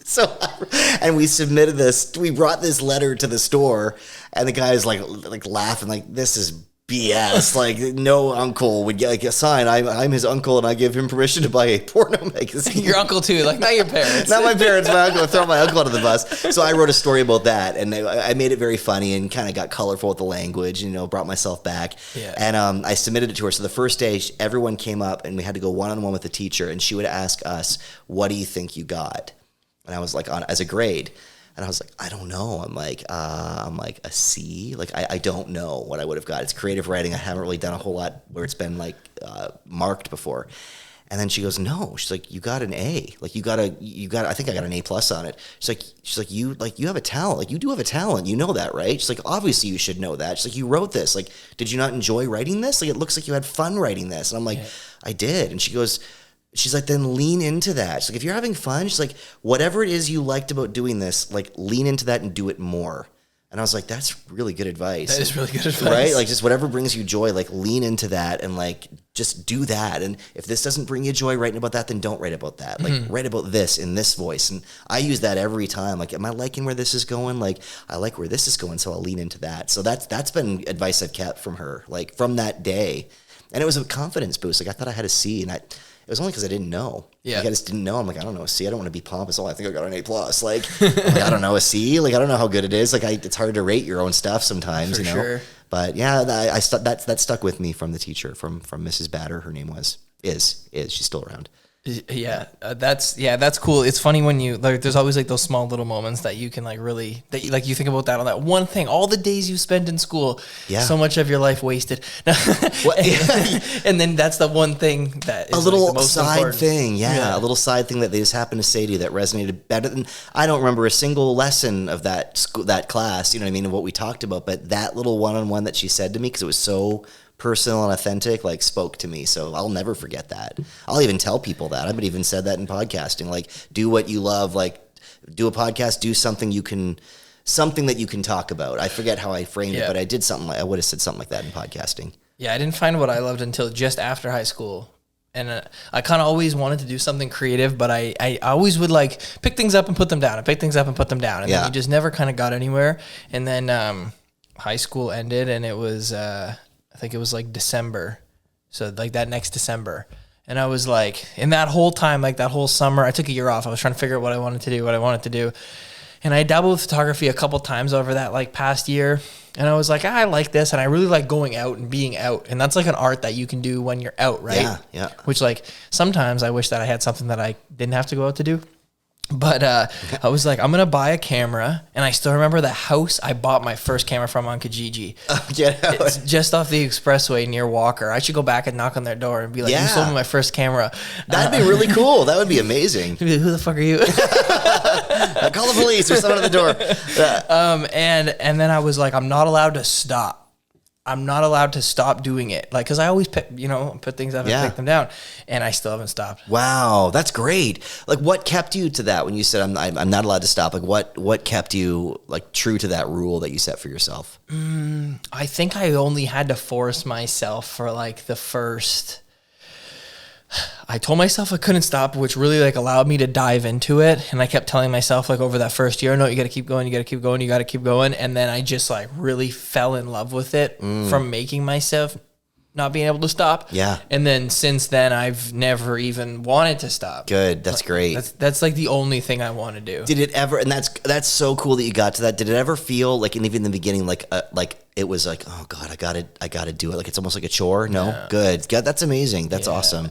And we submitted this, we brought this letter to the store, and the guy is like laughing, like, this is BS. Like, no uncle would get like a sign. I'm his uncle, and I give him permission to buy a porno magazine. Your uncle too, like not your parents. Not my parents. My uncle. Throw my uncle under the bus. So I wrote a story about that, and I made it very funny and kind of got colorful with the language. Brought myself back. Yeah. And I submitted it to her. So the first day, everyone came up, and we had to go one-on-one with the teacher, and she would ask us, "What do you think you got?" And I was like, as a grade. And I was like, I don't know. I'm like a C. Like, I don't know what I would have got. It's creative writing. I haven't really done a whole lot where it's been like marked before. And then she goes, no. She's like, you got an A. Like, you got. I think I got an A+ on it. She's like, you have a talent. Like, you do have a talent. You know that, right? She's like, obviously you should know that. She's like, you wrote this. Like, did you not enjoy writing this? Like, it looks like you had fun writing this. And I'm like, yeah. I did. And she's like, then lean into that. She's like, if you're having fun, she's like, whatever it is you liked about doing this, like, lean into that and do it more. And I was like, that's really good advice. That is really good advice. Right? Like, just whatever brings you joy, like, lean into that and, like, just do that. And if this doesn't bring you joy writing about that, then don't write about that. Like, write about this in this voice. And I use that every time. Like, am I liking where this is going? Like, I like where this is going, so I'll lean into that. So that's been advice I've kept from her, like, from that day. And it was a confidence boost. Like, I thought I had a C, and it was only because I didn't know. Yeah. Like, I just didn't know. I'm like, I don't know a C. I don't want to be pompous. Oh, I think I got an A+. Like, I don't know a C. Like, I don't know how good it is. Like, it's hard to rate your own stuff sometimes, For sure. But yeah, that stuck with me from the teacher, from Mrs. Batter. Her name is. She's still around. Yeah, that's cool. It's funny when you like. There's always like those small little moments that you can like really that you, like you think about that on that one thing. All the days you spent in school, so much of your life wasted. And then that's the one thing that is a little like the most side important thing. Yeah, a little side thing that they just happened to say to you that resonated better than I don't remember a single lesson of that class. You know what I mean? And what we talked about, but that little one-on-one that she said to me because it was so personal and authentic, like, spoke to me. So I'll never forget that. I'll even tell people that. I've even said that in podcasting, like, do what you love, like, do a podcast, do something that you can talk about. I forget how I framed it, but I did something I would have said something like that in podcasting. Yeah. I didn't find what I loved until just after high school. And I kind of always wanted to do something creative, but I always would like pick things up and put them down and pick things up and put them down. And then you just never kind of got anywhere. And then high school ended and it was, I think it was like December. So like that next December. And I was like, in that whole time, like that whole summer, I took a year off. I was trying to figure out what I wanted to do. And I dabbled with photography a couple times over that like past year. And I was like, I like this. And I really like going out and being out. And that's like an art that you can do when you're out, right? Yeah. Which like sometimes I wish that I had something that I didn't have to go out to do. But I was like, I'm going to buy a camera. And I still remember the house I bought my first camera from on Kijiji. It's just off the expressway near Walker. I should go back and knock on their door and be like, you sold me my first camera. That'd be really cool. That would be amazing. Who the fuck are you? Call the police or someone at the door. And then I was like, I'm not allowed to stop. I'm not allowed to stop doing it. Like, cause I always put things up and pick them down, and I still haven't stopped. Wow. That's great. Like, what kept you to that when you said, I'm not allowed to stop? Like, what kept you like true to that rule that you set for yourself? I think I only had to force myself for like the first, I told myself I couldn't stop, which really like allowed me to dive into it. And I kept telling myself like over that first year, no, you got to keep going, you got to keep going, you got to keep going. And then I just like really fell in love with it from making myself not being able to stop. Yeah. And then since then, I've never even wanted to stop. Good. That's great. That's like the only thing I want to do. Did it ever, and that's so cool that you got to that. Did it ever feel like, and even in the beginning, like it was like, oh God, I gotta do it. Like it's almost like a chore. No, Yeah. Good. God, that's amazing. That's awesome.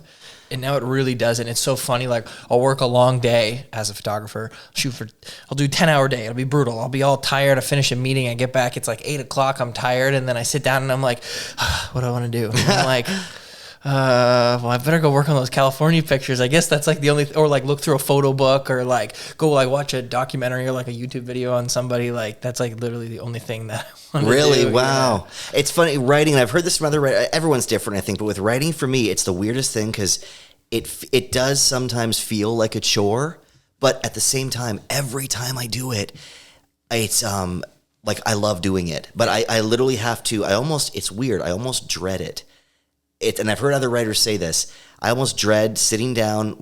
And now it really doesn't. It's so funny. Like I'll work a long day as a photographer, I'll do a 10-hour day. It'll be brutal. I'll be all tired. I finish a meeting. I get back. It's like 8:00. I'm tired. And then I sit down and I'm like, what do I want to do? And I'm like, well, I better go work on those California pictures. I guess that's like the only, or like look through a photo book or like go like watch a documentary or like a YouTube video on somebody. Like that's like literally the only thing that I want to Really? do. Wow. Yeah. It's funny writing. And I've heard this from other writers. Everyone's different, I think. But with writing, for me, it's the weirdest thing because it does sometimes feel like a chore. But at the same time, every time I do it, it's like I love doing it. But I literally have to, it's weird. I almost dread it. And I've heard other writers say this. I almost dread sitting down,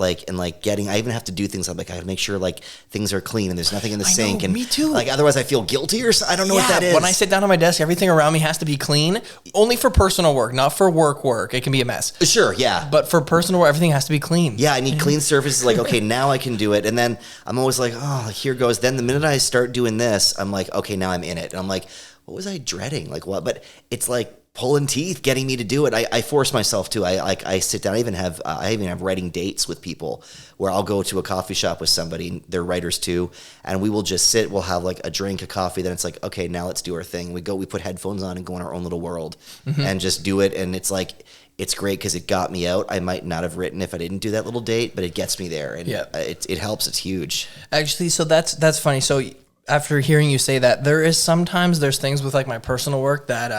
getting. I even have to do things. I'm like, I got to make sure like things are clean and there's nothing in the sink. And me too. Like otherwise, I feel guilty or I don't know what that is. When I sit down at my desk, everything around me has to be clean. Only for personal work, not for work. It can be a mess. Sure, yeah. But for personal work, everything has to be clean. Yeah, I need clean surfaces. Like, okay, now I can do it. And then I'm always like, oh, here goes. Then the minute I start doing this, I'm like, okay, now I'm in it. And I'm like, what was I dreading? Like what? But it's like pulling teeth, getting me to do it. I force myself to. I sit down. I even have writing dates with people where I'll go to a coffee shop with somebody. They're writers too, and we will just sit. We'll have like a drink, a coffee. Then it's like, okay, now let's do our thing. We put headphones on and go in our own little world and just do it. And it's like, it's great because it got me out. I might not have written if I didn't do that little date, but it gets me there, and it helps. It's huge. Actually, so that's funny. So after hearing you say that, there's things with like my personal work that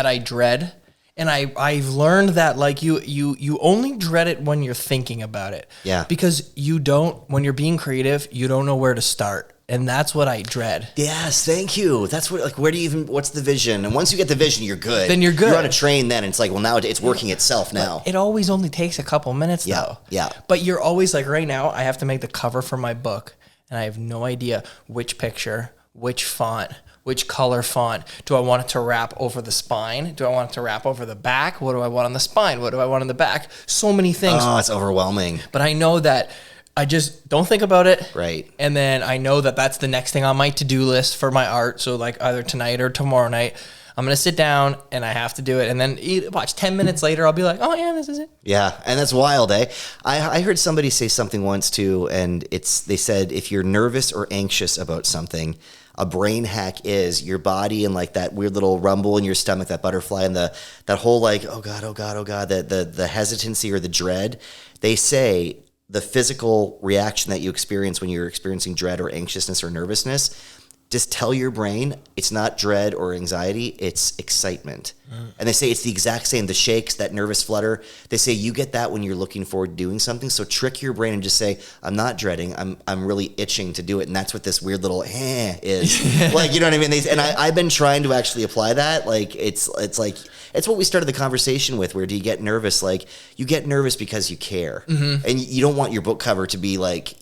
I dread. And I've learned that like you only dread it when you're thinking about it. Yeah. Because when you're being creative, you don't know where to start. And that's what I dread. Yes, thank you. That's what, like, what's the vision? And once you get the vision, you're good. Then you're good. You're on a train then, and it's like, well, now it's working itself now. But it always only takes a couple minutes though. Yeah. But you're always like, right now, I have to make the cover for my book. And I have no idea which picture, which font, which color font. Do I want it to wrap over the spine? Do I want it to wrap over the back? What do I want on the spine? What do I want on the back? So many things. Oh, it's overwhelming. But I know that I just don't think about it. Right. And then I know that that's the next thing on my to-do list for my art. So like either tonight or tomorrow night, I'm going to sit down and I have to do it. And then watch 10 minutes later, I'll be like, oh yeah, this is it. Yeah. And that's wild, eh? I heard somebody say something once too. And they said, if you're nervous or anxious about something, a brain hack is your body and like that weird little rumble in your stomach, that butterfly and that whole like, oh God, the hesitancy or the dread. They say the physical reaction that you experience when you're experiencing dread or anxiousness or nervousness, just tell your brain it's not dread or anxiety, it's excitement. And they say it's the exact same, the shakes, that nervous flutter. They say you get that when you're looking forward to doing something. So trick your brain and just say, I'm not dreading, I'm really itching to do it. And that's what this weird little is. Like, you know what I mean? And I've been trying to actually apply that. Like, it's like, it's what we started the conversation with, where do you get nervous? Like, you get nervous because you care. And you don't want your book cover to be like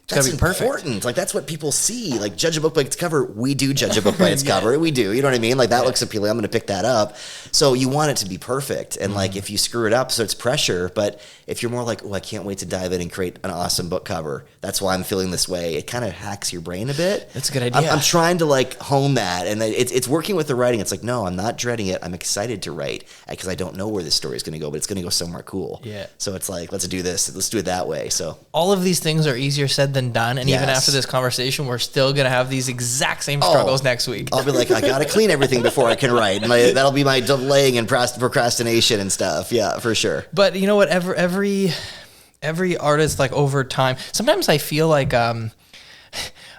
that's important. Perfect. Like, that's what people see. Like, judge a book by its cover. We do judge a book by its cover. We do. You know what I mean? Like, that looks appealing. I'm going to pick that up. So you want it to be perfect. And like, if you screw it up, so it's pressure. But if you're more like, oh, I can't wait to dive in and create an awesome book cover, that's why I'm feeling this way. It kind of hacks your brain a bit. That's a good idea. I'm trying to like hone that. And it's working with the writing. It's like, no, I'm not dreading it. I'm excited to write because I don't know where this story is going to go, but it's going to go somewhere cool. Yeah. So it's like, let's do this. Let's do it that way. So all of these things are easier said than done. And even after this conversation, we're still going to have these exact same struggles next week. I'll be like, I got to clean everything before I can write. And that'll be my delaying and procrastination and stuff. Yeah, for sure. But you know what? Every artist, like over time, sometimes I feel like,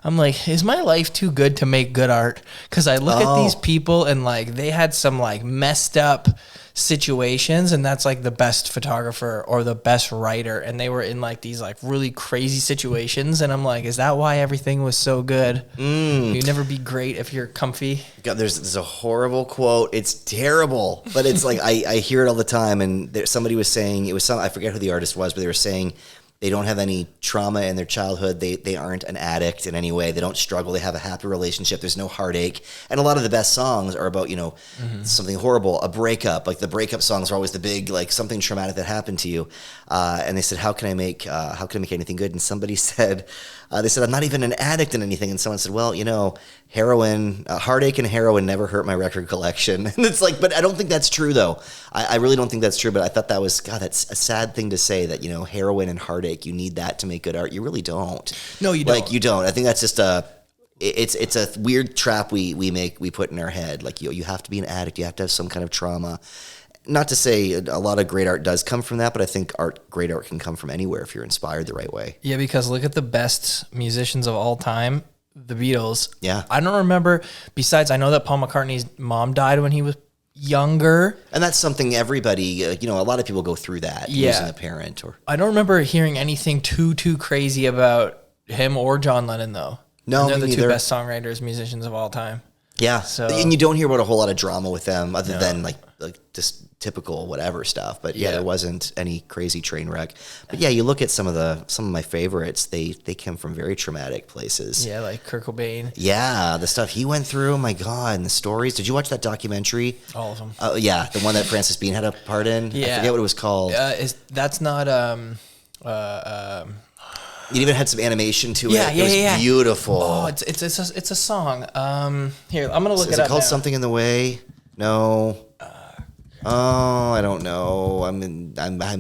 I'm like, is my life too good to make good art? Because I look at these people and like they had some like messed up situations, and that's like the best photographer or the best writer, and they were in like these like really crazy situations, and I'm like, is that why everything was so good? You'd never be great if you're comfy. God, there's a horrible quote. It's terrible, but it's like I hear it all the time. And somebody was saying, it was I forget who the artist was, but they were saying they don't have any trauma in their childhood. They aren't an addict in any way. They don't struggle. They have a happy relationship. There's no heartache. And a lot of the best songs are about, something horrible, a breakup. Like the breakup songs are always the big, like something traumatic that happened to you. And they said, how can I make anything good? And somebody said, they said, I'm not even an addict in anything. And someone said, well, heroin, heartache and heroin never hurt my record collection. And it's like, but I don't think that's true though. I really don't think that's true, but I thought that was, God, that's a sad thing to say that, heroin and heartache, you need that to make good art. You really don't. No, you don't. Like you don't. I think that's just it's a weird trap we put in our head. Like you have to be an addict. You have to have some kind of trauma. Not to say a lot of great art does come from that, but I think great art can come from anywhere if you're inspired the right way. Yeah, because look at the best musicians of all time, the Beatles. Yeah. I don't remember, besides I know that Paul McCartney's mom died when he was younger. And that's something everybody, a lot of people go through that, losing a parent. Or I don't remember hearing anything too crazy about him or John Lennon, though. No, they're me the neither. two best songwriters, musicians of all time. Yeah, so, and you don't hear about a whole lot of drama with them other than like just typical whatever stuff. But yeah, there wasn't any crazy train wreck. But yeah, you look at some of my favorites. They come from very traumatic places. Yeah, like Kurt Cobain. Yeah, the stuff he went through. Oh my God, and the stories. Did you watch that documentary? All of them. Yeah, the one that Francis Bean had a part in. Yeah, I forget what it was called. That's not It even had some animation to it. Yeah, It was beautiful. Oh, it's a song. Here, I'm gonna look it up. Is it called now. Something in the Way? No. I don't know.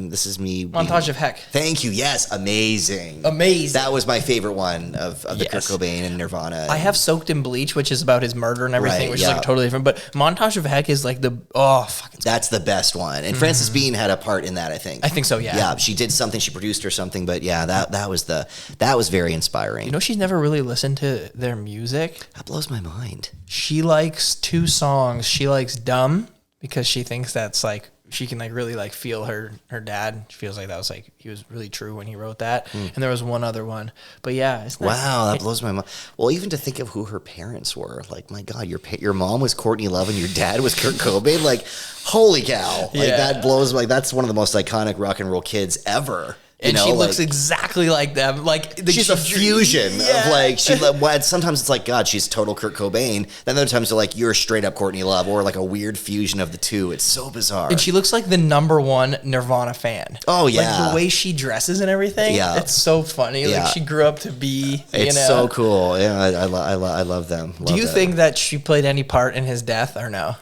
This is me. Montage of Heck. Thank you. Yes, amazing. That was my favorite one of the Kurt Cobain and Nirvana. I have Soaked in Bleach, which is about his murder and everything, Right, which is like totally different. But Montage of Heck is like that's the best one. And Frances Bean had a part in that, I think. I think so. Yeah. Yeah, she did something. She produced or something. But yeah, that was very inspiring. She's never really listened to their music. That blows my mind. She likes two songs. She likes Dumb, because she thinks that's like she can like really like feel her dad. She feels like that was like he was really true when he wrote that. And there was one other one, but yeah, wow, that blows my mind. Well, even to think of who her parents were, like my God, your mom was Courtney Love and your dad was Kurt Cobain. Like, holy cow! Like that blows. Like that's one of the most iconic rock and roll kids ever. And she looks exactly like them. Like she's a fusion of like sometimes it's like God, she's total Kurt Cobain. Then other times they're like you're straight up Courtney Love, or like a weird fusion of the two. It's so bizarre. And she looks like the #1 Nirvana fan. Oh yeah, like the way she dresses and everything. Yeah, it's so funny. Yeah. Like she grew up to be. It's so cool. Yeah, I love them. Do you think that she played any part in his death or no?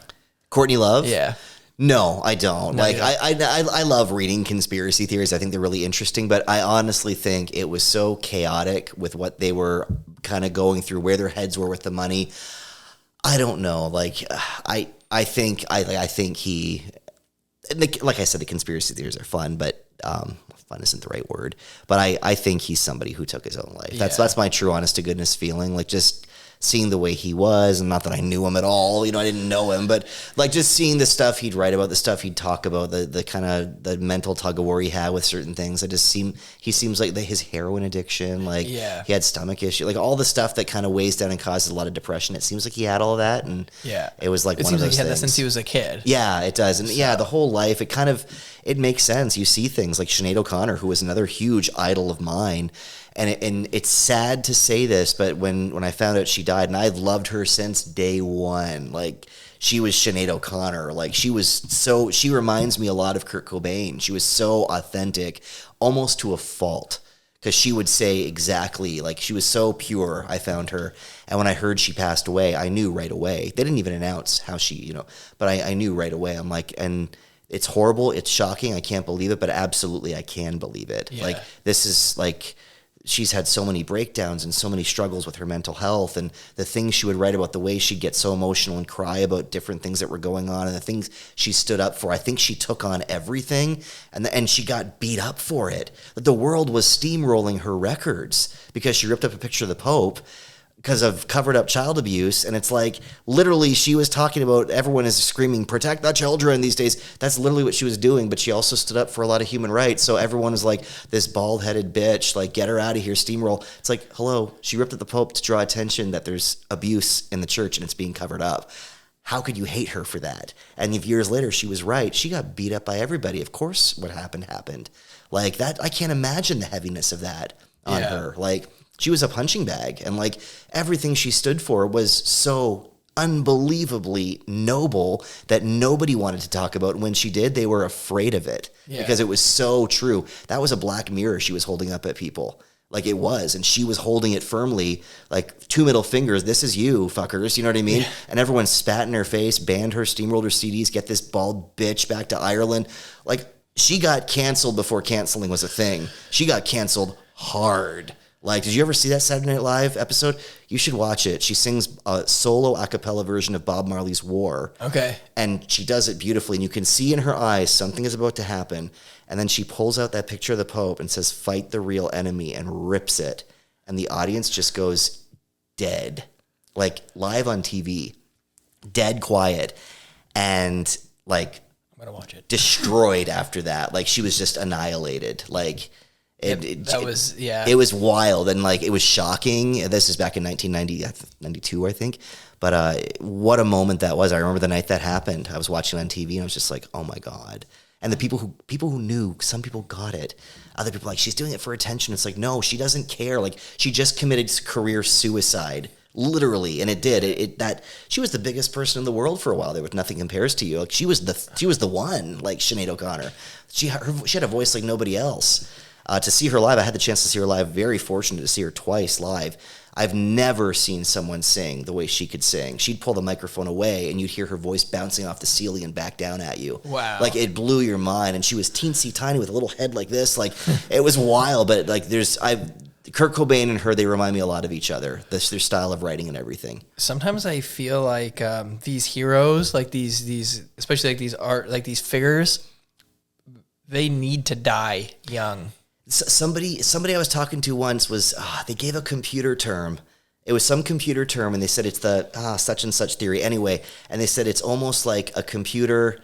Courtney Love? Yeah. No, I don't. No, I love reading conspiracy theories. I think they're really interesting, but I honestly think it was so chaotic with what they were kind of going through, where their heads were with the money. I don't know. Like I think he, like I said, the conspiracy theories are fun, but fun isn't the right word. But I think he's somebody who took his own life. That's my true honest to goodness feeling. Like just seeing the way he was, and not that I knew him at all, I didn't know him, but like just seeing the stuff he'd write about, the stuff he'd talk about, the kind of the mental tug of war he had with certain things. He seems like his heroin addiction, like he had stomach issue, like all the stuff that kind of weighs down and causes a lot of depression. It seems like he had all of that, and it was like one of those things. It seems like he had that since he was a kid. Yeah, it does, and the whole life, it makes sense. You see things like Sinead O'Connor, who was another huge idol of mine. And it's sad to say this, but when I found out she died, and I've loved her since day one, like she was Sinead O'Connor, like she reminds me a lot of Kurt Cobain. She was so authentic, almost to a fault, because she would say exactly, like she was so pure. I found her, and when I heard she passed away, I knew right away. They didn't even announce how she, but I knew right away. I'm like, and it's horrible, it's shocking, I can't believe it, but absolutely I can believe it. Like this is like. she's had so many breakdowns and so many struggles with her mental health, and the things she would write about, the way she'd get so emotional and cry about different things that were going on, and the things she stood up for. I think she took on everything, and she got beat up for it. The world was steamrolling her records because she ripped up a picture of the Pope because of covered up child abuse. And it's like, literally, she was talking about, everyone is screaming, protect the children these days. That's literally what she was doing. But she also stood up for a lot of human rights. So everyone is like, this bald headed bitch, like, get her out of here, steamroll. It's like, hello, she ripped at the Pope to draw attention that there's abuse in the church and it's being covered up. How could you hate her for that? And if years later she was right, she got beat up by everybody. Of course, what happened. Like that, I can't imagine the heaviness of that on her. Like, she was a punching bag, and like everything she stood for was so unbelievably noble that nobody wanted to talk about. When she did, they were afraid of it because it was so true. That was a black mirror she was holding up at people. Like it was, and she was holding it firmly, like 2 middle fingers. This is you, fuckers. You know what I mean? Yeah. And everyone spat in her face, banned her, steamrolled her CDs, get this bald bitch back to Ireland. Like, she got canceled before canceling was a thing. She got canceled hard. Like, did you ever see that Saturday Night Live episode? You should watch it. She sings a solo a cappella version of Bob Marley's War. Okay. And she does it beautifully. And you can see in her eyes something is about to happen. And then she pulls out that picture of the Pope and says, fight the real enemy, and rips it. And the audience just goes dead. Like, live on TV. Dead quiet. And, like, I'm going to watch it. Destroyed after that. Like, she was just annihilated. Like... It was wild, and like it was shocking. This is back in 1992, I think. But what a moment that was! I remember the night that happened. I was watching on TV, and I was just like, "Oh my god!" And the people who knew, some people got it. Other people like, she's doing it for attention. It's like, no, she doesn't care. Like, she just committed career suicide, literally, and it did. That she was the biggest person in the world for a while. There was nothing compares to you. Like, she was the one. Like Sinead O'Connor, she had a voice like nobody else. To see her live, I had the chance to see her live. Very fortunate to see her twice live. I've never seen someone sing the way she could sing. She'd pull the microphone away, and you'd hear her voice bouncing off the ceiling and back down at you. Wow. Like, it blew your mind, and she was teensy tiny with a little head like this. Like, it was wild, but like Kurt Cobain and her, they remind me a lot of each other. Their style of writing and everything. Sometimes I feel like these heroes, like these, especially like these figures, they need to die young. Somebody I was talking to once was, they gave a computer term. It was some computer term, and they said it's the such and such theory. Anyway, and they said it's almost like a computer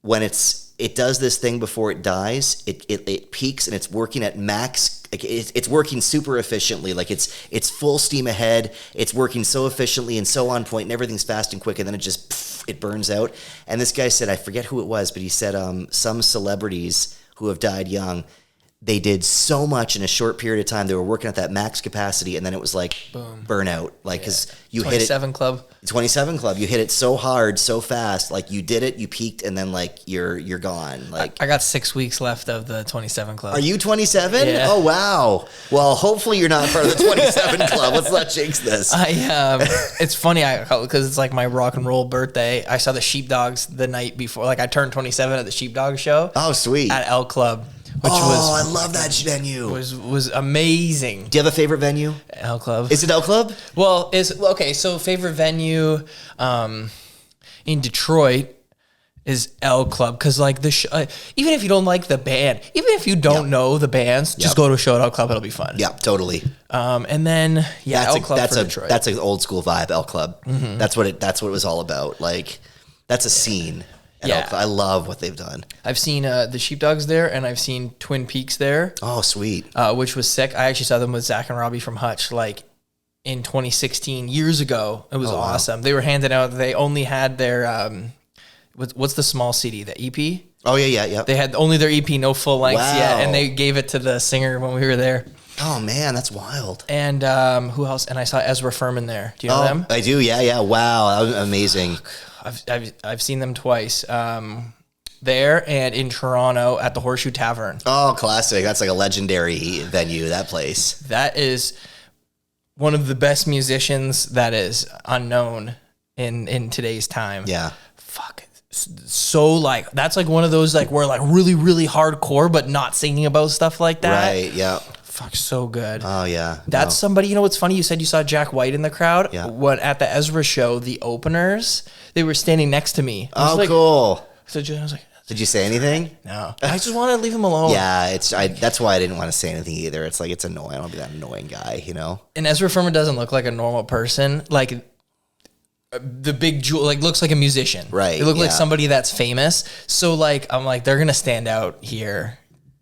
when it does this thing before it dies. It peaks, and it's working at max. Like it's working super efficiently. Like it's full steam ahead. It's working so efficiently and so on point, and everything's fast and quick. And then it burns out. And this guy said, I forget who it was, but he said some celebrities who have died young, they did so much in a short period of time. They were working at that max capacity, and then it was like boom, burnout. Like, because you hit it. 27 Club. You hit it so hard, so fast. Like, you did it, you peaked, and then like you're gone. Like, I got 6 weeks left of the 27 Club. Are you 27? Yeah. Oh wow. Well, hopefully you're not part of the 27 Club. Let's not jinx this. It's funny because it's like my rock and roll birthday. I saw the Sheepdogs the night before. Like, I turned 27 at the Sheepdog show. Oh, sweet. At L Club. I love that venue. Was amazing. Do you have a favorite venue? L Club. Is it L Club? Well, so favorite venue in Detroit is L Club, because like even if you don't like the band, even if you don't know the bands, just go to a show at L Club. It'll be fun. Yeah, totally. And then L Club for Detroit. That's an old school vibe. L Club. Mm-hmm. That's what it was all about. Like, that's a scene. Yeah, I love what they've done. I've seen the Sheepdogs there, and I've seen Twin Peaks there. Oh, sweet. Which was sick. I actually saw them with Zach and Robbie from Hutch, like in 2016, years ago. It was awesome. Wow. They were handing out. They only had their what's the small CD? The EP. Oh yeah. They had only their EP, no full lengths yet, and they gave it to the singer when we were there. Oh man, that's wild. And who else? And I saw Ezra Furman there. Do you know them? I do. Yeah. Wow, that was amazing. I've seen them twice. There and in Toronto at the Horseshoe Tavern. Oh, classic. That's like a legendary venue, that place. That is one of the best musicians that is unknown in today's time. Yeah. Fuck. So like, that's like one of those like where like really, really hardcore, but not singing about stuff like that. Right. Yeah. Fuck, so good. Oh yeah, That's somebody. You know what's funny? You said you saw Jack White in the crowd. Yeah. What at the Ezra show, the openers, they were standing next to me. I was Oh, like, cool. So I was like, Did you say anything? no. I just want to leave him alone. Yeah, that's why I didn't want to say anything either. It's like, it's annoying. I don't want to be that annoying guy, you know? And Ezra Furman doesn't look like a normal person. Like the big jewel, like looks like a musician. Right, They look like yeah. somebody that's famous. So like, I'm like, they're gonna stand out here.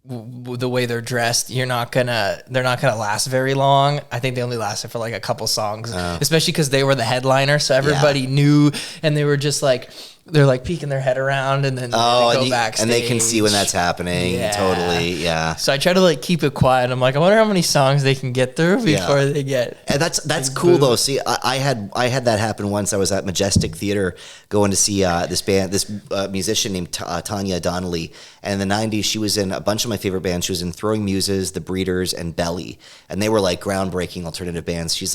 The way they're dressed, they're not gonna last very long. I think they only lasted for like a couple songs, especially because they were the headliner, so everybody knew, and they were just like, they're like peeking their head around, and then they go backstage, and they can see when that's happening. Yeah. Totally, yeah. So I try to like keep it quiet. I'm like, I wonder how many songs they can get through before they get. And that's cool though. See, I had that happen once. I was at Majestic Theater going to see this musician named Tanya Donnelly. And in the 90s, she was in a bunch of my favorite bands. She was in Throwing Muses, The Breeders, and Belly. And they were like groundbreaking alternative bands. She's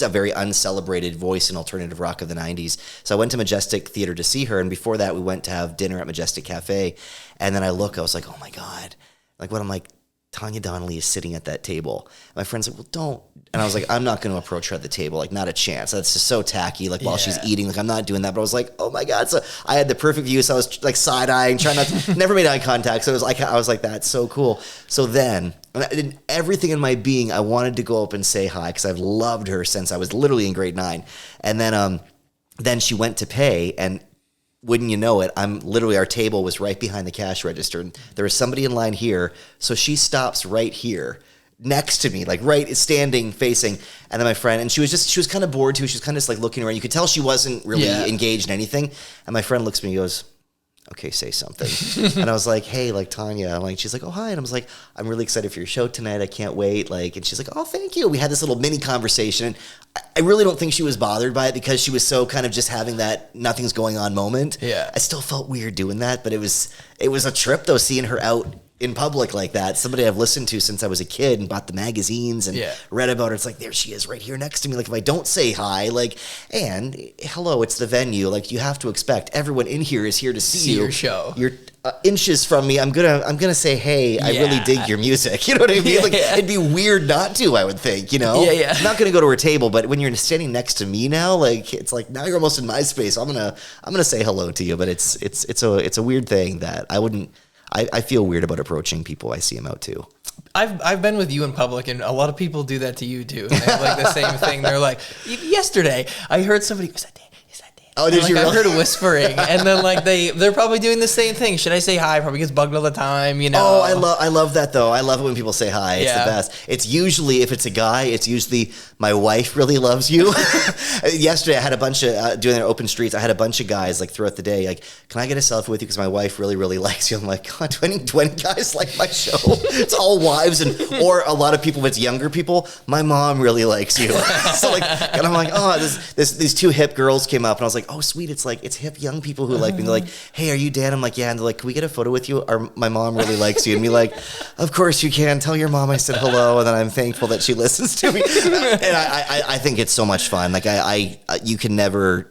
a very uncelebrated voice in alternative rock of the 90s. So I went to Majestic Theater to see her. And before that, we went to have dinner at Majestic Cafe. And then I was like, oh my God. Like, what I'm like, Tanya Donnelly is sitting at that table. My friend's like, well, don't. And I was like, I'm not going to approach her at the table. Like, not a chance. That's just so tacky. Like, while she's eating, like, I'm not doing that. But I was like, oh my God. So I had the perfect view. So I was like side-eyeing, trying not to, never made eye contact. So I was like, that's so cool. So then, and everything in my being, I wanted to go up and say hi because I've loved her since I was literally in grade 9. And then she went to pay, and wouldn't you know it, our table was right behind the cash register, and there was somebody in line here, so she stops right here next to me, like right standing facing, and then my friend, and she was kind of bored too, she was kind of just like looking around, you could tell she wasn't really engaged in anything, and my friend looks at me and goes, okay, say something. And I was like, hey, like Tanya. I'm like, she's like, oh, hi. And I was like, I'm really excited for your show tonight. I can't wait. Like, and she's like, oh, thank you. We had this little mini conversation. And I really don't think she was bothered by it because she was so kind of just having that nothing's going on moment. Yeah. I still felt weird doing that, but it was a trip though, seeing her out in public like that. Somebody I've listened to since I was a kid and bought the magazines and read about her. It's like, there she is right here next to me. Like, if I don't say hi, like, and hello, it's the venue. Like, you have to expect everyone in here is here to see you. Your show. You're inches from me. I'm gonna say, hey, I really dig your music. You know what I mean? Like, it'd be weird not to, I would think, you know? Yeah. I'm not gonna go to her table, but when you're standing next to me now, like, it's like, now you're almost in my space. So I'm gonna say hello to you, but it's a weird thing that I feel weird about approaching people I see them out too. I've been with you in public, and a lot of people do that to you too. They have like the same thing. They're like, yesterday I heard somebody, is that Dan? Oh, did you I really? heard a whispering, and then like they're probably doing the same thing. Should I say hi? Probably gets bugged all the time, you know. Oh, I love that though. I love it when people say hi. It's the Yeah. best. It's usually, if it's a guy, it's usually my wife really loves you. Yesterday I had a bunch of doing their open streets. I had a bunch of guys like throughout the day, like, can I get a selfie with you because my wife really really likes you? I'm like, God, 20 guys like my show. It's all wives or a lot of people. If it's younger people, my mom really likes you. So like, and I'm like, oh, these two hip girls came up, and I was like, oh sweet, it's hip young people who like me. They're like, hey, are you Dan? I'm like, yeah. And they're like, can we get a photo with you? My mom really likes you. And me like, of course you can. Tell your mom I said hello, and then I'm thankful that she listens to me. And I think it's so much fun. Like you can never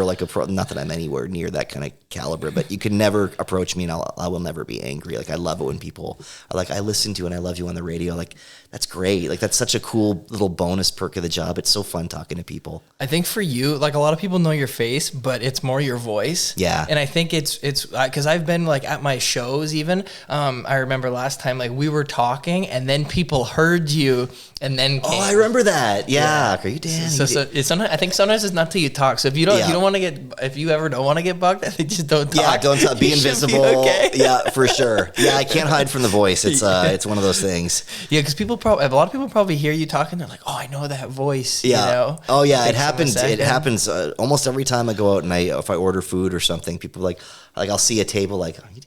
like approach. Not that I'm anywhere near that kind of caliber, but you can never approach me, and I will never be angry. Like, I love it when people are like, I listen to and I love you on the radio. Like, that's great. Like, that's such a cool little bonus perk of the job. It's so fun talking to people. I think for you, like, a lot of people know your face, but it's more your voice. Yeah. And I think it's because I've been like at my shows even. I remember last time, like, we were talking and then people heard you and then came. Oh, I remember that. Yeah. Are you Dan? So it's I think sometimes it's not till you talk. So if you don't want to get, if you ever don't want to get bugged, I think just don't talk. Yeah, don't talk. Be You should invisible. okay. Yeah, for sure. Yeah, I can't hide from the voice. It's it's one of those things. Yeah, because a lot of people probably hear you talking. They're like, oh, I know that voice. Yeah. You know? Oh yeah, it Takes them a happens. It second. happens almost every time I go out, and if I order food or something, people like I'll see a table like. Are you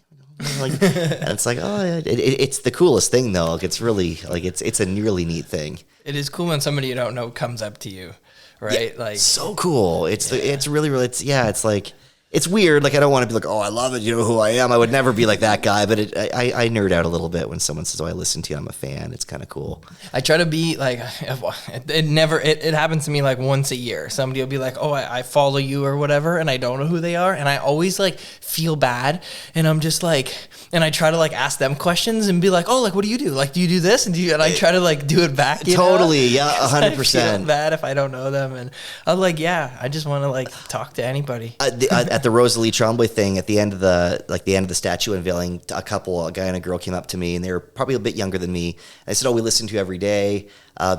like, and it's like, oh, yeah. It's the coolest thing though. Like, it's really like it's a really neat thing. It is cool when somebody you don't know comes up to you, right? Yeah, Like, so cool. It's really it's like it's weird. Like, I don't want to be like, oh, I love it. You know who I am. I would never be like that guy. But I nerd out a little bit when someone says, oh, I listen to you. I'm a fan. It's kind of cool. I try to be like, it happens to me like once a year. Somebody will be like, oh, I follow you or whatever, and I don't know who they are. And I always like feel bad. And I'm just like, and I try to like ask them questions and be like, oh, like, what do you do? Like, do you do this? And I try to like do it back. Totally. Yeah. 100%. I feel bad if I don't know them. And I'm like, yeah, I just want to like talk to anybody. At the Rosalie Tremblay thing, at the end of the statue unveiling, a guy and a girl came up to me, and they were probably a bit younger than me. And I said, oh, we listen to you every day.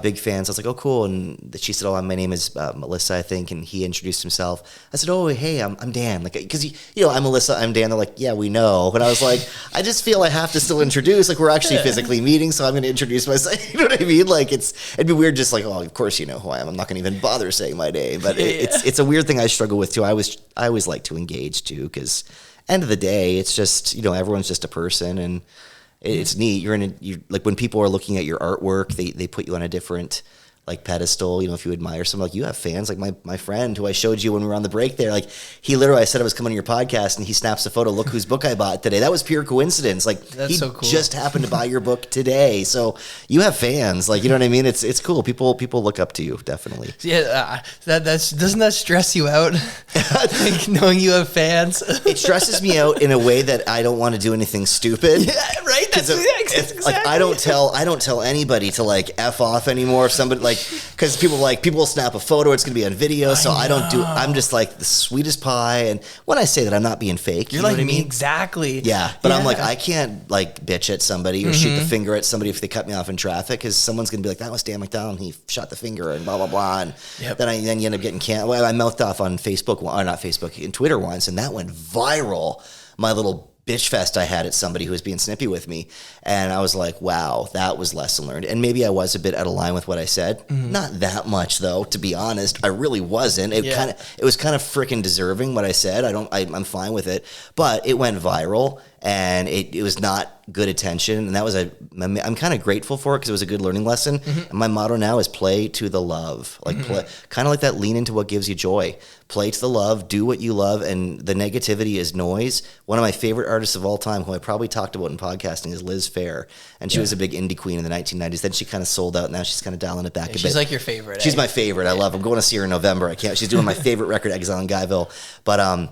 Big fans. I was like, oh, cool. And she said, oh, my name is Melissa, I think. And he introduced himself. I said, oh, hey, I'm Dan. Like, because, I'm Melissa, I'm Dan. They're like, yeah, we know. And I was like, I just feel I have to still introduce. Like, we're actually physically meeting, so I'm going to introduce myself. You know what I mean? Like, it'd be weird just like, oh, of course you know who I am. I'm not going to even bother saying my name. But it's a weird thing I struggle with, too. I always like to engage, too, because end of the day, it's just, everyone's just a person, and it's neat. You like when people are looking at your artwork, they put you on a different like pedestal. If you admire someone, like you have fans. Like my friend who I showed you when we were on the break there, like he literally, I said I was coming to your podcast, and he snaps a photo. Look whose book I bought today. That was pure coincidence. Like he so cool. Just happened to buy your book today. So you have fans. Like, you know what I mean? It's cool. People look up to you, definitely. Yeah, doesn't that stress you out? Like knowing you have fans. It stresses me out in a way that I don't want to do anything stupid. Yeah, right. That's exactly. Like I don't tell anybody to like F off anymore. If somebody like, because people will snap a photo, it's gonna be on video. So I'm just like the sweetest pie. And when I say that, I'm not being fake. You're you know like what I me, mean? exactly. Yeah, but I'm like, I can't like bitch at somebody or shoot the finger at somebody if they cut me off in traffic, because someone's gonna be like, that was Dan MacDonald, he shot the finger and blah blah blah. And then you end up getting canceled. Well, I mouthed off on Facebook, or not Facebook, in Twitter once, and that went viral. My little bitch fest I had at somebody who was being snippy with me, and I was like, wow, that was lesson learned. And maybe I was a bit out of line with what I said. Not that much though, to be honest. I really wasn't. It was kind of freaking deserving what I said. I'm fine with it, but it went viral, and it was not good attention, and that was I'm kind of grateful for it because it was a good learning lesson. And my motto now is play to the love, like play, kind of like that, lean into what gives you joy, play to the love, do what you love, and the negativity is noise. One of my favorite artists of all time, who I probably talked about in podcasting, is Liz Phair, and she was a big indie queen in the 1990s. Then she kind of sold out. Now she's kind of dialing it back a bit. She's like your favorite. She's my favorite. I love her. I'm going to see her in November. She's doing my favorite record, Exile in Guyville, but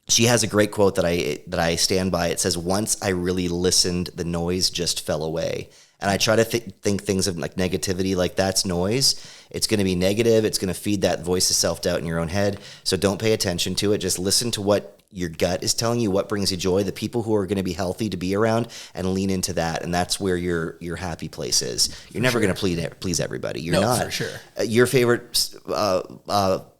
she has a great quote that I stand by. It says, once I really listened, the noise just fell away. And I try to think things of like negativity, like that's noise. It's going to be negative. It's going to feed that voice of self-doubt in your own head. So don't pay attention to it. Just listen to what your gut is telling you, what brings you joy, the people who are going to be healthy to be around, and lean into that. And that's where your happy place is. You're never going to please everybody. You're not. For sure. Your favorite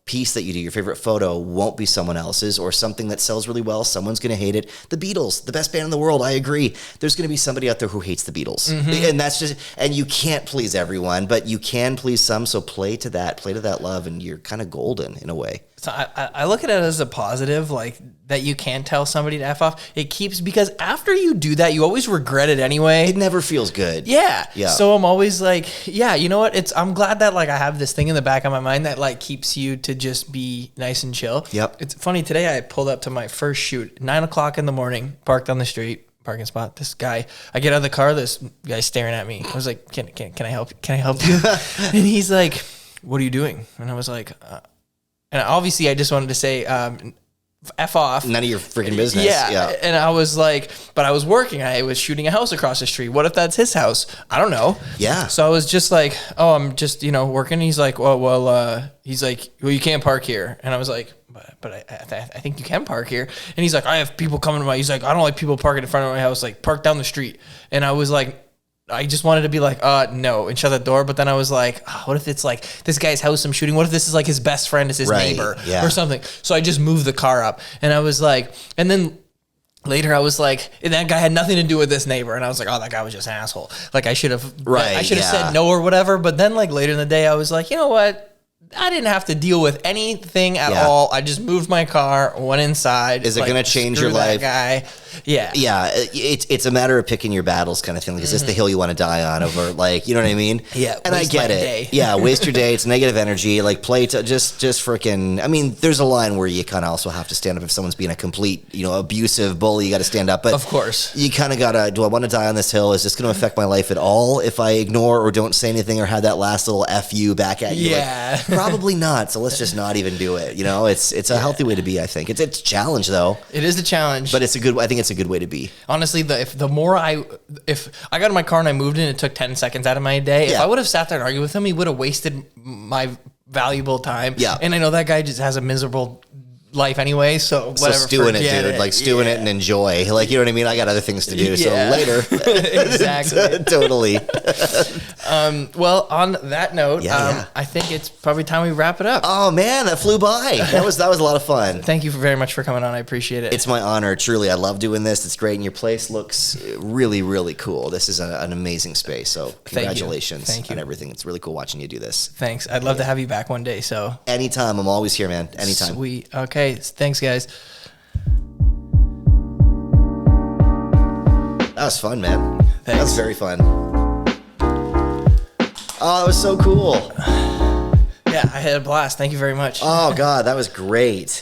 piece that you do, your favorite photo, won't be someone else's, or something that sells really well, someone's going to hate it. The Beatles, the best band in the world, I agree. There's going to be somebody out there who hates the Beatles. And that's just, and you can't please everyone, but you can please some. So play to that love, and you're kind of golden in a way. So I look at it as a positive, like that you can't tell somebody to F off. It keeps, because after you do that, you always regret it anyway. It never feels good. Yeah. So I'm always like, yeah, you know what? I'm glad that like I have this thing in the back of my mind that like keeps you to just be nice and chill. Yep. It's funny, today I pulled up to my first shoot, 9:00 in the morning, parked on the street, parking spot. This guy, I get out of the car, this guy's staring at me. I was like, can I help you? Can I help you? And he's like, what are you doing? And I was like, and obviously I just wanted to say, F off. None of your freaking business. Yeah. And I was like, but I was working. I was shooting a house across the street. What if that's his house? I don't know. Yeah. So I was just like, oh, I'm just, working. He's like, he's like, well, you can't park here. And I was like, but I think you can park here. And he's like, I have people coming to he's like, I don't like people parking in front of my house. Like, park down the street. And I was like, I just wanted to be like, no, and shut the door. But then I was like, what if it's like this guy's house I'm shooting? What if this is like his best friend is his neighbor or something? So I just moved the car up, and I was like, and then later I was like, and that guy had nothing to do with this neighbor. And I was like, oh, that guy was just an asshole. Like I should have said no or whatever. But then like later in the day, I was like, you know what? I didn't have to deal with anything at Yeah. all. I just moved my car, went inside. Is it going to change your screw that life? guy. Yeah. Yeah, it's a matter of picking your battles kind of thing. Like, is this the hill you want to die on over, like, you know what I mean? Yeah, and I waste get my it. day. Yeah, waste your day. It's negative energy. Like, play to just freaking. I mean, there's a line where you kind of also have to stand up if someone's being a complete, abusive bully. You got to stand up. But Of course. you kind of gotta. Do I want to die on this hill? Is this going to affect my life at all if I ignore or don't say anything or have that last little F you back at you? Yeah. Like, probably not. So let's just not even do it. It's a healthy way to be. I think it's a challenge though. It is a challenge. But I think it's a good way to be. Honestly, if I got in my car and I moved in, it took 10 seconds out of my day. If Yeah. I would have sat there and argued with him, he would have wasted my valuable time. Yeah. And I know that guy just has a miserable life anyway, so whatever. So stew in it, forget dude. Like stew in it and enjoy. Like, you know what I mean? I got other things to do. So Yeah. later. Exactly. Totally. Well, on that note, Yeah. I think it's probably time we wrap it up. Oh man, that flew by. That was a lot of fun. Thank you very much for coming on. I appreciate it. It's my honor, truly. I love doing this. It's great, and your place looks really, really cool. This is an amazing space. So congratulations Thank you. on everything. It's really cool watching you do this. Thanks. I'd love to have you back one day. So Anytime, I'm always here, man. Anytime. sweet. Okay. Thanks, guys. That was fun, man. That was Thanks. very fun. Oh, that was so cool. Yeah, I had a blast. Thank you very much. Oh God, that was great.